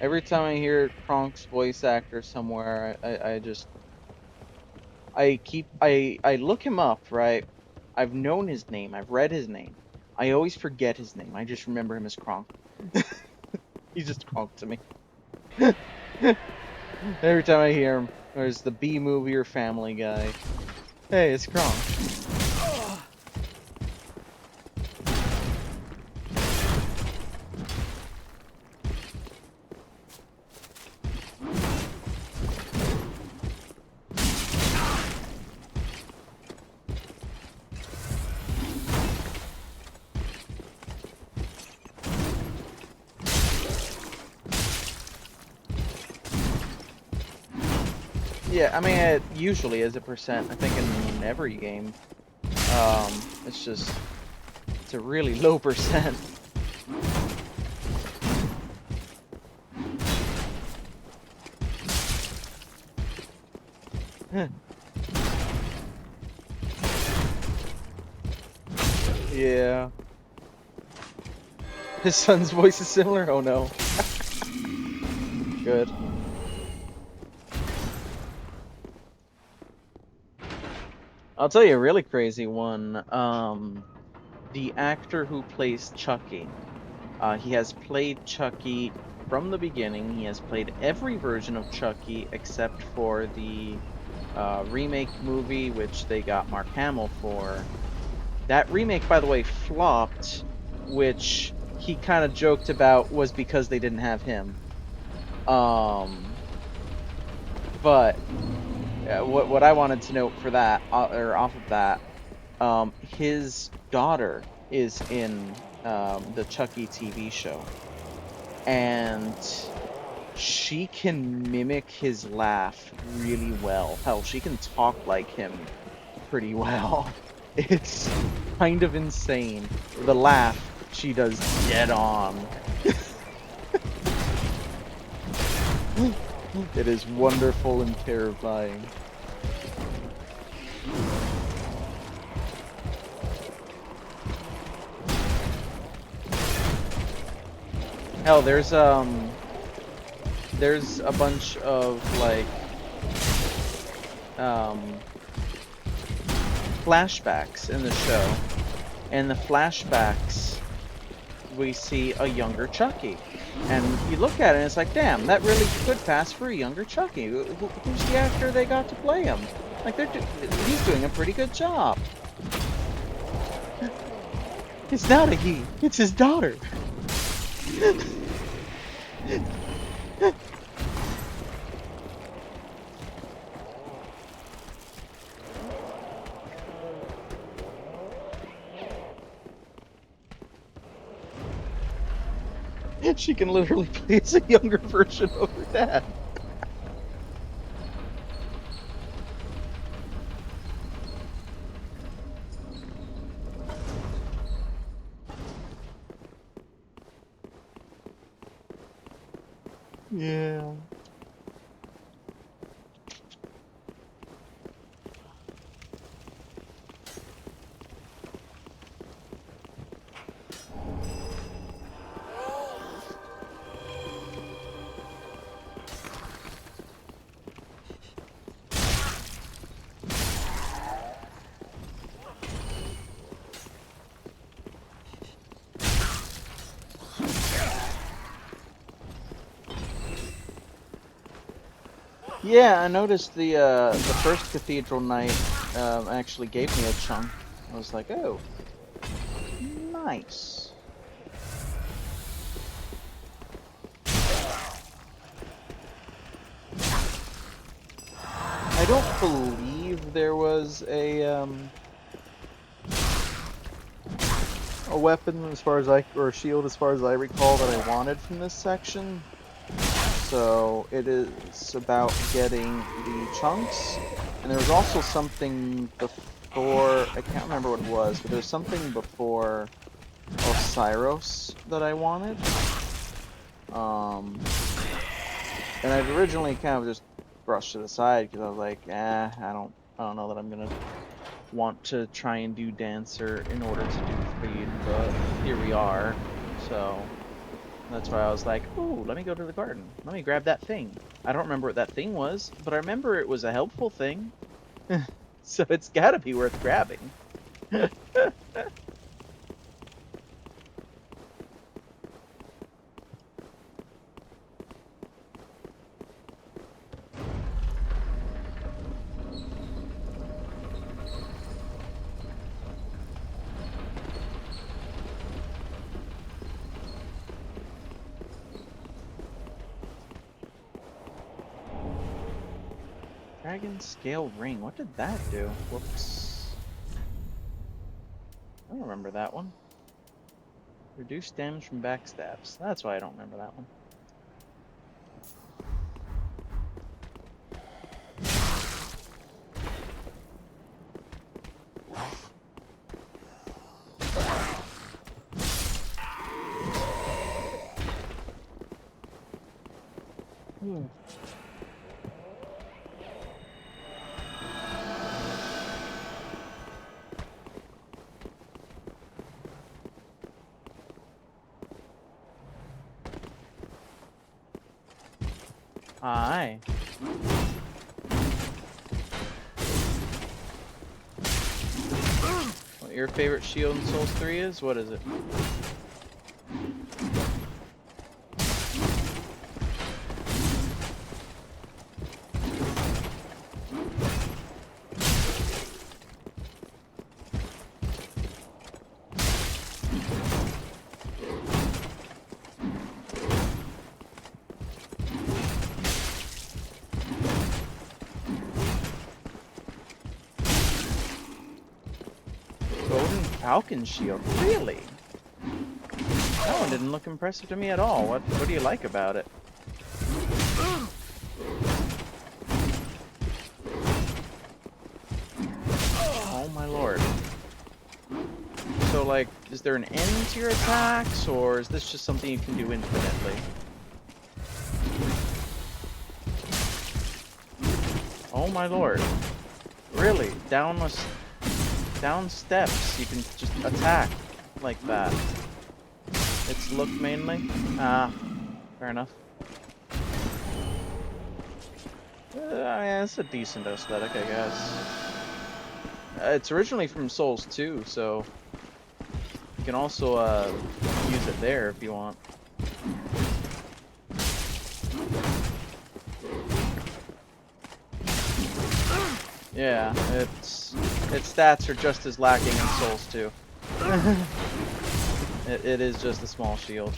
Every time I hear Kronk's voice actor somewhere, I look him up, right? I've known his name, I've read his name. I always forget his name. I just remember him as Kronk. He's just Kronk to me. Every time I hear him, there's the B movie or Family Guy. Hey, it's Kronk. Yeah, I mean, it usually is a percent. I think in every game. It's a really low percent. Yeah. His son's voice is similar? Oh no. Good. I'll tell you a really crazy one. The actor who plays Chucky. He has played Chucky from the beginning. He has played every version of Chucky except for the remake movie, which they got Mark Hamill for. That remake, by the way, flopped, which he kind of joked about was because they didn't have him. But what I wanted to note for that, or off of that, his daughter is in the Chucky TV show, and she can mimic his laugh really well. Hell, she can talk like him pretty well. It's kind of insane. The laugh she does dead on. It is wonderful and terrifying. Hell, there's a bunch of like flashbacks in the show, and the flashbacks we see a younger Chucky, and you look at it and it's like, damn, that really could pass for a younger Chucky. Who's the actor they got to play him? Like he's doing a pretty good job. It's not a he, it's his daughter. She can literally play as a younger version of her dad. Yeah. Yeah, I noticed the first Cathedral night actually gave me a chunk. I was like, oh, nice. I don't believe there was a weapon or a shield as far as I recall that I wanted from this section. So it is about getting the chunks, and there was also something before, I can't remember what it was, but there's something before Osiris that I wanted. And I'd originally kind of just brushed it aside because I was like, I don't know that I'm gonna want to try and do Dancer in order to do Feed, but here we are. So that's why I was like, ooh, let me go to the garden. Let me grab that thing. I don't remember what that thing was, but I remember it was a helpful thing. So it's gotta be worth grabbing. Dragon Scale Ring. What did that do? Whoops. I don't remember that one. Reduce damage from backstabs. That's why I don't remember that one. Aye. What your favorite shield in Souls 3 is? What is it? Falcon shield, really? That one didn't look impressive to me at all. What do you like about it? Oh my lord. So like, is there an end to your attacks, or is this just something you can do infinitely? Oh my lord. Really? Down steps, you can just attack like that. It's look mainly? Ah, fair enough. Yeah, it's a decent aesthetic, I guess. It's originally from Souls 2, so you can also use it there if you want. Yeah, its stats are just as lacking in Souls 2. It is just a small shield.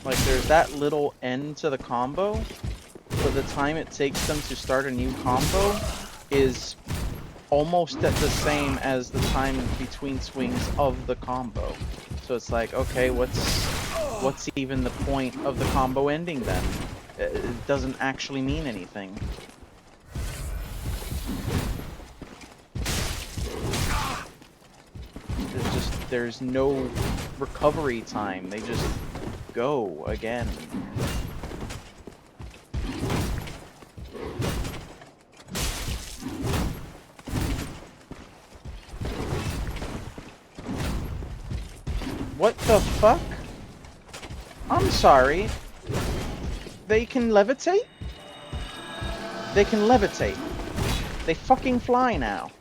Like, there's that little end to the combo, but the time it takes them to start a new combo is almost at the same as the time between swings of the combo. So it's like, okay, what's even the point of the combo ending then? It doesn't actually mean anything. There's no recovery time. They just go again. What the fuck? I'm sorry. They can levitate? They can levitate. They fucking fly now.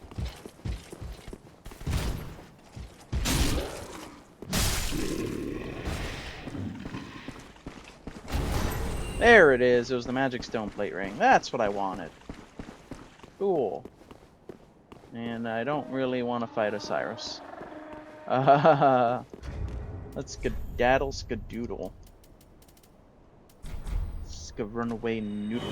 There it is. It was the magic stone plate ring. That's what I wanted. Cool. And I don't really want to fight Osiris. Let's skedaddle skadoodle. Run away noodle.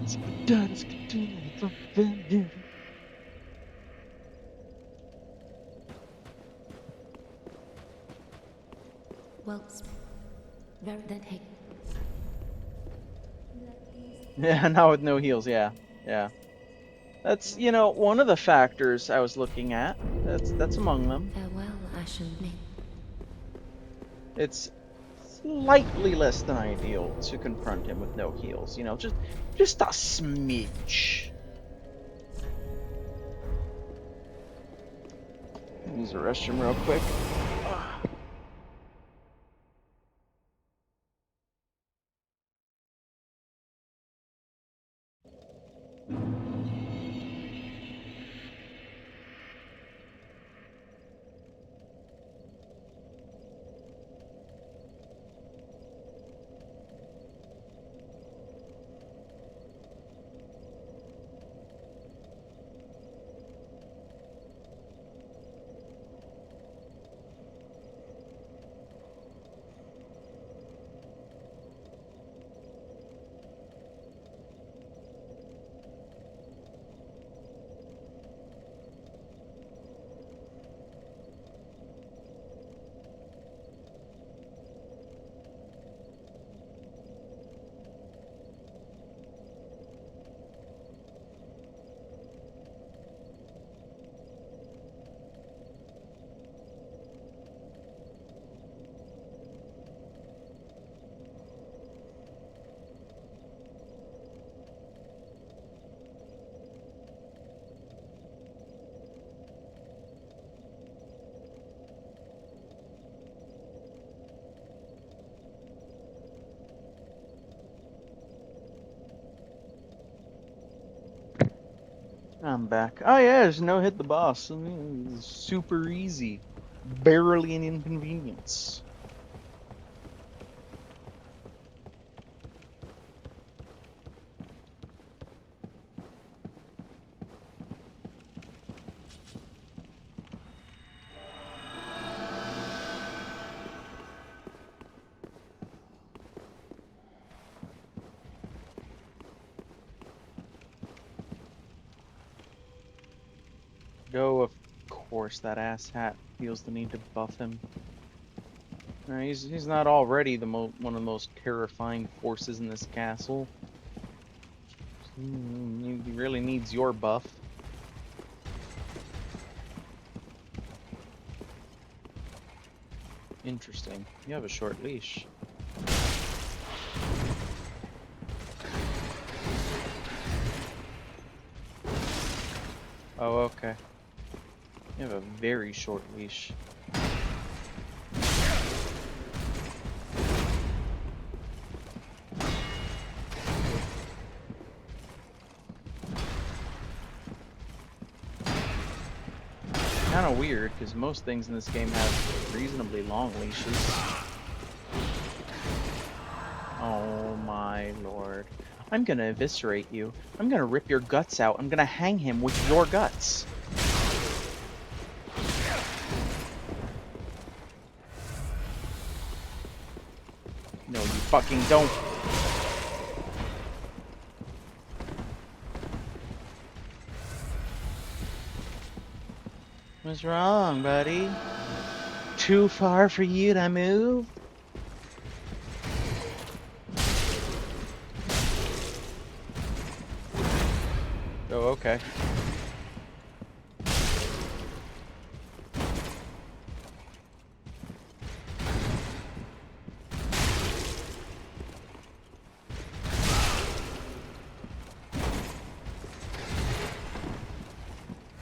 Skedaddle skadoodle from Van. Well, very then hey. Let these Yeah, now with no heals, yeah. Yeah. That's, you know, one of the factors I was looking at. That's among them. Farewell, Ashen Maid. It's slightly less than ideal to confront him with no heals, you know, just a smidge. Use the restroom real quick. I'm back. Oh yeah, there's no hit the boss. I mean, it's super easy. Barely an inconvenience. Go, of course. course, that ass hat feels the need to buff him. He's not already one of the most terrifying forces in this castle. He really needs your buff. Interesting. You have a short leash. Oh, okay. You have a very short leash. Kind of weird, because most things in this game have reasonably long leashes. Oh my lord. I'm gonna eviscerate you. I'm gonna rip your guts out. I'm gonna hang him with your guts. No, you fucking don't. What's wrong, buddy? Too far for you to move? Oh, okay.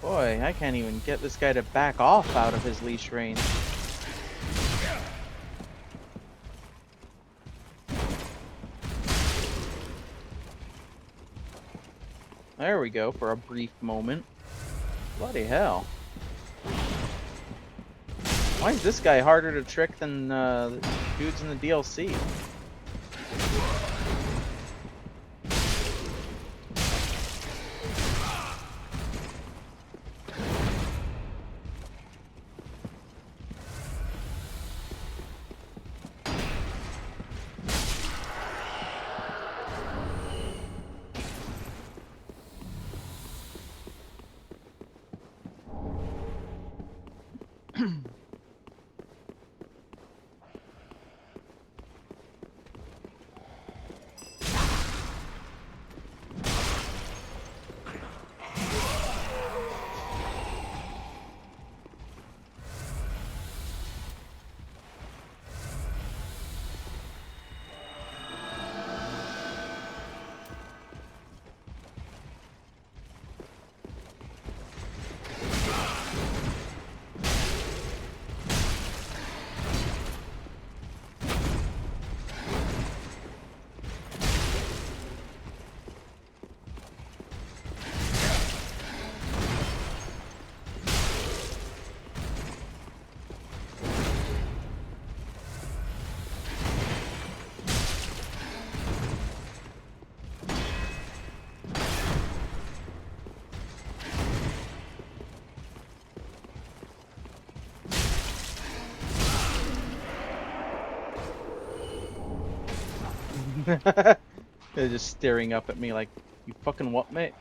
Boy, I can't even get this guy to back off out of his leash range. There we go, for a brief moment. Bloody hell. Why is this guy harder to trick than the dudes in the DLC? They're just staring up at me like, you fucking what, mate?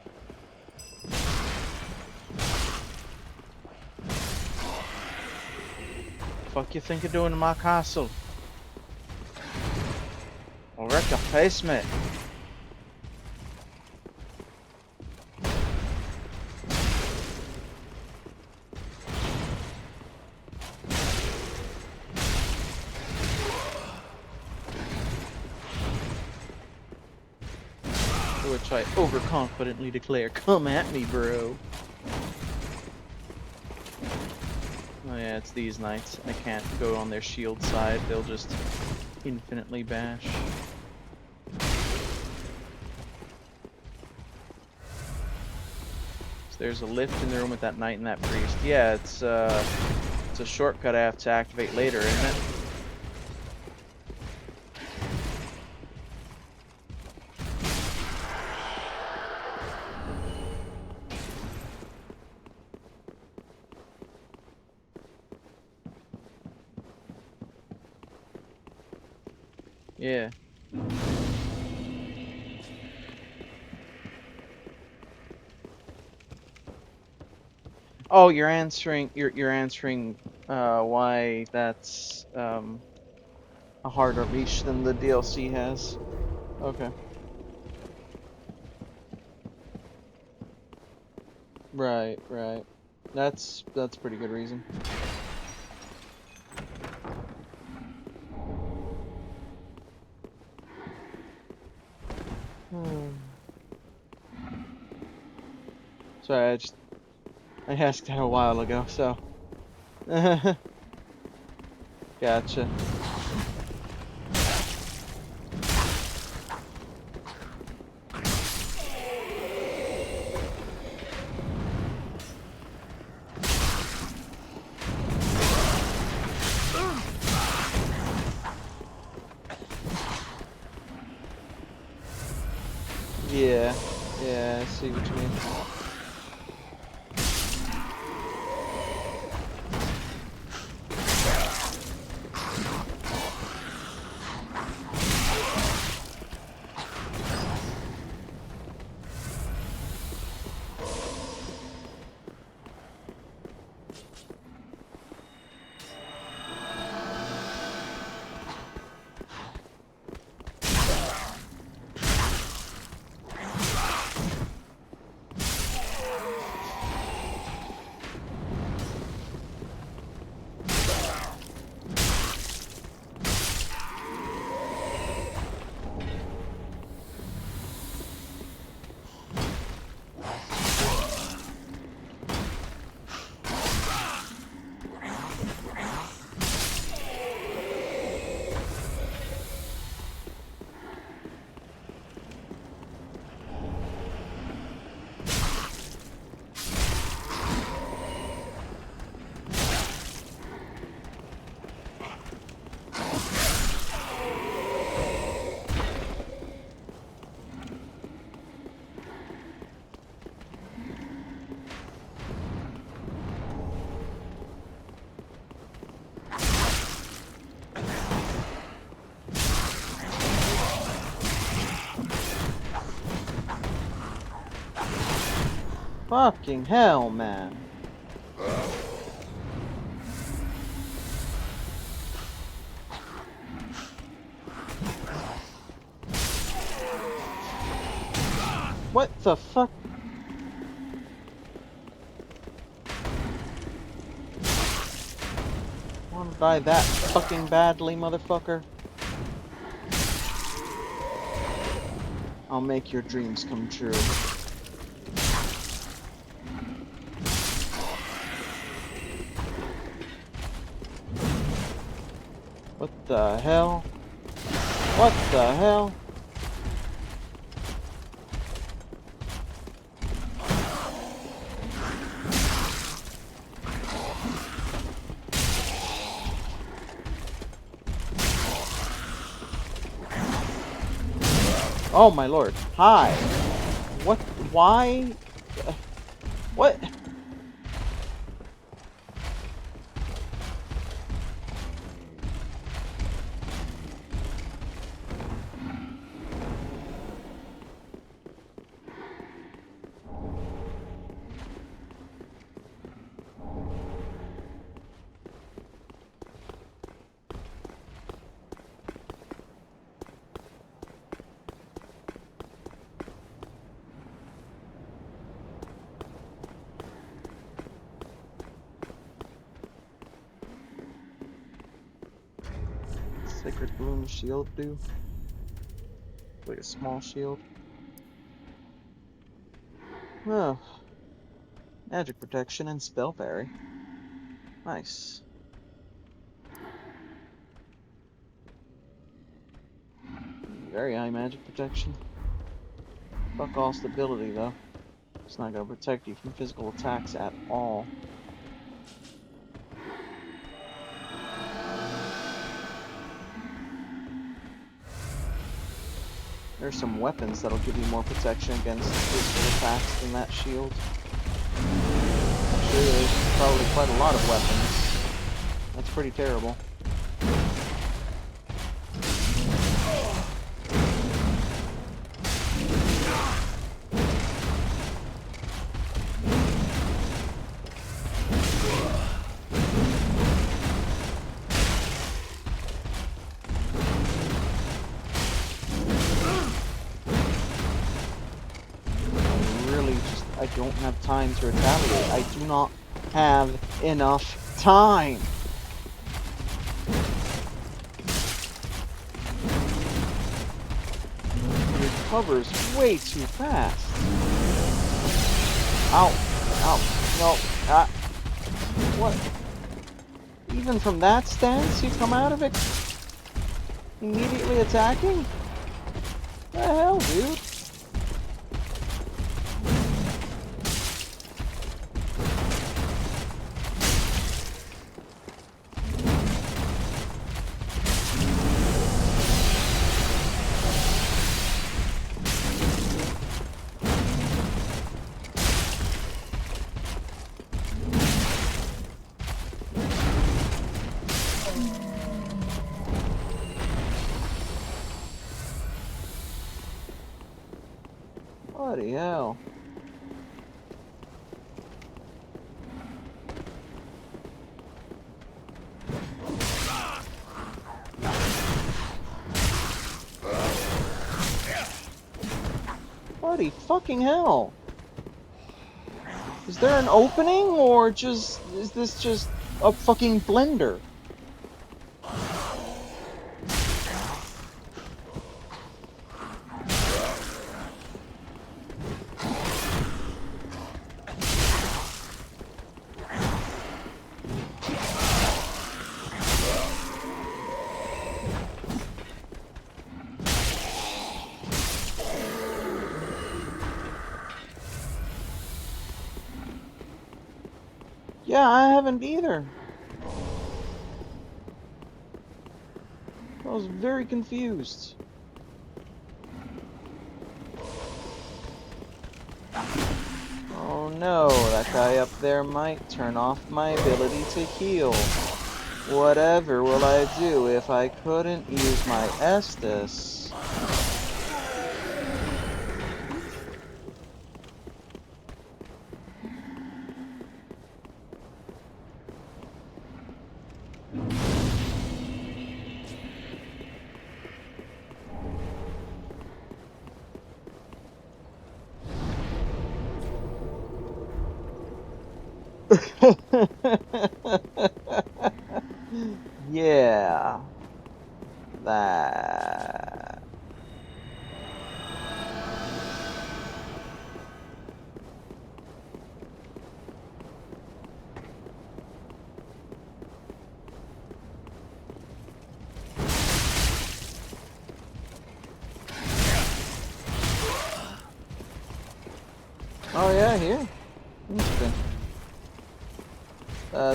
Fuck you think you're doing in my castle? I'll wreck your face, mate. To which I overconfidently declare, come at me, bro. Oh yeah, it's these knights. I can't go on their shield side. They'll just infinitely bash. So there's a lift in the room with that knight and that priest. Yeah, it's a shortcut I have to activate later, isn't it? Yeah. Oh, you're answering. You're answering. Why that's a harder leash than the DLC has. Okay. Right. Right. That's pretty good reason. Hmm. Sorry, I asked that a while ago, so. Gotcha. Yeah. Yeah, I see what you mean. Fucking hell, man. What the fuck? Wanna die that fucking badly, motherfucker? I'll make your dreams come true. What the hell? What the hell? Oh my lord. Hi. What? Why? What? Sacred Bloom shield do? Like a small shield. Oh. Magic protection and spell parry. Nice. Very high magic protection. Fuck all stability though. It's not gonna protect you from physical attacks at all. There's some weapons that'll give you more protection against physical attacks than that shield. Actually, there's probably quite a lot of weapons. That's pretty terrible. don't have time to retaliate. I do not have enough time. It recovers way too fast. Ow. Ow. No. Ah. What? Even from that stance, you come out of it immediately attacking? The hell, dude? Bloody hell. Bloody fucking hell. Is there an opening, or is this just a fucking blender? Yeah, I haven't either. I was very confused. Oh no, that guy up there might turn off my ability to heal. Whatever will I do if I couldn't use my Estus? Yeah. That. Oh yeah, here. Interesting.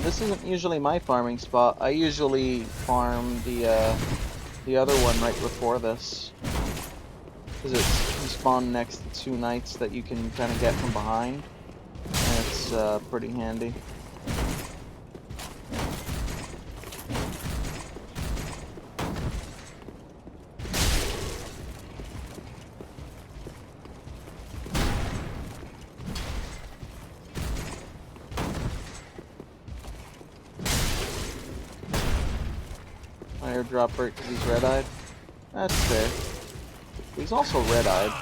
This isn't usually my farming spot. I usually farm the other one right before this. Because you spawn next to two knights that you can kind of get from behind. And it's pretty handy. My airdrop right because he's red-eyed. That's fair. He's also red-eyed.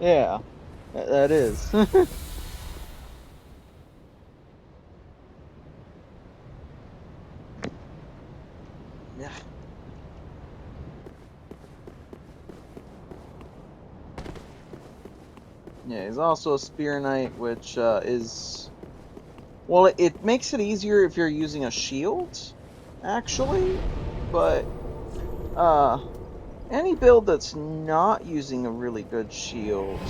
Yeah, that is. Yeah. Yeah, he's also a Spear Knight, which is... Well, it makes it easier if you're using a shield, actually, but any build that's not using a really good shield,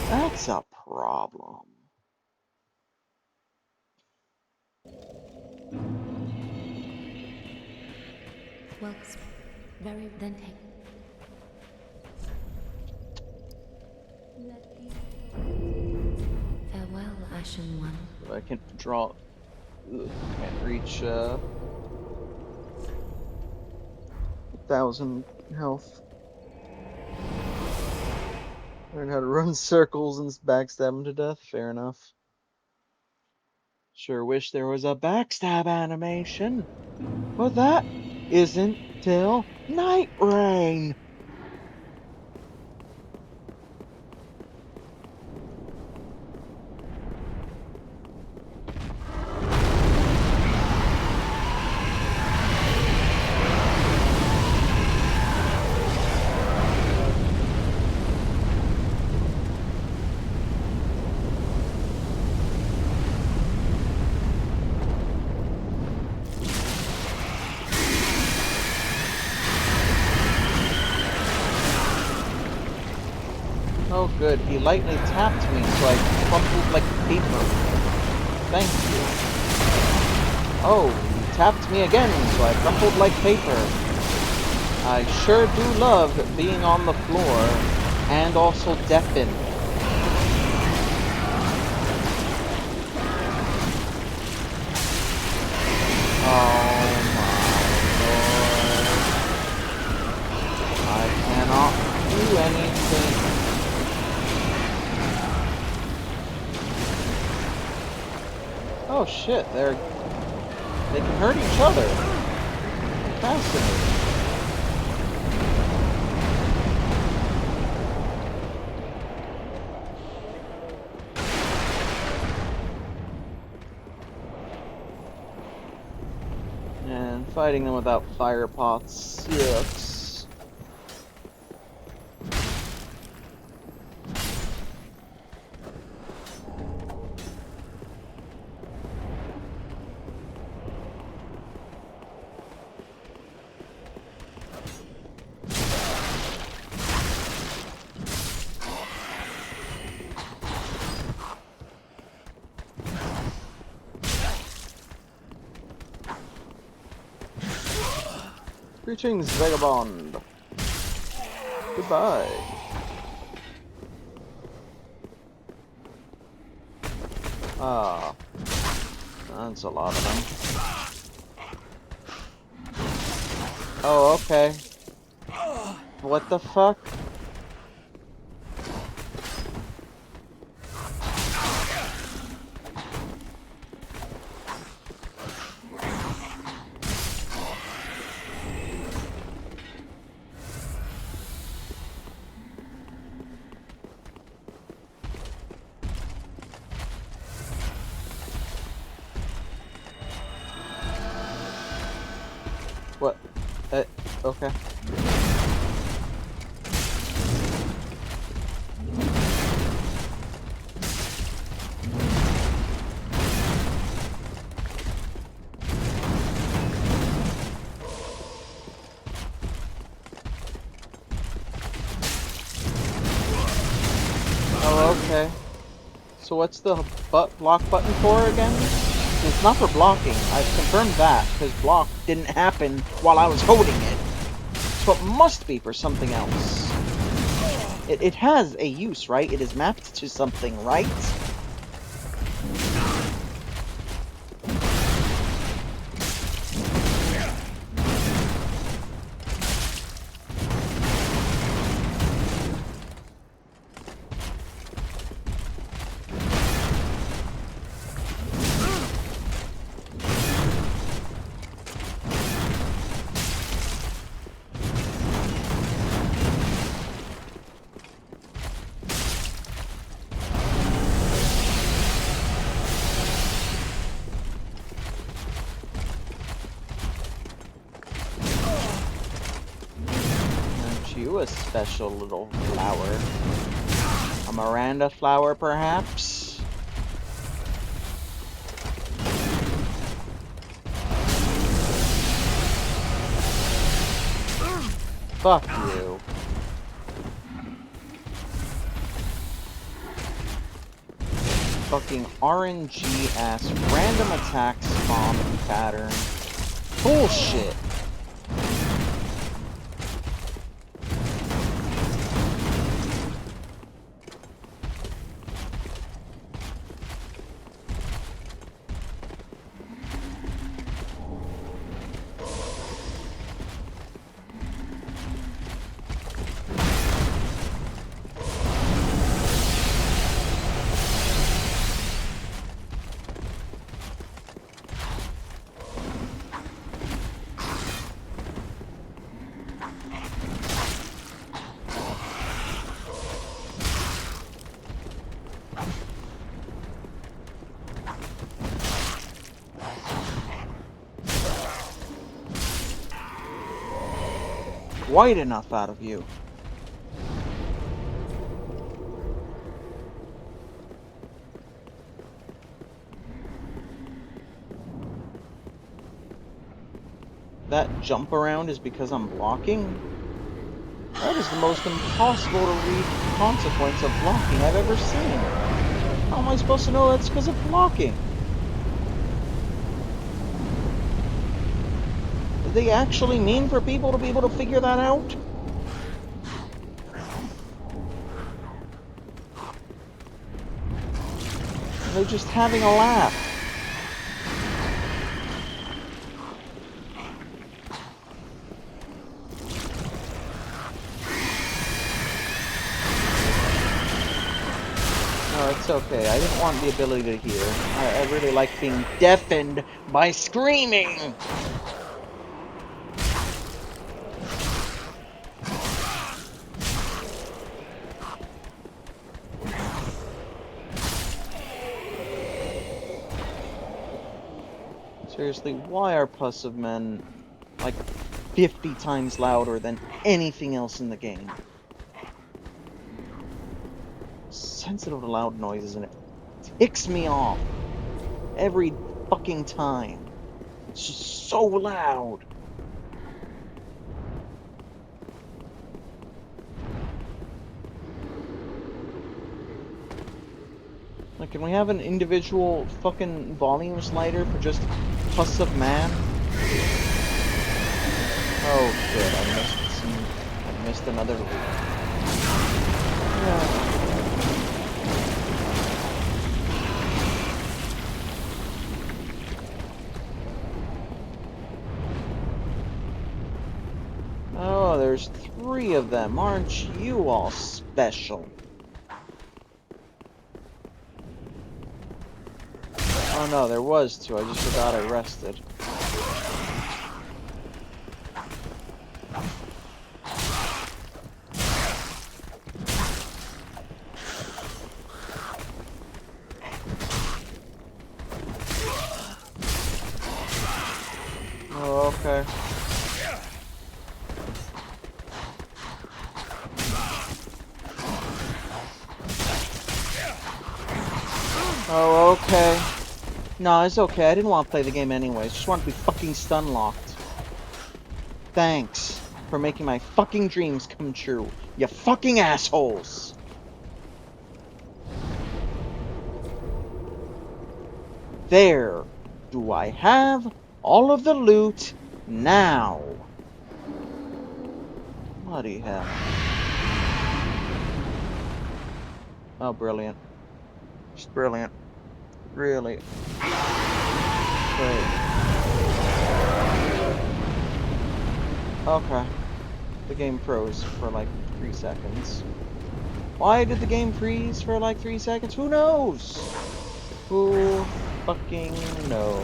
that's a problem. Well, very then take. Let these souls Farewell, Ashen One. But I can draw... Ugh, can't reach, 1,000 health. Learn how to run circles and backstab him to death. Fair enough. Sure wish there was a backstab animation. But that isn't till Night Rain. Oh good, he lightly tapped me so I crumpled like paper. Thank you. Oh, he tapped me again so I crumpled like paper. I sure do love being on the floor and also deafened. Oh my lord. I cannot do anything. Oh shit, they can hurt each other. Fascinating. And fighting them without fire pots sucks. Greetings, vagabond. Goodbye. Ah, that's a lot of them. Oh, okay. What the fuck? What? Okay. Oh, okay. So what's the block button for again? It's not for blocking. I've confirmed that, because block didn't happen while I was holding it. So it must be for something else. It has a use, right? It is mapped to something, right? You a special little flower. A Miranda flower, perhaps? Fuck you. Fucking RNG-ass random attack spawn pattern. Bullshit. quite enough out of you. That jump around is because I'm blocking? That is the most impossible to read consequence of blocking I've ever seen. How am I supposed to know that's because of blocking? Did they actually mean for people to be able to figure that out? They're just having a laugh. No, it's okay. I didn't want the ability to hear. I really like being deafened by screaming! Seriously, why are Puss of Men like 50 times louder than anything else in the game? Sensitive to loud noises and it ticks me off every fucking time. It's just so loud. Like, can we have an individual fucking volume slider for just Puss of Man? Oh shit, I missed another loop. Yeah. Oh, there's 3 of them. Aren't you all special? Oh no, there was 2. I just forgot I rested. Oh, okay. Oh, okay. No, it's okay. I didn't want to play the game anyways. Just want to be fucking stun locked. Thanks for making my fucking dreams come true, you fucking assholes! There. Do I have all of the loot now? Bloody hell. Oh, brilliant. Just brilliant. Really. Great. Okay. The game froze for like 3 seconds. Why did the game freeze for like 3 seconds? Who knows? Who fucking knows?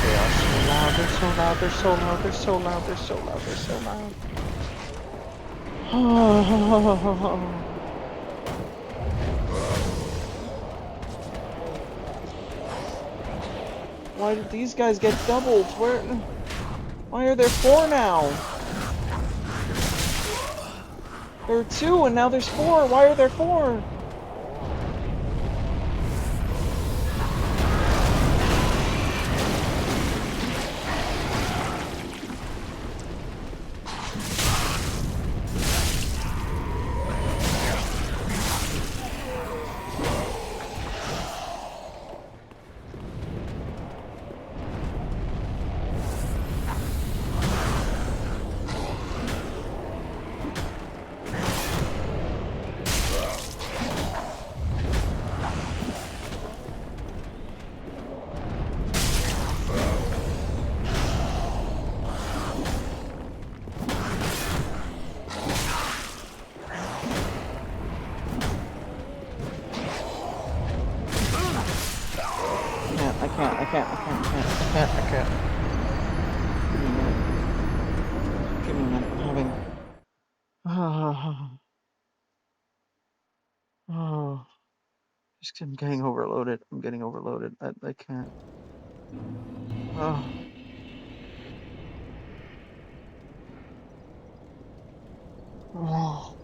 They are so loud, they're so loud, they're so loud, they're so loud, they're so loud, they're so loud. Why did these guys get doubled? Why are there 4 now? There were 2 and now there's 4. Why are there 4? I can't. Give me a minute. I'm having... Oh, just I'm getting overloaded. I'm getting overloaded. I can't. Oh. Oh.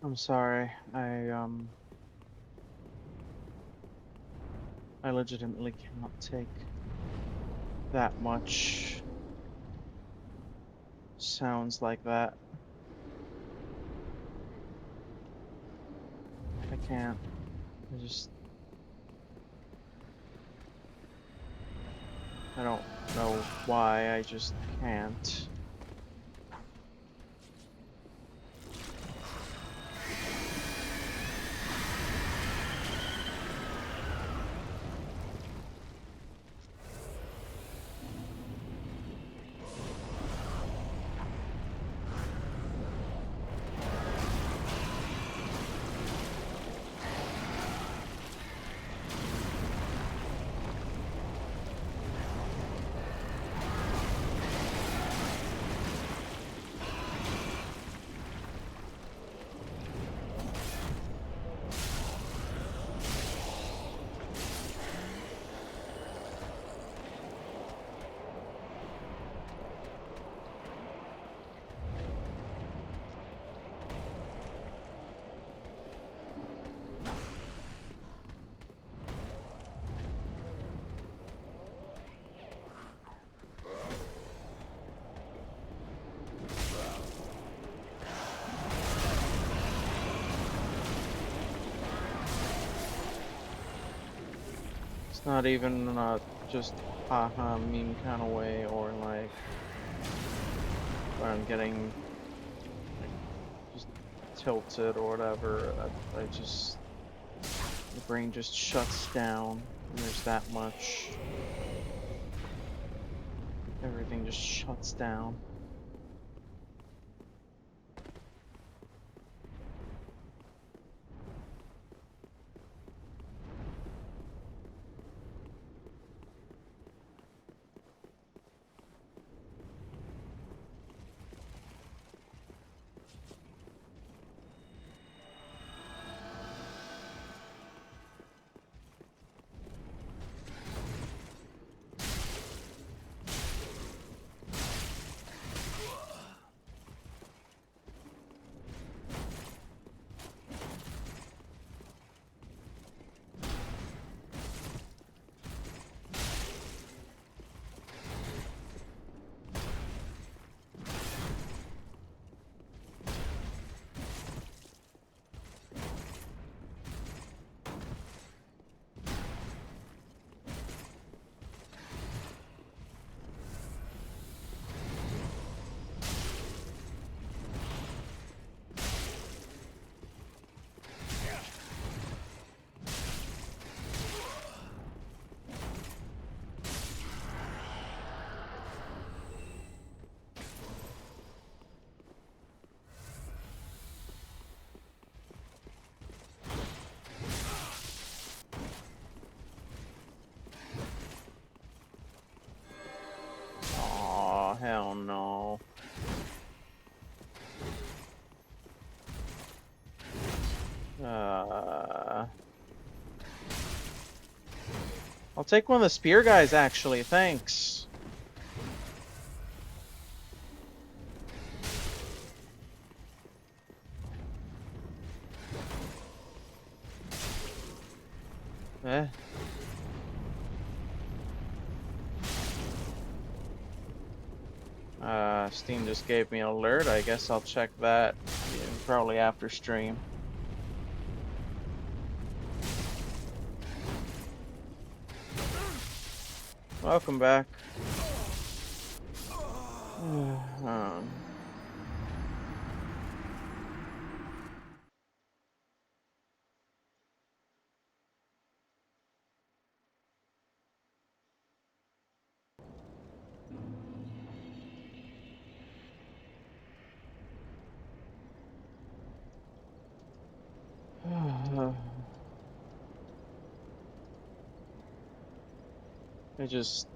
I'm sorry. I legitimately cannot take that much sounds like that. I can't. I don't know why, I just can't. It's not even just haha meme kind of way, or like where I'm getting like just tilted or whatever. I just the brain just shuts down. And there's that much. Everything just shuts down. Oh hell no. I'll take one of the spear guys actually, thanks. Eh. Steam just gave me an alert. I guess I'll check that probably after stream. Welcome back. I just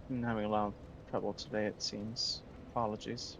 I'm having a lot of trouble today, it seems. Apologies.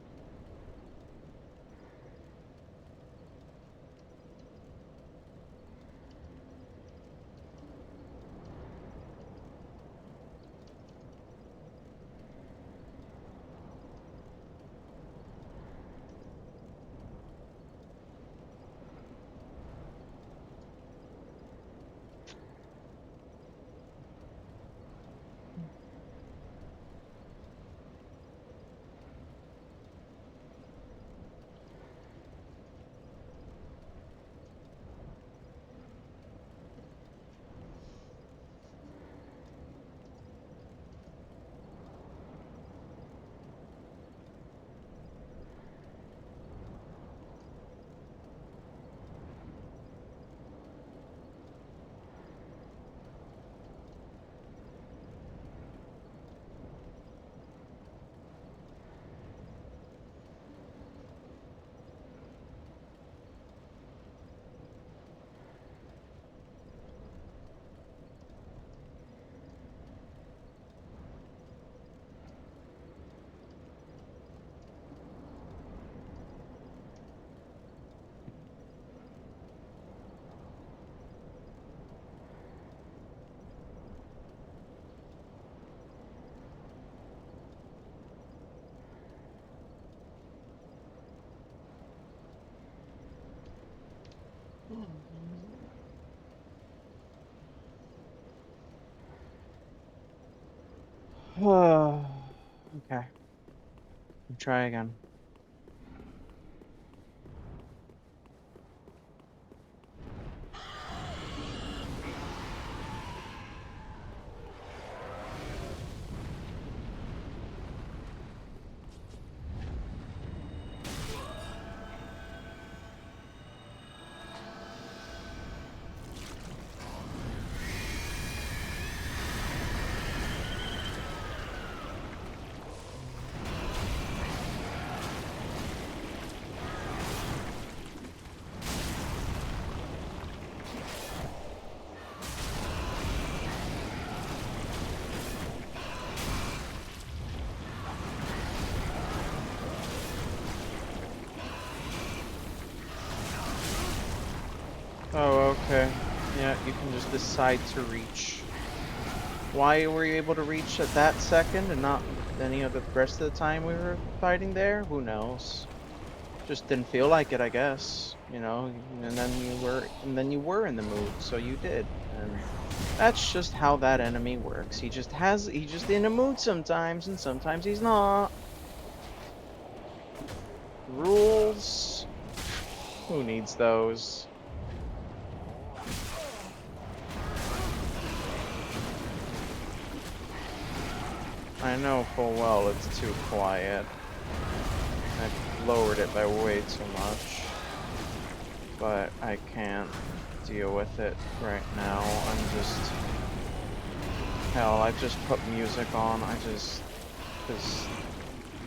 Okay. Try again. Oh, okay. Yeah, you can just decide to reach. Why were you able to reach at that second and not any of the rest of the time we were fighting there? Who knows? Just didn't feel like it, I guess. You know, and then you were in the mood, so you did. And that's just how that enemy works. He's just in a mood sometimes, and sometimes he's not. Rules? Who needs those? I know full well it's too quiet. I've lowered it by way too much. But I can't deal with it right now. Hell, I just put music on. Because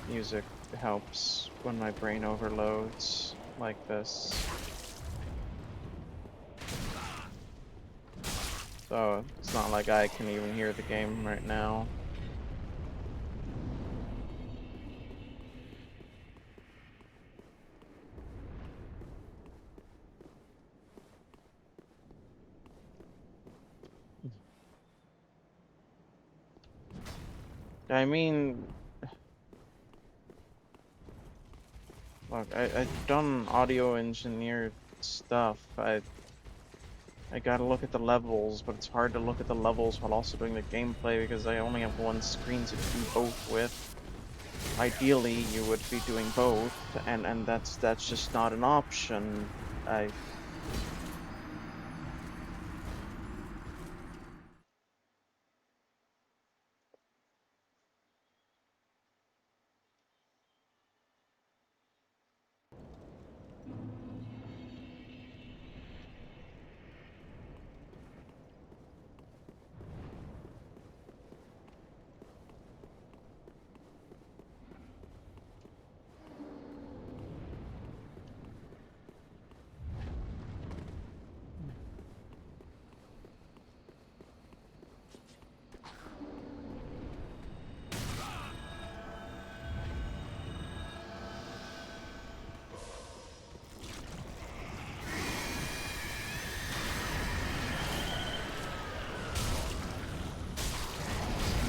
music helps when my brain overloads like this. So it's not like I can even hear the game right now. I mean, look, I've done audio engineered stuff. I gotta look at the levels, but it's hard to look at the levels while also doing the gameplay because I only have one screen to do both with. Ideally, you would be doing both, and that's just not an option.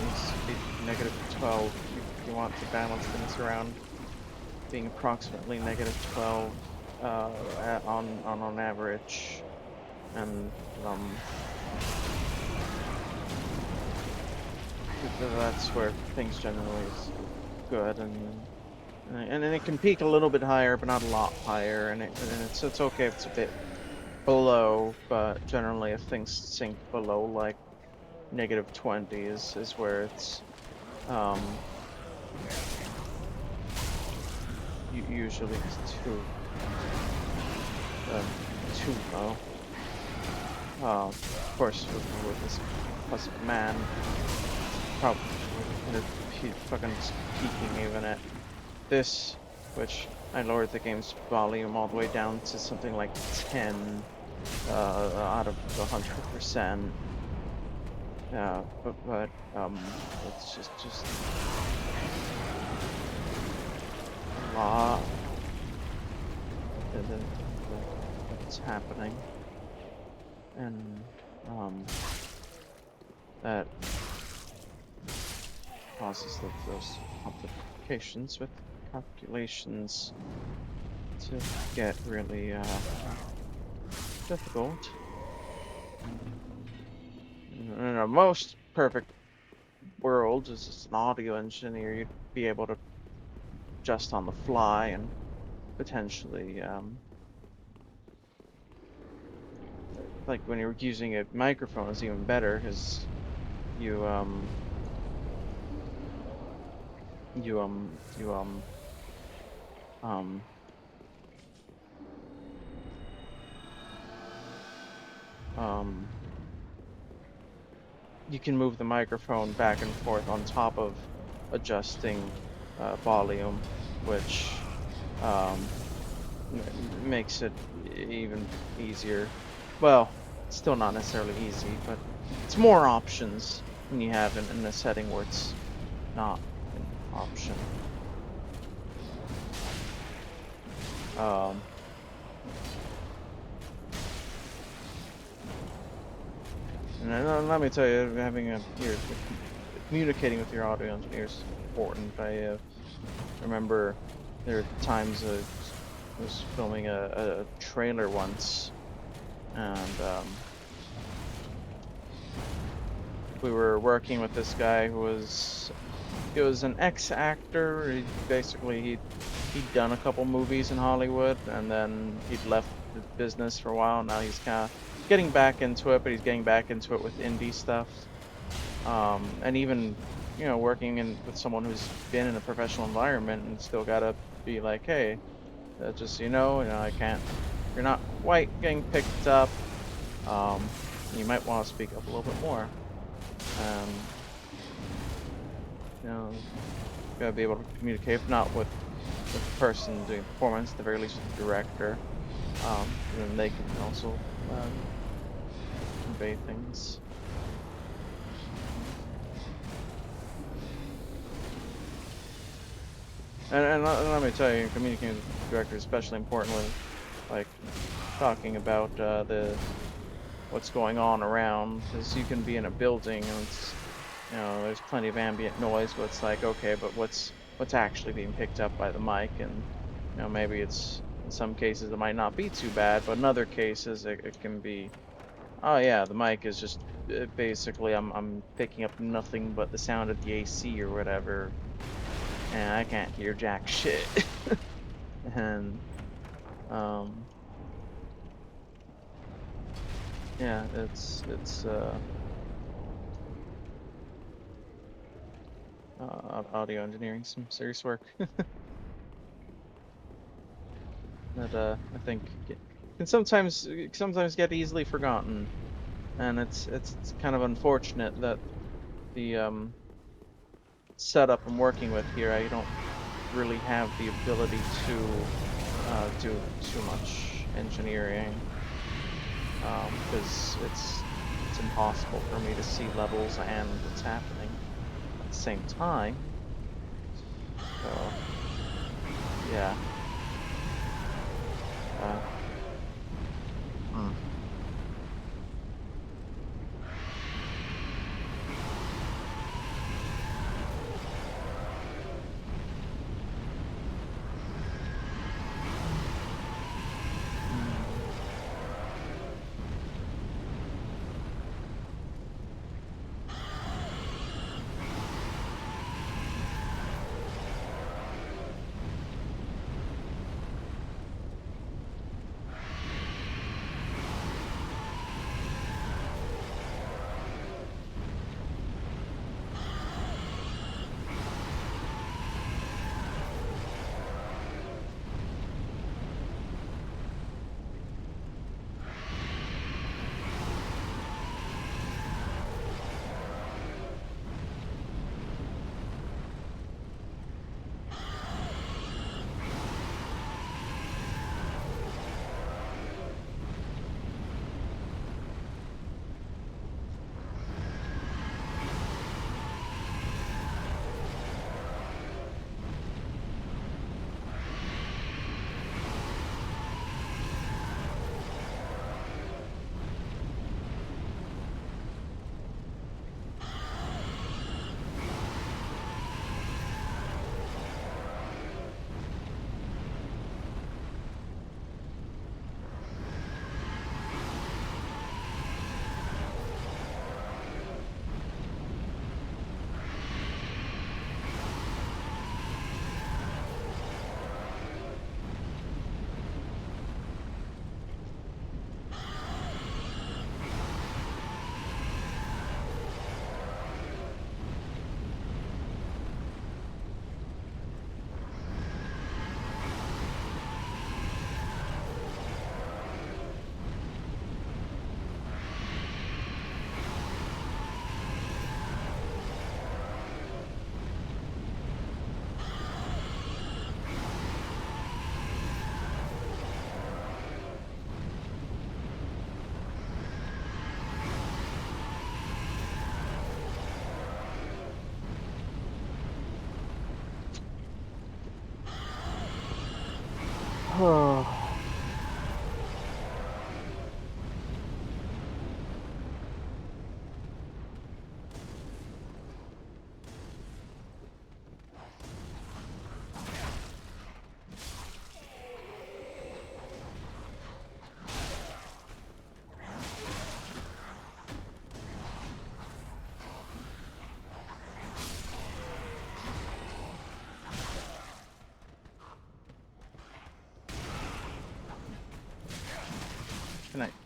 Needs to be -12 if you want to balance things around being approximately -12 on average, and that's where things generally is good, and it can peak a little bit higher, but not a lot higher, and it's okay if it's a bit below, but generally if things sink below like -20 is where it's usually too low. Of course, with this plus man, probably fucking peaking even at this, which I lowered the game's volume all the way down to something like 10 out of 100%. Yeah, but it's just a lot that's happening, and that causes those complications with calculations to get really difficult. In a most perfect world as just an audio engineer, you'd be able to adjust on the fly and potentially, like when you're using a microphone is even better because you, you, um, um, you can move the microphone back and forth on top of adjusting volume, which makes it even easier. Well, it's still not necessarily easy, but it's more options than you have in a setting where it's not an option. And let me tell you, you're communicating with your audio engineer is important. I remember there were times I was filming a trailer once, and we were working with this guy who was an ex-actor. He'd done a couple movies in Hollywood, and then he'd left the business for a while. Now he's kind of getting back into it, but he's getting back into it with indie stuff. And even, working with someone who's been in a professional environment and still gotta be like, hey, just so I can't. You're not quite getting picked up. You might want to speak up a little bit more. You know, gotta be able to communicate, if not with the person doing performance, at the very least with the director. And then they can also convey things. And let me tell you, communicating with the director is especially important when, like, talking about what's going on around, because you can be in a building and it's, there's plenty of ambient noise, but it's like, okay, but what's actually being picked up by the mic? And maybe it's, in some cases it might not be too bad, but in other cases it can be, oh yeah, the mic is just basically I'm picking up nothing but the sound of the AC or whatever, and I can't hear jack shit. And yeah, it's audio engineering, some serious work that I think can sometimes get easily forgotten, and it's kind of unfortunate that the setup I'm working with here, I don't really have the ability to do too much engineering, because it's impossible for me to see levels and what's happening at the same time. So yeah. Hmm.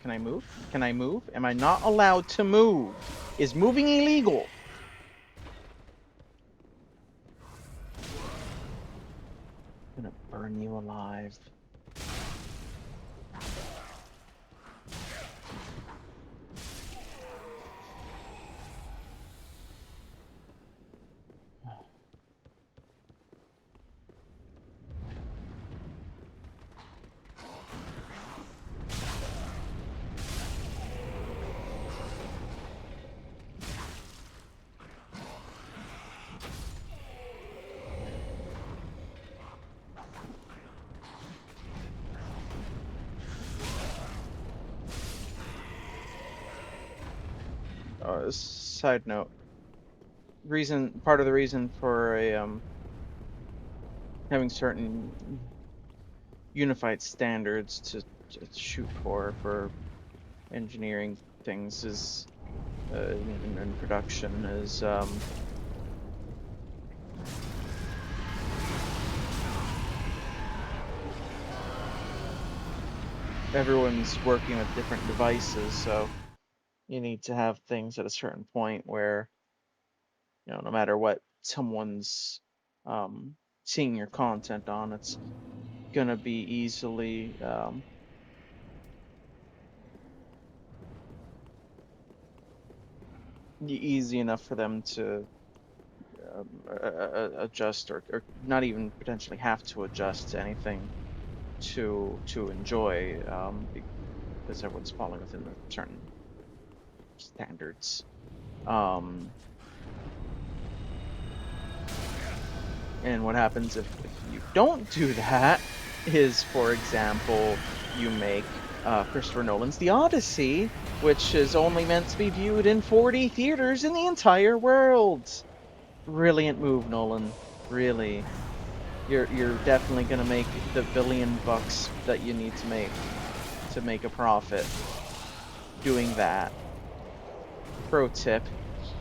Can I move? Can I move? Am I not allowed to move? Is moving illegal? I'm gonna burn you alive. Side note. Part of the reason for having certain unified standards to shoot for engineering things is in production is everyone's working with different devices, so you need to have things at a certain point where, no matter what someone's seeing your content on, it's gonna be easy enough for them to adjust or not even potentially have to adjust to anything to enjoy, because everyone's falling within the certain standards. And what happens if you don't do that is, for example, you make Christopher Nolan's The Odyssey, which is only meant to be viewed in 40 theaters in the entire world. Brilliant move, Nolan. Really. You're definitely gonna make the $1 billion that you need to make a profit doing that. Pro tip,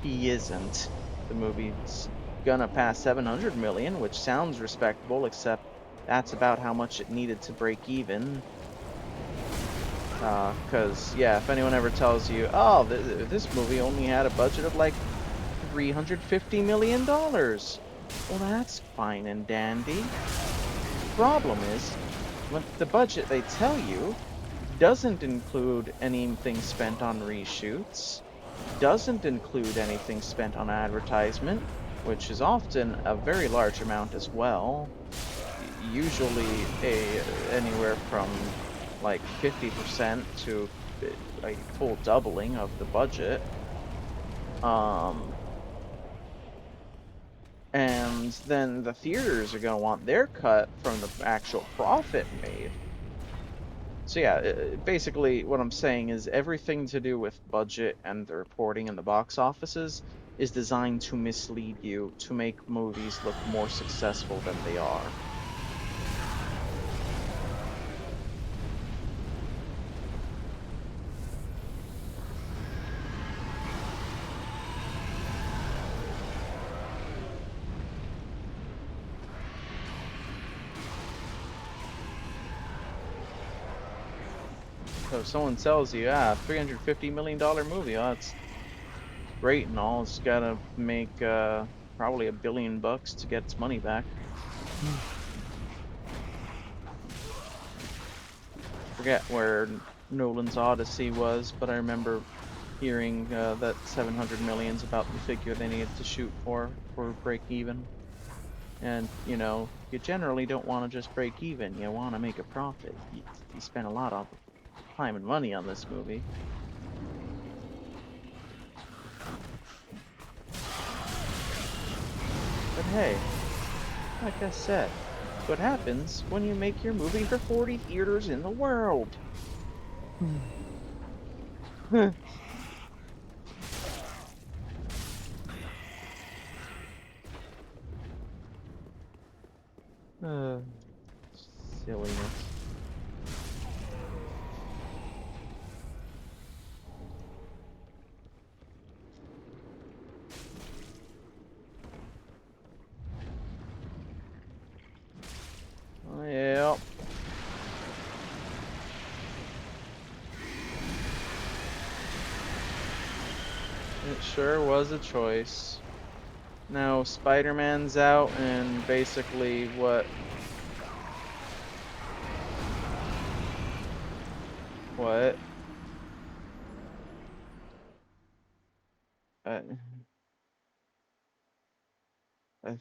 he isn't. The movie's gonna pass 700 million, which sounds respectable, except that's about how much it needed to break even. Cause yeah, if anyone ever tells you, oh, this movie only had a budget of like $350 million, well, that's fine and dandy. Problem is, when the budget they tell you doesn't include anything spent on reshoots, doesn't include anything spent on advertisement, which is often a very large amount as well. Usually anywhere from like 50% to a full doubling of the budget. And then the theaters are going to want their cut from the actual profit made. So yeah, basically what I'm saying is everything to do with budget and the reporting in the box offices is designed to mislead you, to make movies look more successful than they are. So if someone tells you, $350 million movie, oh, that's great and all, it's gotta make probably $1 billion to get its money back. Forget where Nolan's Odyssey was, but I remember hearing that 700 million's about the figure they needed to shoot for break even. And, you generally don't want to just break even, you want to make a profit. You spend a lot of time and money on this movie. But hey, like I said, what happens when you make your movie for 40 theaters in the world. uh, silliness. Oh, yeah. It sure was a choice. Now Spider-Man's out and basically what? What? Uh, uh,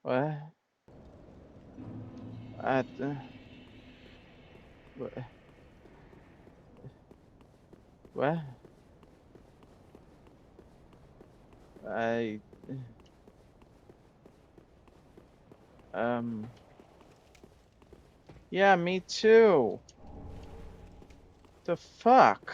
what? Uh, what? What? I um yeah, me too. The fuck?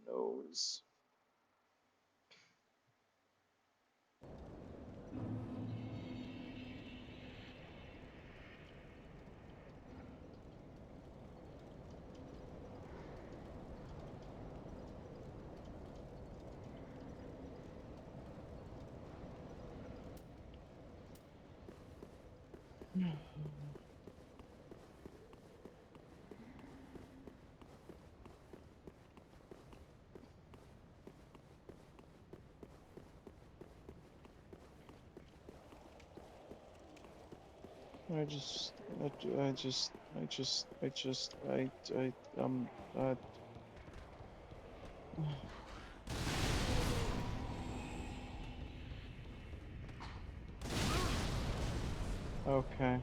Nose. I just, I just, I just, I just, uh, okay.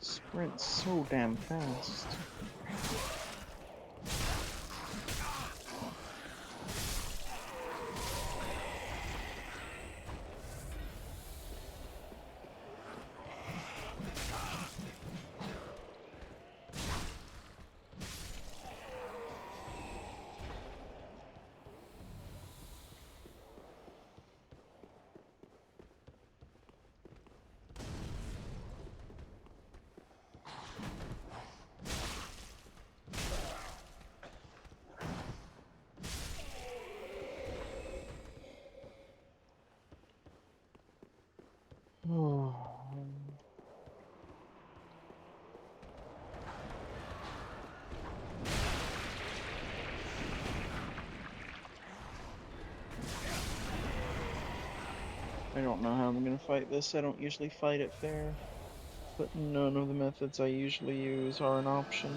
Sprint so damn fast. I don't know how I'm gonna fight this. I don't usually fight it fair. but none of the methods I usually use are an option.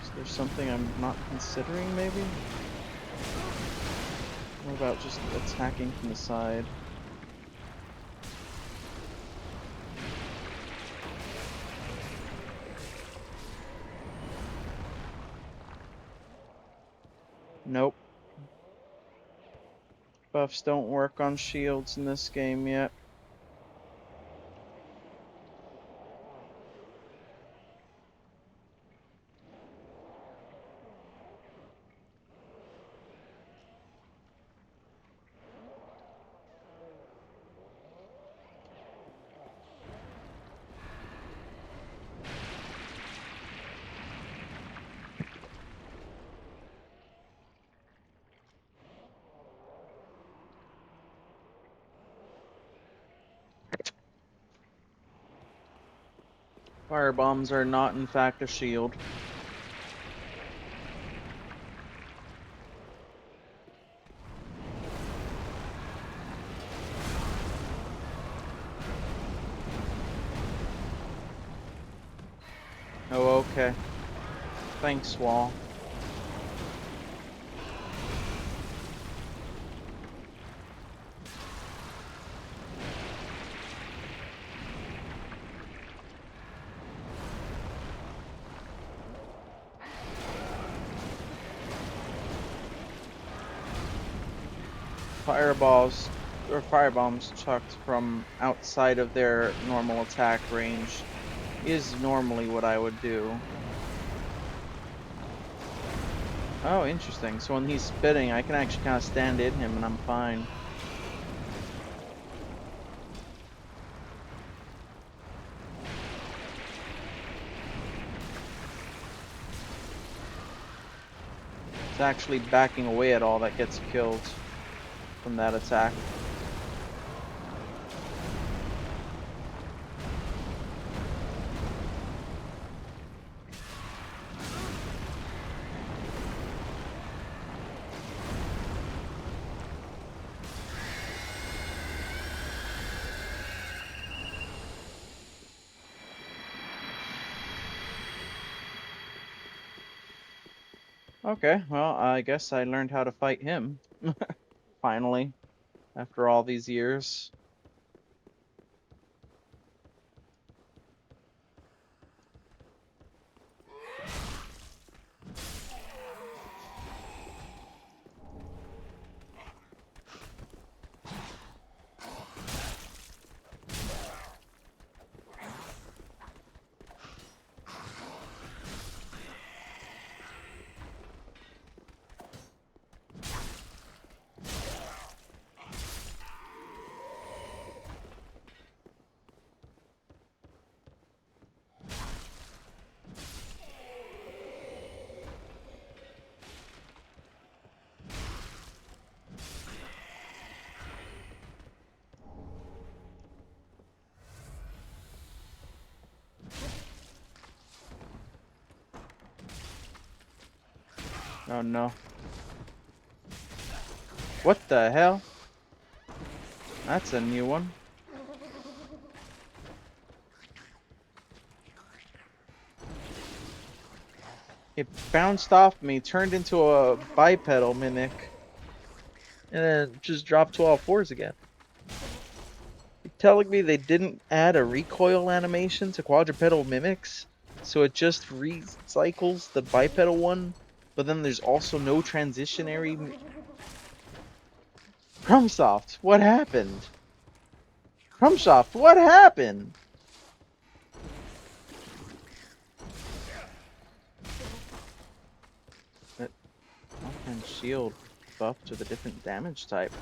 Is there something I'm not considering, maybe? What about just attacking from the side? Nope. Buffs don't work on shields in this game yet. Fire bombs are not, in fact, a shield. Oh, okay. Thanks, Wall. Fireballs or firebombs chucked from outside of their normal attack range is normally what I would do. Oh, interesting. So when he's spitting, I can actually kind of stand in him and I'm fine. It's actually backing away at all that gets killed from that attack. Okay, well, I guess I learned how to fight him. Finally, after all these years. Oh no. What the hell? That's a new one. It bounced off me, turned into a bipedal mimic, and then just dropped to all fours again. You're telling me they didn't add a recoil animation to quadrupedal mimics? So it just recycles the bipedal one, but then there's also no transitionary. Crumbsoft, what happened? Crumbsoft, what happened? That offhand shield buffed with a different damage type.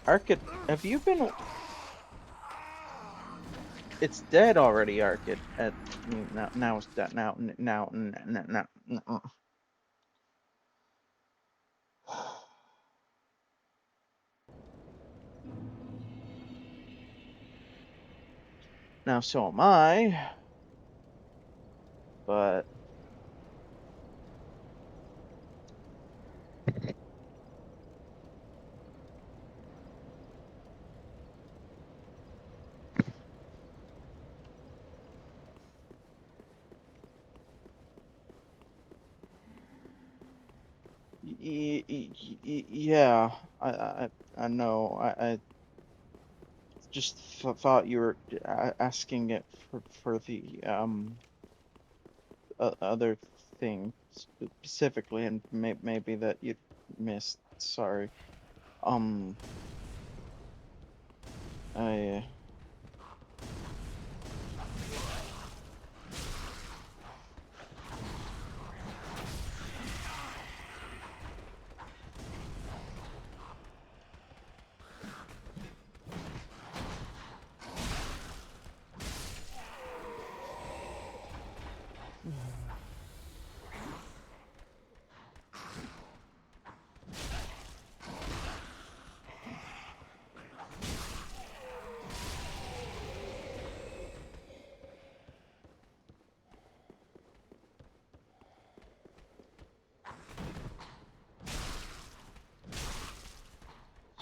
Arcid, have you been? It's dead already, Arcid. Now it's dead. Now. Now so am I, but Yeah, I know. I just thought you were asking it for the other thing specifically, and maybe that you missed. Sorry. Um, I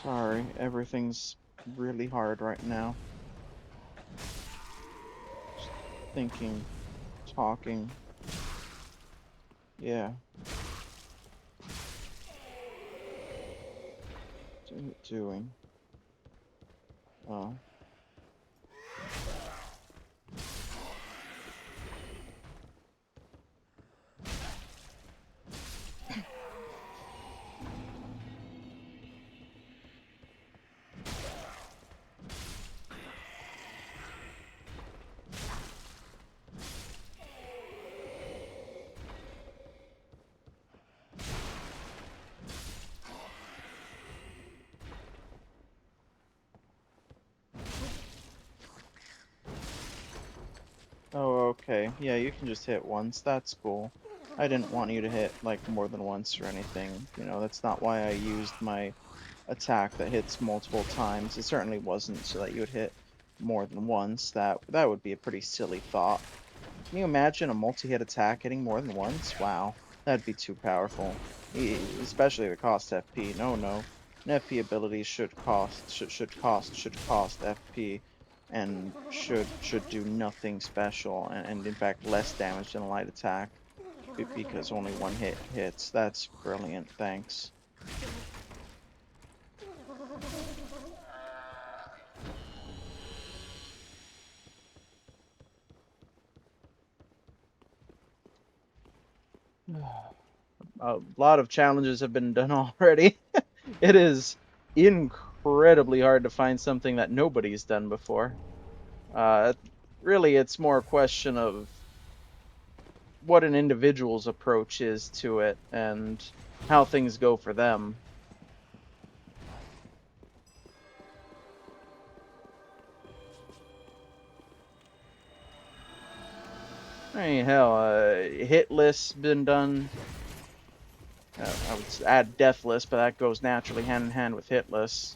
sorry. Everything's really hard right now. Just thinking, talking. Yeah, doing. Oh. Oh, okay. Yeah, you can just hit once. That's cool. I didn't want you to hit like more than once or anything. You know, that's not why I used my attack that hits multiple times. It certainly wasn't so that you would hit more than once. That would be a pretty silly thought. Can you imagine a multi-hit attack hitting more than once? Wow, that'd be too powerful. Especially if it costs FP. No, no. An FP ability should cost FP and should do nothing special and in fact less damage than a light attack because only one hit hits. That's brilliant. Thanks. A lot of challenges have been done already. It is incredibly hard to find something that nobody's done before. Uh, Really, it's more a question of what an individual's approach is to it and how things go for them. I mean, hell, hit list's been done. I would add deathless, but that goes naturally hand in hand with hitless.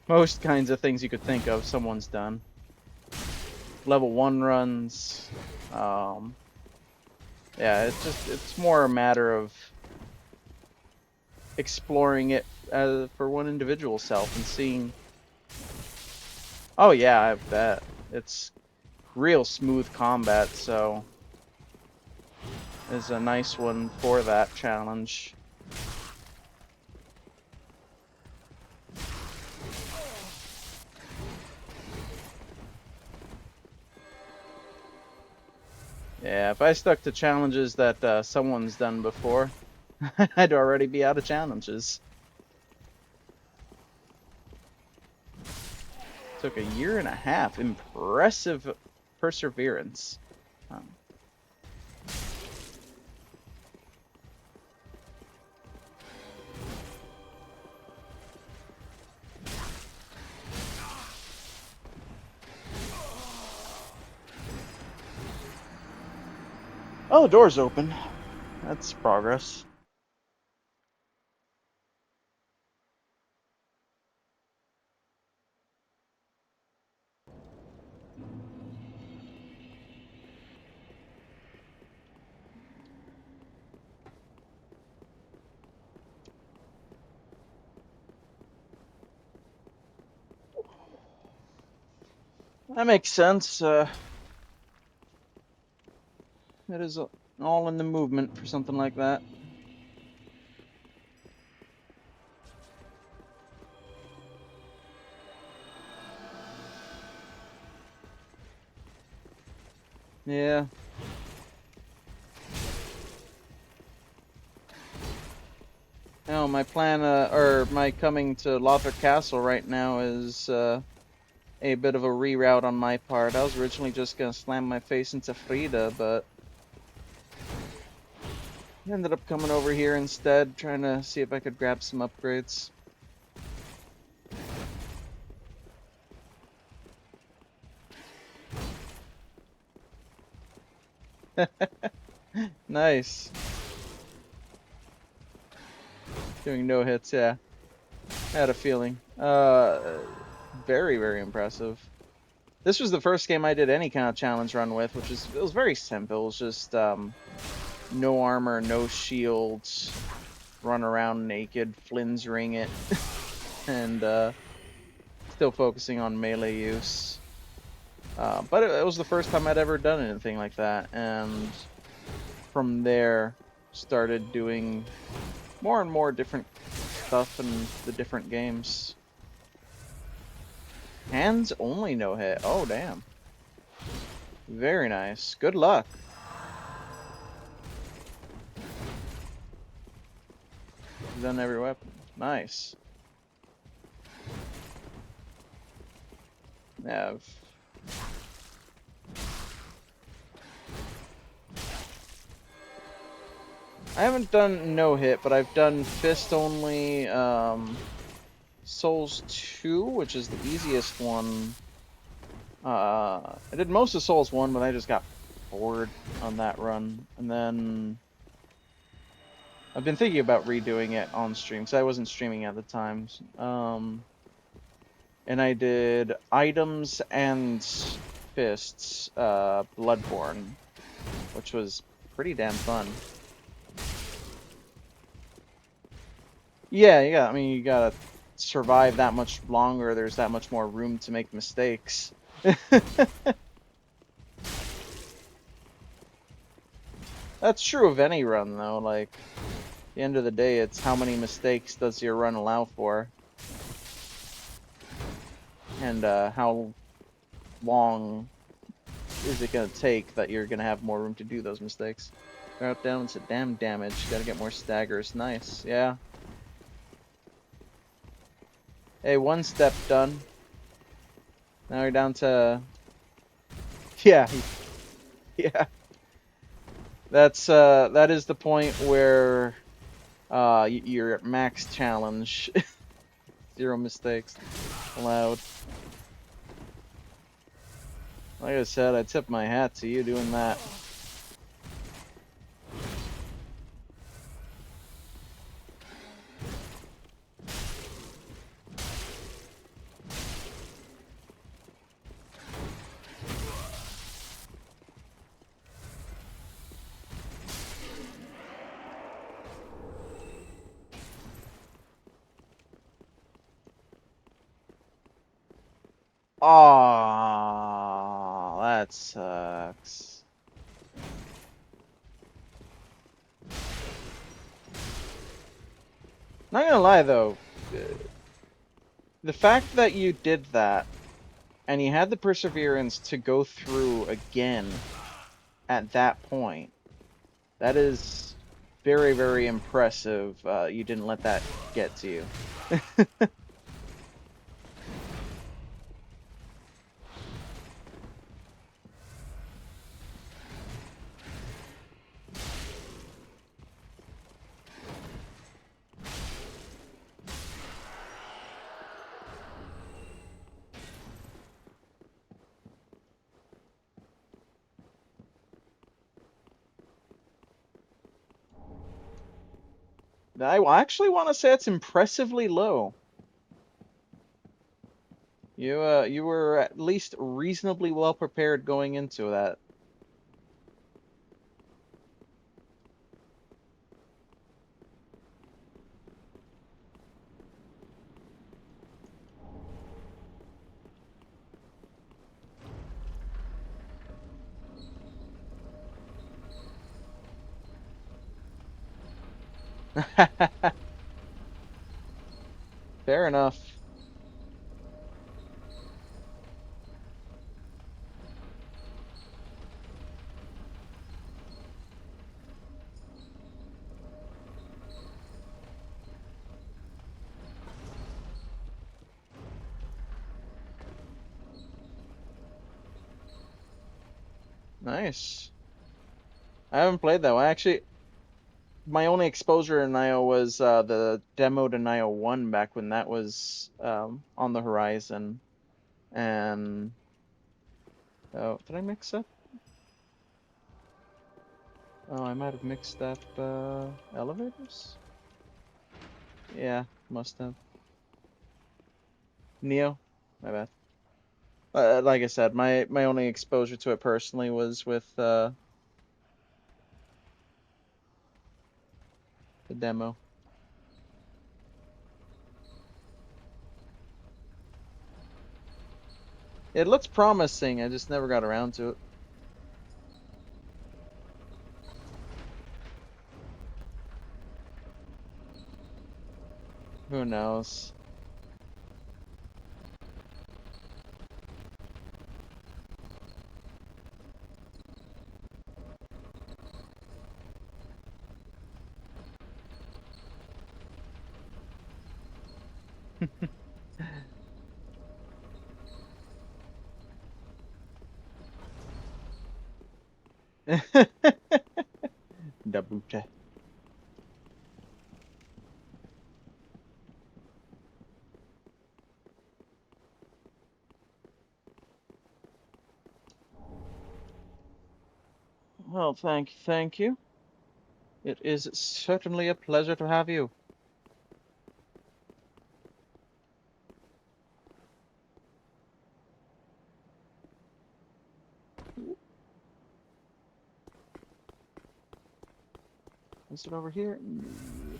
Most kinds of things you could think of, someone's done. Level 1 runs. Um, yeah, it's more a matter of exploring it for one individual self and seeing. Oh yeah, I bet it's real smooth combat, so is a nice one for that challenge. Yeah, if I stuck to challenges that someone's done before, I'd already be out of challenges. Took a year and a half. Impressive perseverance. Um, Oh, the door's open. That's progress. That makes sense. It is all in the movement for something like that. Yeah. No, my plan, or my coming to Lothric Castle right now is a bit of a reroute on my part. I was originally just gonna slam my face into Frida, but ended up coming over here instead, trying to see if I could grab some upgrades. Nice. Doing no hits, yeah. I had a feeling. Very, very impressive. This was the first game I did any kind of challenge run with, which is, it was very simple. It was just no armor, no shields, run around naked, Flynn's ring it, and still focusing on melee use. But it was the first time I'd ever done anything like that, and from there started doing more and more different stuff in the different games. Hands only no hit. Oh, damn. Very nice. Good luck. You've done every weapon. Nice. Nav. I haven't done no hit, but I've done fist only. Souls 2, which is the easiest one. I did most of Souls 1, but I just got bored on that run. And then I've been thinking about redoing it on stream, because I wasn't streaming at the time. And I did items and fists, Bloodborne, which was pretty damn fun. Yeah, I mean, you gotta survive that much longer, there's that much more room to make mistakes. That's true of any run, though. Like, at the end of the day, it's how many mistakes does your run allow for? And how long is it gonna take that you're gonna have more room to do those mistakes? Route down to damn damage. Gotta get more staggers. Nice, yeah. Hey, one step done. Now you're down to... Yeah, yeah. That is the point where you're at max challenge. 0 mistakes allowed. Like I said, I tip my hat to you doing that. Aww, that sucks. Not gonna lie though, the fact that you did that and you had the perseverance to go through again at that point, that is very, very impressive. You didn't let that get to you. I actually want to say it's impressively low. You were at least reasonably well prepared going into that. Fair enough. Nice. I haven't played that one. Actually, my only exposure in Nioh was the demo to Nioh 1 back when that was on the horizon. And oh, did I mix up? Oh, I might have mixed up elevators. Yeah, must have. Neo, my bad. Like I said, my only exposure to it personally was with the demo. It looks promising. I just never got around to it. Who knows? Dabute. Well, thank you. It is certainly a pleasure to have you. Is it over here? No.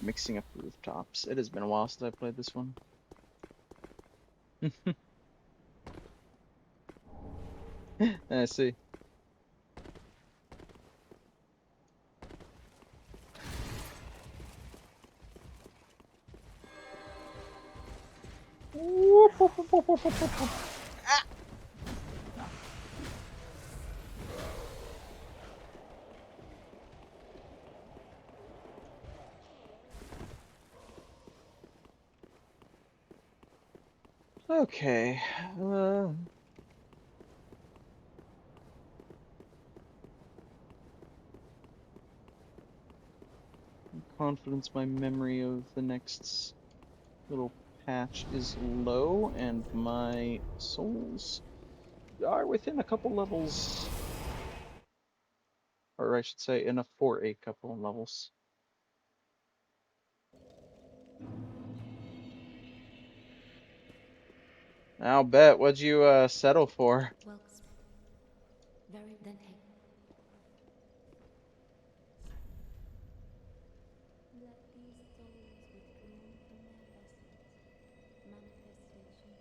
Mixing up rooftops. It has been a while since I played this one. I see. Okay. Confidence my memory of the next little patch is low, and my souls are within a couple levels. Or I should say, enough for a couple of levels. I'll bet. What'd you settle for? Welks. Very then hey. Let these souls withdrawn from their vessels. Manifestation.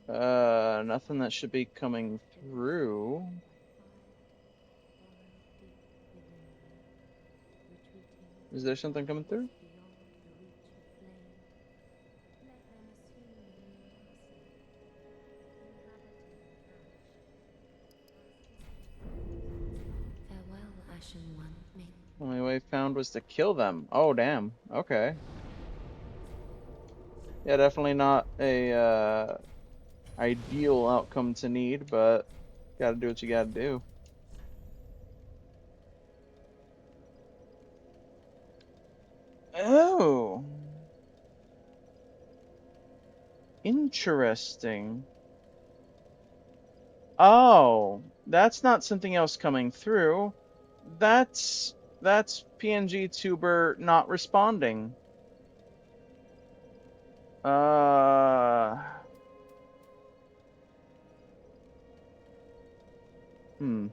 Nothing that should be coming through. Fire burn deep within them, retreating Is there something coming through? beyond the reach of flame. Let them assume new task, inhabiting ash. Farewell, Ashen One. May Only way found was to kill them. Oh, damn. Okay. Yeah, definitely not a ideal outcome to need, but gotta do what you gotta do. Oh, interesting. Oh, that's not something else coming through. That's PNG tuber not responding. Uh, hmm.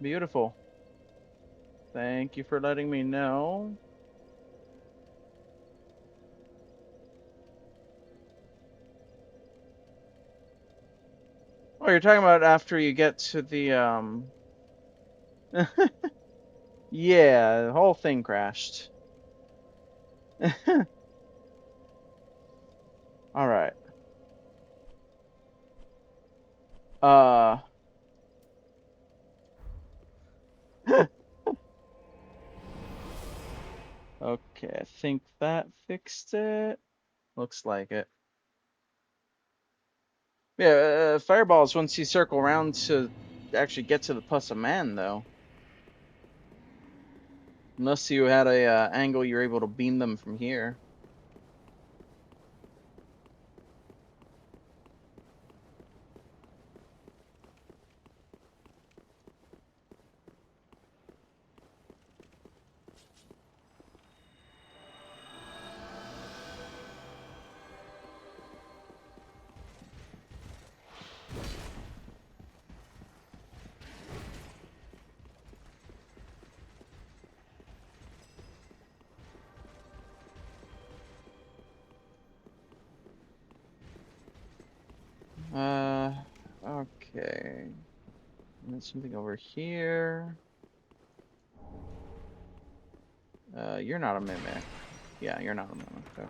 Beautiful. Thank you for letting me know. Oh, you're talking about after you get to the. Yeah, the whole thing crashed. All right. Uh, okay, I think that fixed it. Looks like it. Yeah, fireballs once you circle around to actually get to the plus a man, though. Unless you had a angle you're able to beam them from here. Okay. And there's something over here. You're not a mimic. Yeah, you're not a mimic. Okay.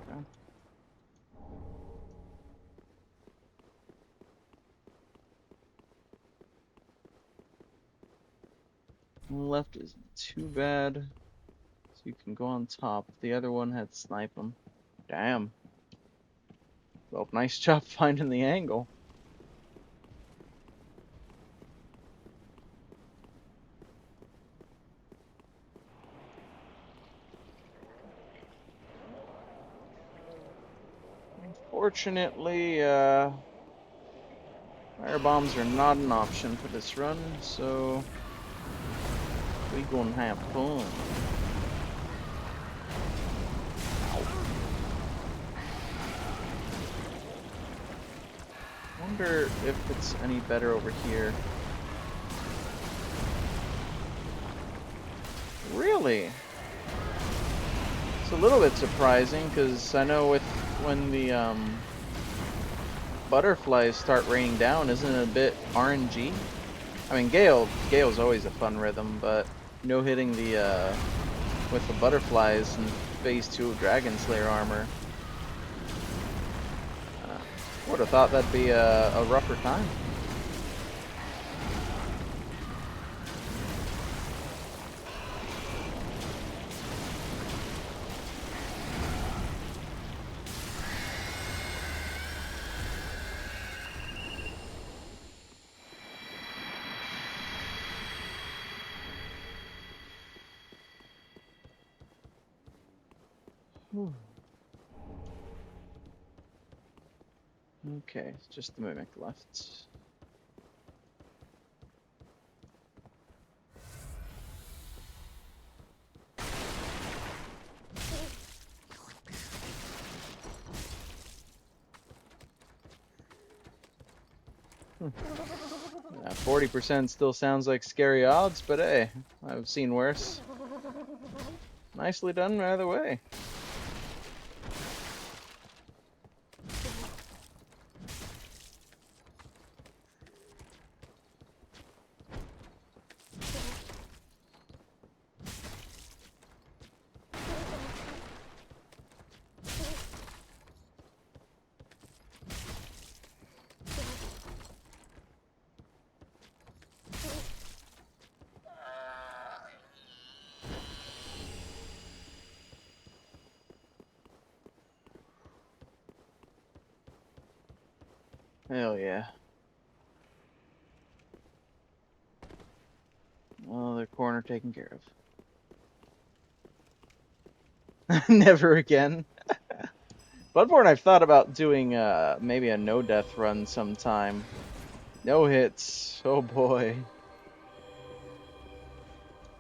Left isn't too bad. So you can go on top. The other one had snipe him. Damn. Well, nice job finding the angle. Unfortunately, fire bombs are not an option for this run, so we gonna have fun. Wonder if it's any better over here. Really? It's a little bit surprising because I know when the butterflies start raining down, isn't it a bit RNG? I mean, Gale's always a fun rhythm, but no hitting the with the butterflies in phase 2 of Dragon Slayer armor. Would have thought that'd be a rougher time. Whew. Okay, just the mimic left. Yeah, 40% still sounds like scary odds, but hey, I've seen worse. Nicely done either way. Hell yeah. Another corner taken care of. Never again. Bloodborne, I've thought about doing maybe a no death run sometime. No hits. Oh boy.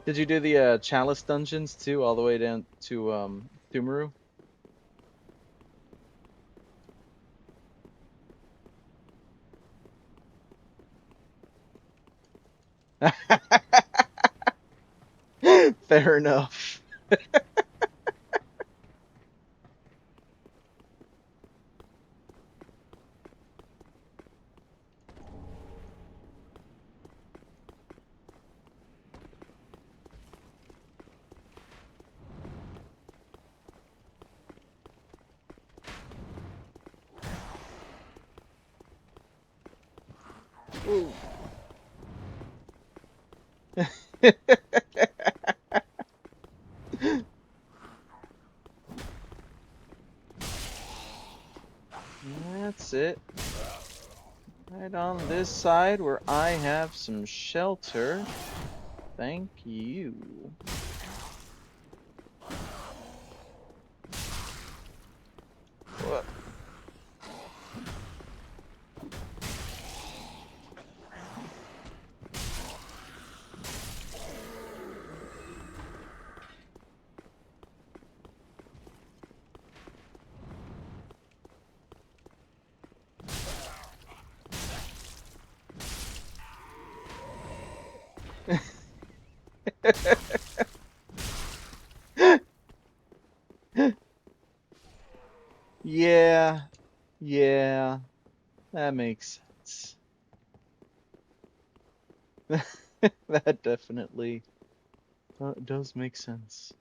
Did you do the Chalice dungeons too, all the way down to Thumaru? Fair enough. Ooh. That's it. this side where I have some shelter. Thank you. Whoa. Yeah, yeah, that makes sense. That definitely does make sense.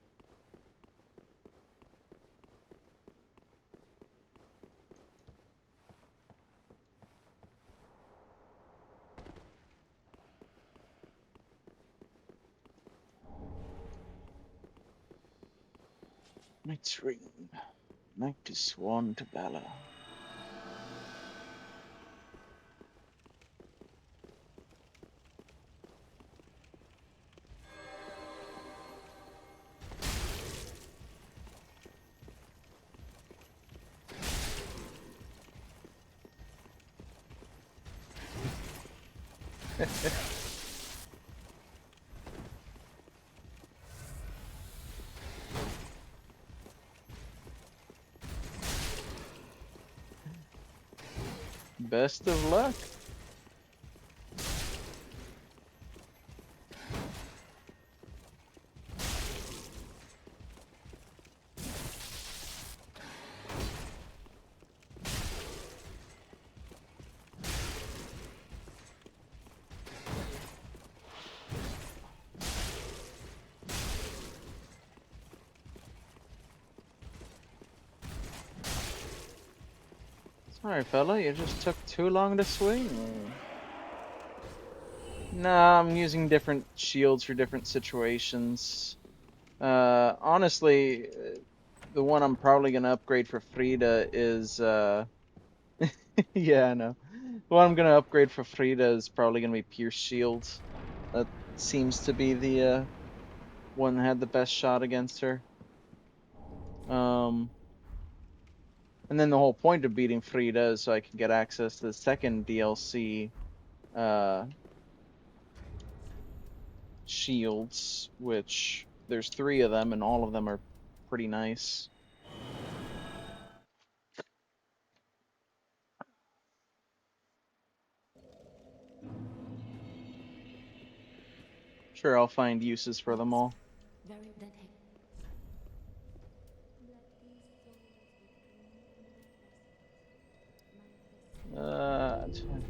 Knight's ring, knight is sworn to valor. Best of luck. Sorry, fella, you just took too long to swing. Nah, I'm using different shields for different situations. Honestly, the one I'm probably gonna upgrade for Frida is yeah, I know. The one I'm gonna upgrade for Frida is probably gonna be Pierce Shield. That seems to be the one that had the best shot against her. Um, and then the whole point of beating Frida is so I can get access to the second DLC uh shields, which there's 3 of them and all of them are pretty nice. Sure, I'll find uses for them all. Very then hey. Let these souls withdrawn from their vessels, manifestation.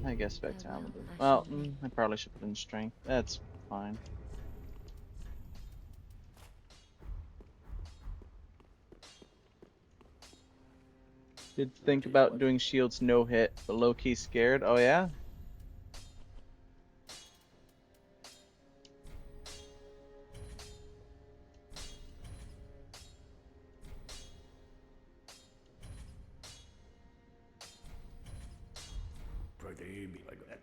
I guess back to Farewell, Amadou. I Well, shall leave. I probably should put in strength. That's fine. Did think That is about what? doing shields no hit, but low key scared. Oh yeah? Pretty be like that.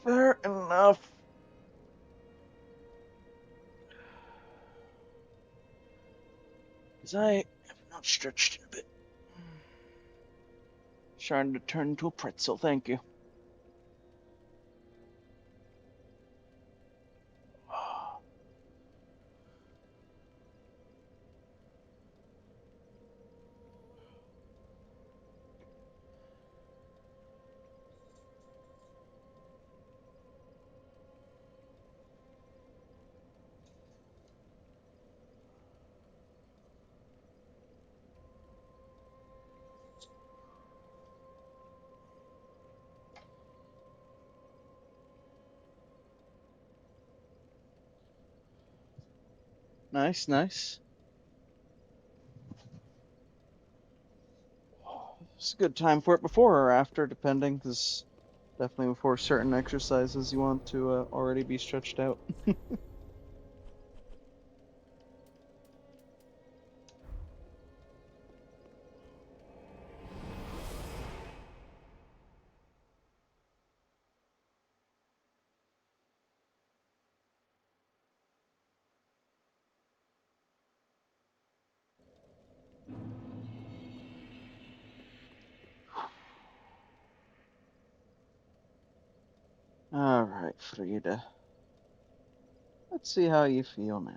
Fair enough. Because I have not stretched in a bit. Trying to turn into a pretzel, thank you. Nice, nice. It's a good time for it before or after, depending, because definitely before certain exercises you want to already be stretched out. All right, Frida. Let's see how you feel now.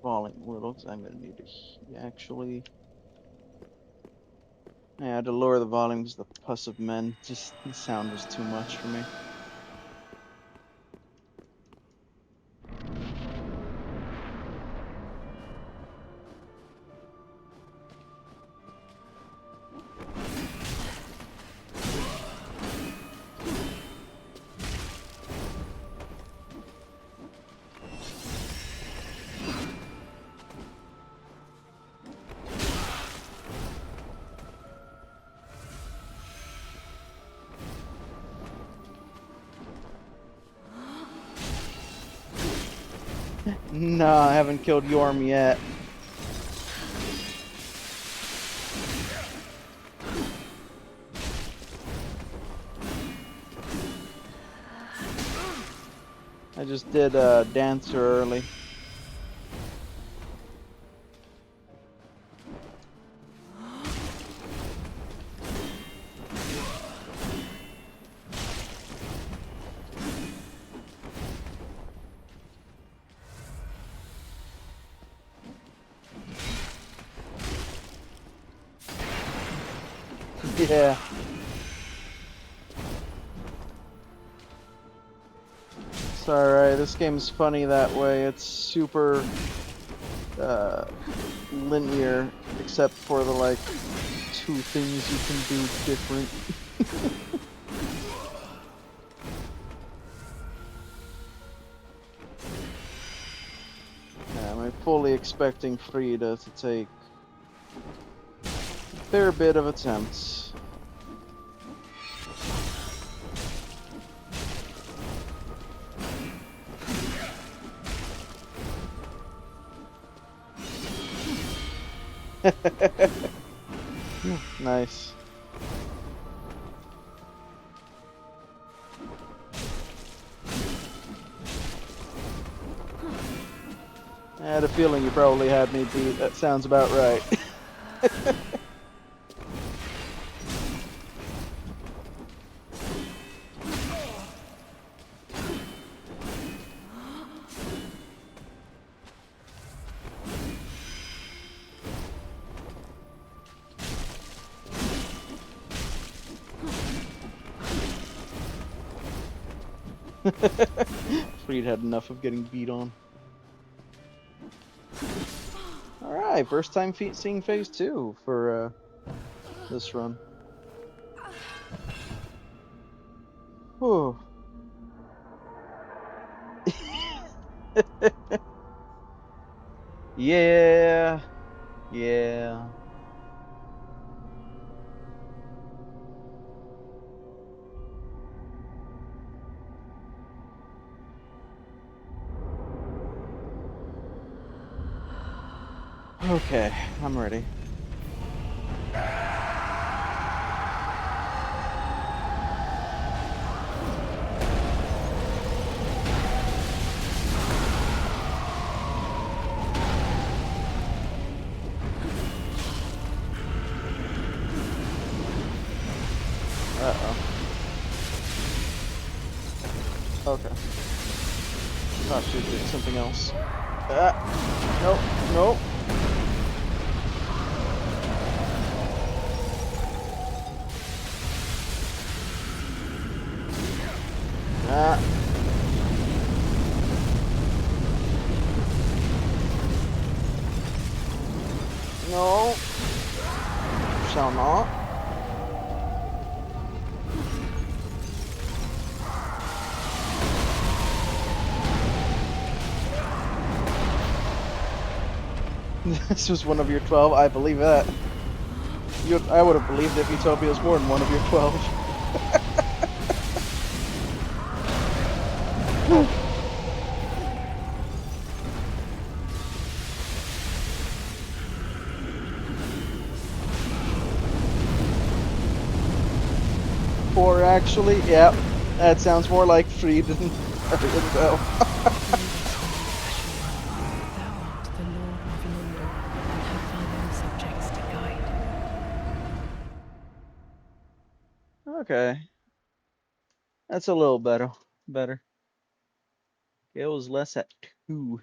Falling a little, because I'm gonna need to actually. I had to lower the volume because the Puss of Men, just the sound was too much for me. No, I haven't killed Yorm yet. I just did Dancer early. Yeah. It's alright, this game's funny that way. It's super linear, except for the like 2 things you can do different. Yeah, I'm fully expecting Frida to take a fair bit of attempts. Nice. I had a feeling you probably had me beat. That sounds about right. Freed had enough of getting beat on. Alright, first time seeing phase 2 for this run. Whew. Yeah. Yeah. Okay, I'm ready. Uh-oh. Okay. Thought she was doing something else. Nope, nope. Ah. No. Shall not. This was one of your 12. I believe that. I would have believed if Utopia was more than one of your 12. Or actually, yeah, that sounds more like Free than well. Thou art the Lord of London, and have thine own subjects to guide. Okay, that's a little better. Better. Gale was less at 2.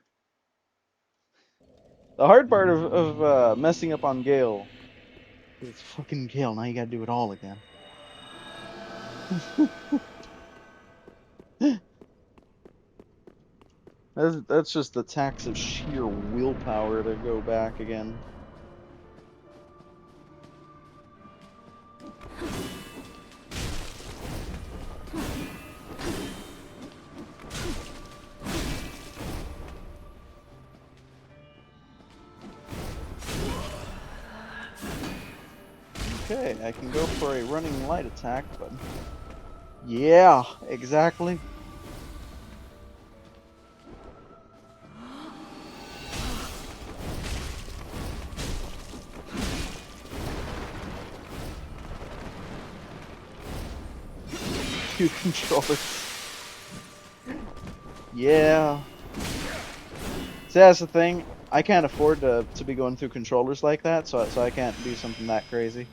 The hard part of messing up on Gale is it's fucking Gale. Now you gotta do it all again. That's just the tax of sheer willpower to go back again. Okay, I can go for a running light attack, but yeah, exactly. Two controllers. Yeah. See, that's the thing. I can't afford to be going through controllers like that, so I can't do something that crazy.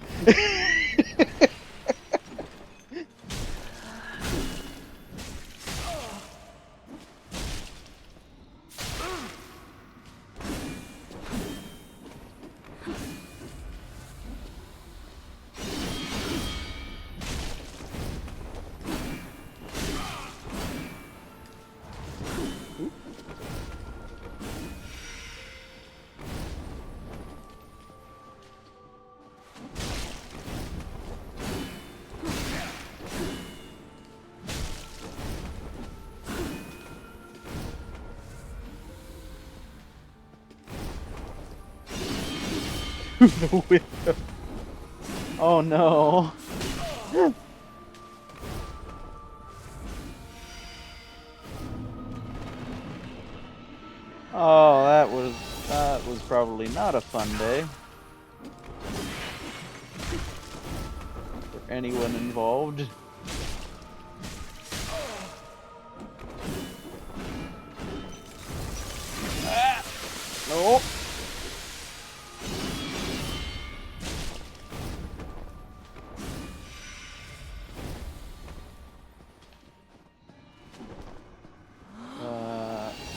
The window. Oh no. Oh, that was probably not a fun day for anyone involved. Ah, no.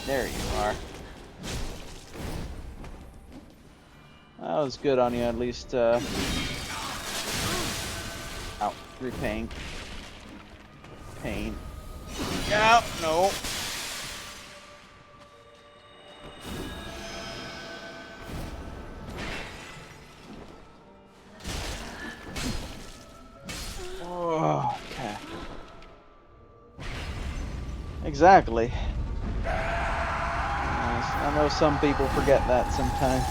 There you are. That was good on you, at least, ow, repaying. Pain. Yeah, no. Oh, okay. Exactly. I know some people forget that sometimes.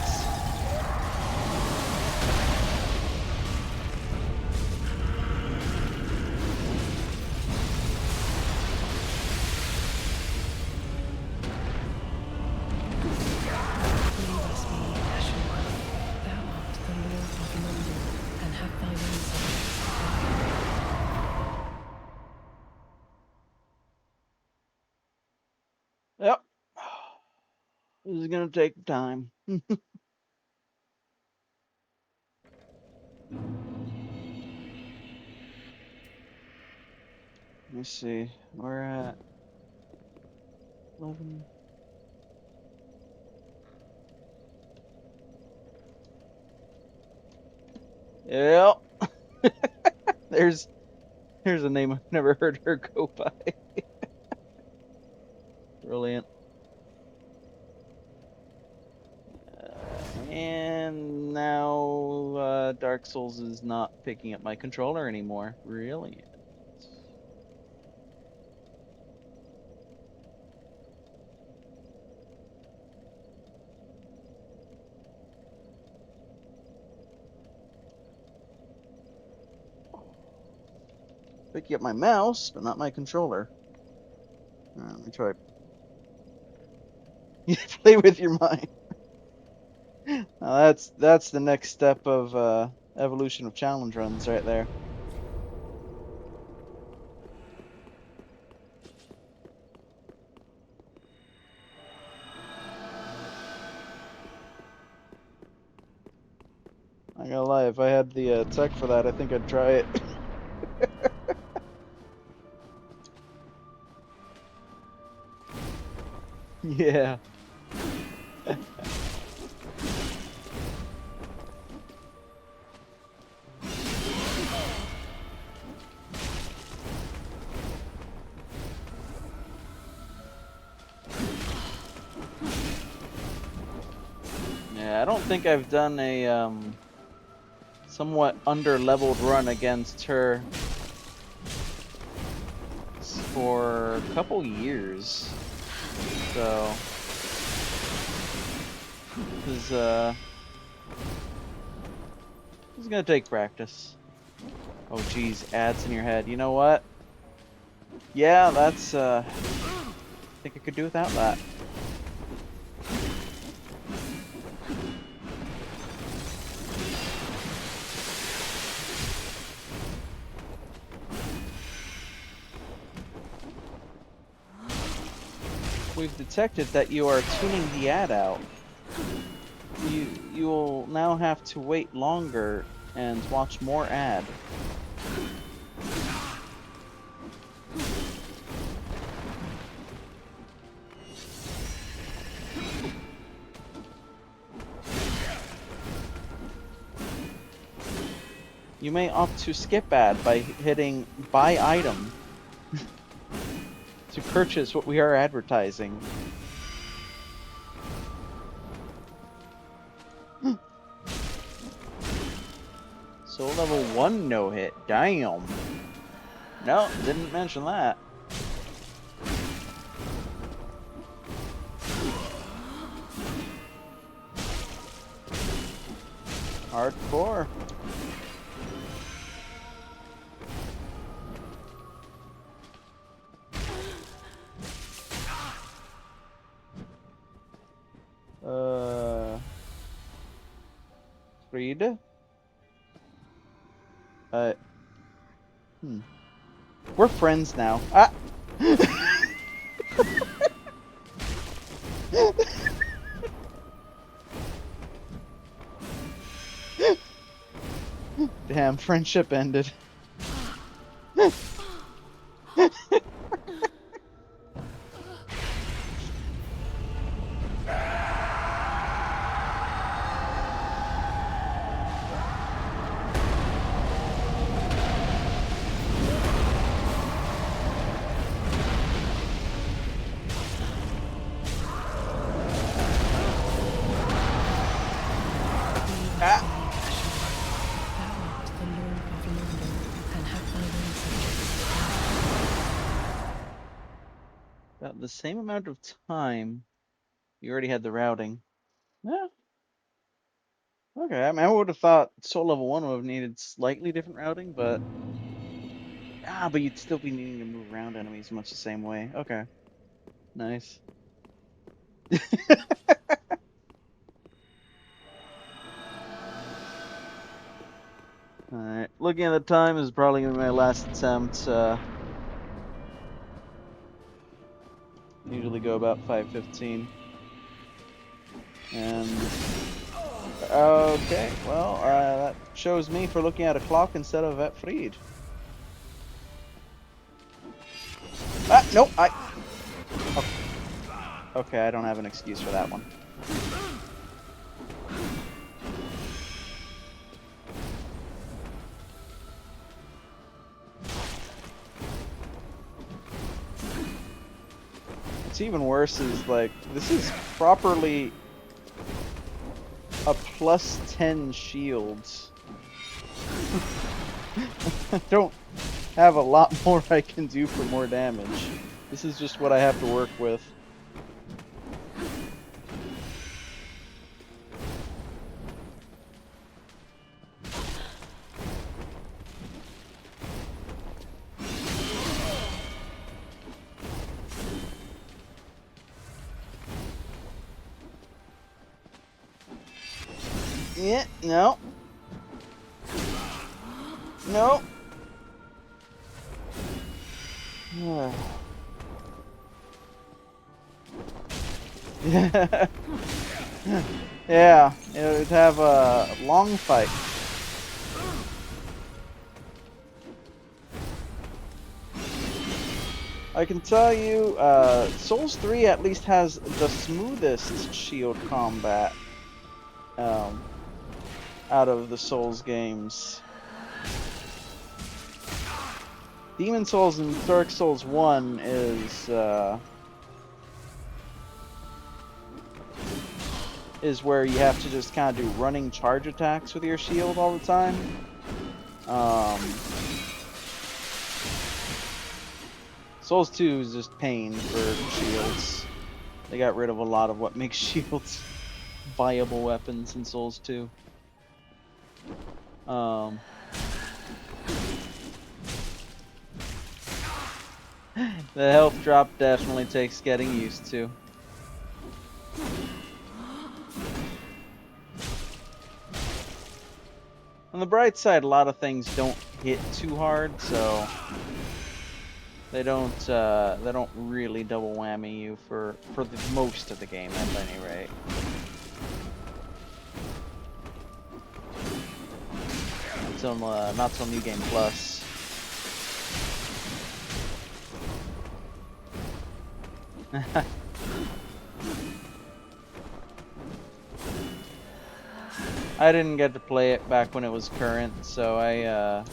Believe us me, Ashen One. Thou art the Lord of London, and have thine own subjects to guide. Yep. This is gonna take time. Let me see. We're at 11. Yep. There's there's a name I've never heard her go by. Brilliant. And now Dark Souls is not picking up my controller anymore. Brilliant. Picking up my mouse, but not my controller. Let me try. You play with your mind. Now that's the next step of evolution of challenge runs right there. I'm not gonna lie, if I had the tech for that, I think I'd try it. Yeah. Yeah, I don't think I've done a somewhat under-leveled run against her for a couple years. So, this is gonna take practice. Oh geez, ads in your head. You know what? Yeah, that's I think I could do without that. We've detected that you are tuning the ad out. You'll now have to wait longer and watch more ad. You may opt to skip ad by hitting buy item to purchase what we are advertising. Soul level 1 no hit. Damn. No, didn't mention that. Hardcore. Read. We're friends now. Ah! Damn, friendship ended. About the same amount of time. You already had the routing. Yeah. Okay, I mean, I would have thought Soul Level 1 would have needed slightly different routing, but... but you'd still be needing to move around enemies much the same way. Okay. Nice. Alright, looking at the time, this is probably going to be my last attempt. Usually go about 5:15. And... Okay, well, that shows me for looking at a clock instead of at Fried. Nope, Okay, I don't have an excuse for that one. What's even worse is, like, this is properly a plus 10 shields. I don't have a lot more I can do for more damage. This is just what I have to work with. Yeah, no. No. Yeah. Yeah, it would have a long fight. I can tell you, Souls 3 at least has the smoothest shield combat um, out of the Souls games. Demon Souls and Dark Souls 1 is where you have to just kind of do running charge attacks with your shield all the time. Souls 2 is just pain for shields. They got rid of a lot of what makes shields viable weapons in Souls 2. Um, the health drop definitely takes getting used to. On the bright side, a lot of things don't hit too hard, so they don't really double whammy you for the most of the game at any rate. Not till New Game Plus. I didn't get to play it back when it was current, so I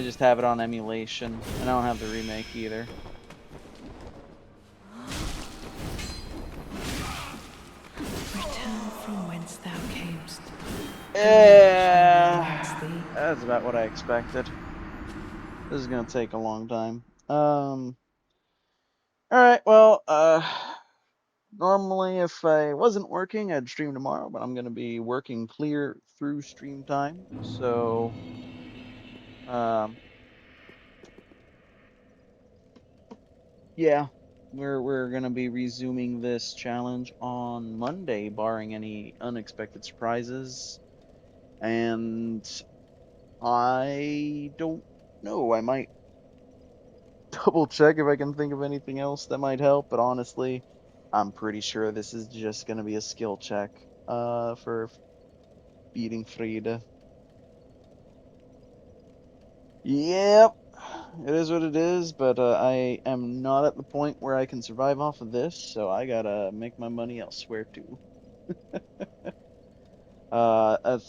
just have it on emulation, and I don't have the remake either. Return from whence thou camest. Yeah, that's about what I expected. This is gonna take a long time. All right, well, normally if I wasn't working, I'd stream tomorrow, but I'm gonna be working clear through stream time, so um, yeah, we're gonna be resuming this challenge on Monday, barring any unexpected surprises. And I don't know. I might double check if I can think of anything else that might help, but honestly, I'm pretty sure this is just gonna be a skill check for beating Frida. Yep, it is what it is, but I am not at the point where I can survive off of this, so I gotta make my money elsewhere too.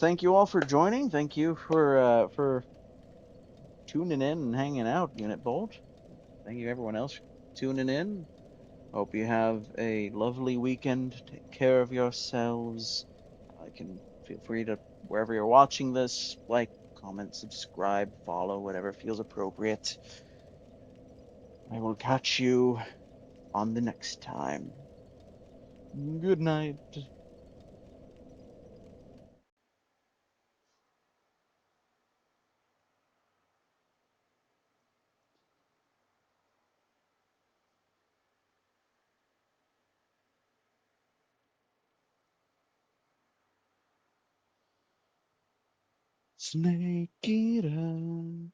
Thank you all for joining. Thank you for tuning in and hanging out, Unit Bolt. Thank you everyone else for tuning in. Hope you have a lovely weekend. Take care of yourselves. I can feel free to wherever you're watching this, like, comment, subscribe, follow, whatever feels appropriate. I will catch you on the next time. Good night. Snake eater.